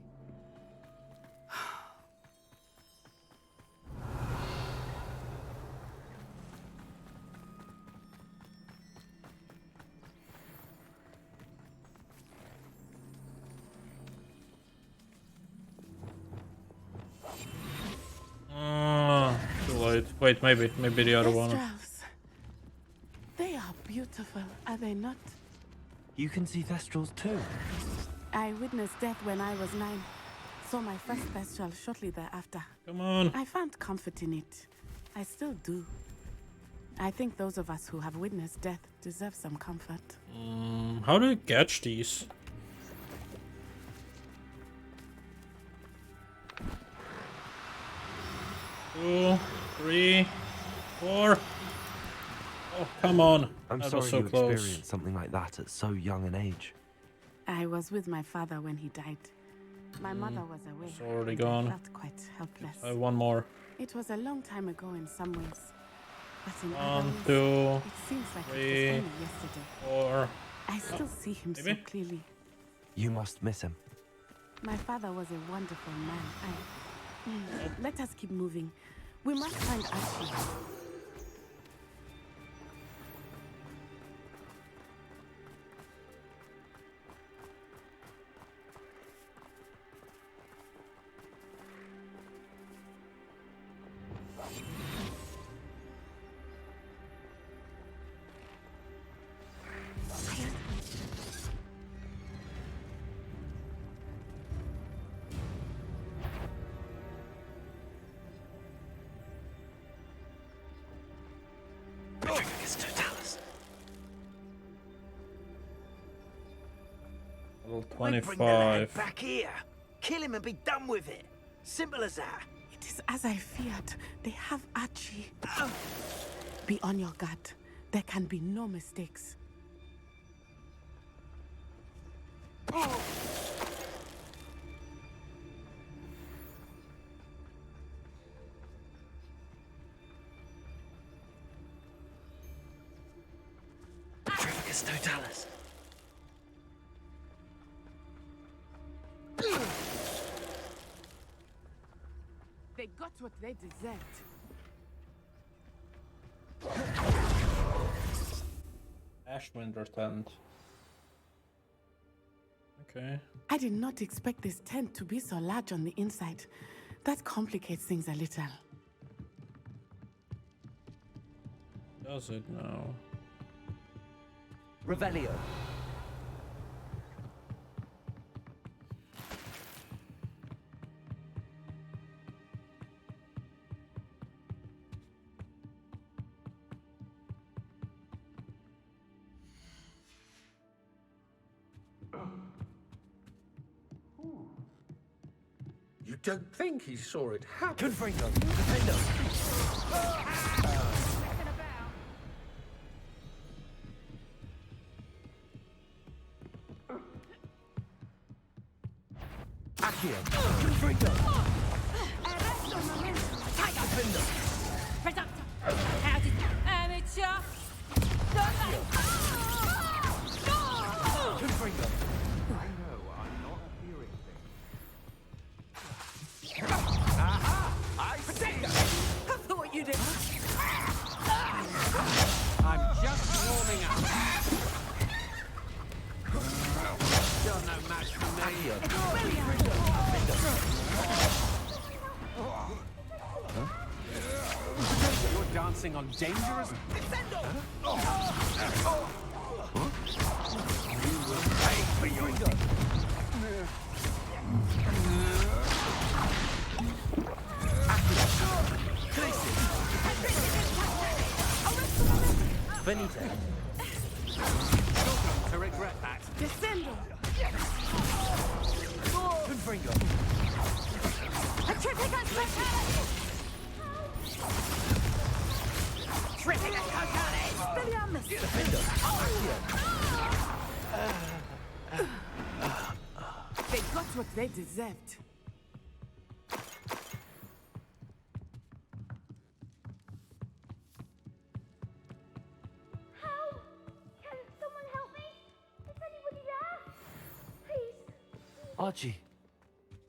Too late. Wait, maybe the other one. Thestrals. They are beautiful, are they not? You can see Thestrals too. I witnessed death when I was 9. Saw my first Thestral shortly thereafter. Come on. I found comfort in it. I still do. I think those of us who have witnessed death deserve some comfort. How do you catch these? 2, 3, 4. Oh, come on. I'm That sorry was so you close. experienced something like that at so young an age. I was with my father when he died. My mother was away. It's already and gone. I felt quite helpless. I have one more. It was a long time ago in some ways. But in 1, other ways, 2, it seems like it 3, was only yesterday. 4. I still see him so maybe? clearly. You must miss him. My father was a wonderful man. Let us keep moving. We must find Archie. Level Bring the lad 25. back here. Kill him and be done with it. Simple as that. It is as I feared. They have Archie. Be on your guard. There can be no mistakes. Vegas Totalis. They got what they deserved. Ashwinder tent. Okay. I did not expect this tent to be so large on the inside. That complicates things a little. Does it now? Revelio. You don't think he saw it happen? Confringo. Defendo. Accio. Confringo. Defendo. How did amateur? Confringo. I know, I'm not hearing things. Aha! I see. I thought you did. I'm just warming up. You're no match for me. You're dancing on dangerous. You will pay for your Benito. You're going to regret that. Descendo. Confringo. They got what they deserved. Can someone help me? Is anybody there? Please.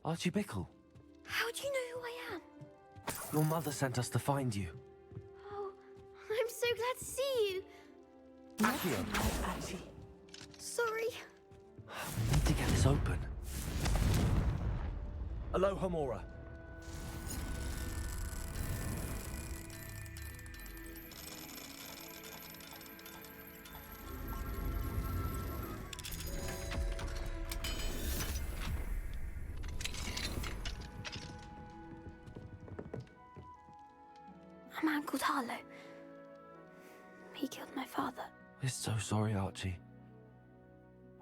Archie Bickle. How do you know who I am? Your mother sent us to find you. Oh, I'm so glad to see you. Accio. Sorry. We need to get this open. Aloha Mora. A man called Harlow. He killed my father. We're so sorry, Archie.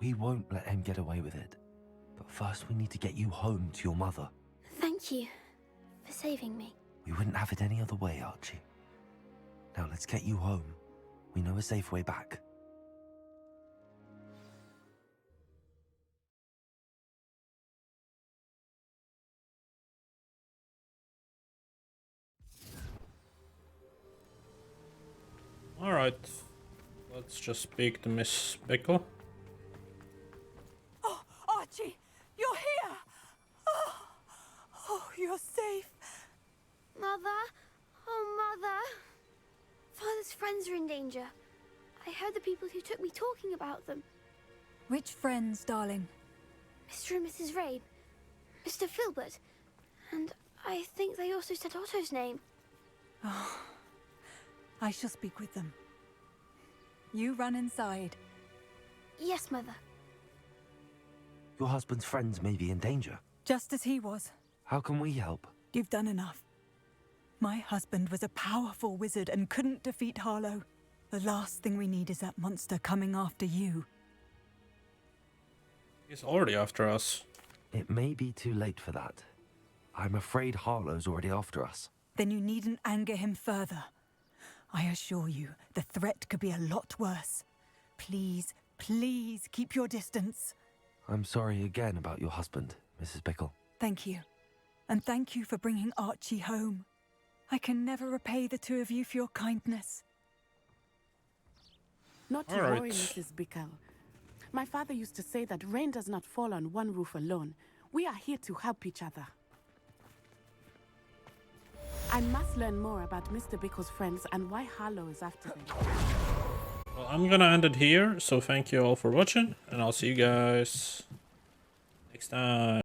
We won't let him get away with it. But first we need to get you home to your mother. Thank you for saving me. We wouldn't have it any other way, Archie. Now let's get you home. We know a safe way back. Alright. Let's just speak to Miss Bickle. Oh, Archie, you're here! Oh, you're safe. Mother? Oh, Mother. Father's friends are in danger. I heard the people who took me talking about them. Which friends, darling? Mr. and Mrs. Rabe, Mr. Filbert, and I think they also said Otto's name. Oh, I shall speak with them. You run inside. Yes, Mother. Your husband's friends may be in danger. Just as he was. How can we help? You've done enough. My husband was a powerful wizard and couldn't defeat Harlow. The last thing we need is that monster coming after you. He's already after us. It may be too late for that. I'm afraid Harlow's already after us. Then you needn't anger him further. I assure you, the threat could be a lot worse. Please, please keep your distance. I'm sorry again about your husband, Mrs. Bickle. Thank you. And thank you for bringing Archie home. I can never repay the two of you for your kindness. Not to worry, Mrs. Bickle. My father used to say that rain does not fall on one roof alone. We are here to help each other. I must learn more about Mr. Bickle's friends and why Harlow is after them. Well, I'm gonna end it here, so thank you all for watching, and I'll see you guys next time.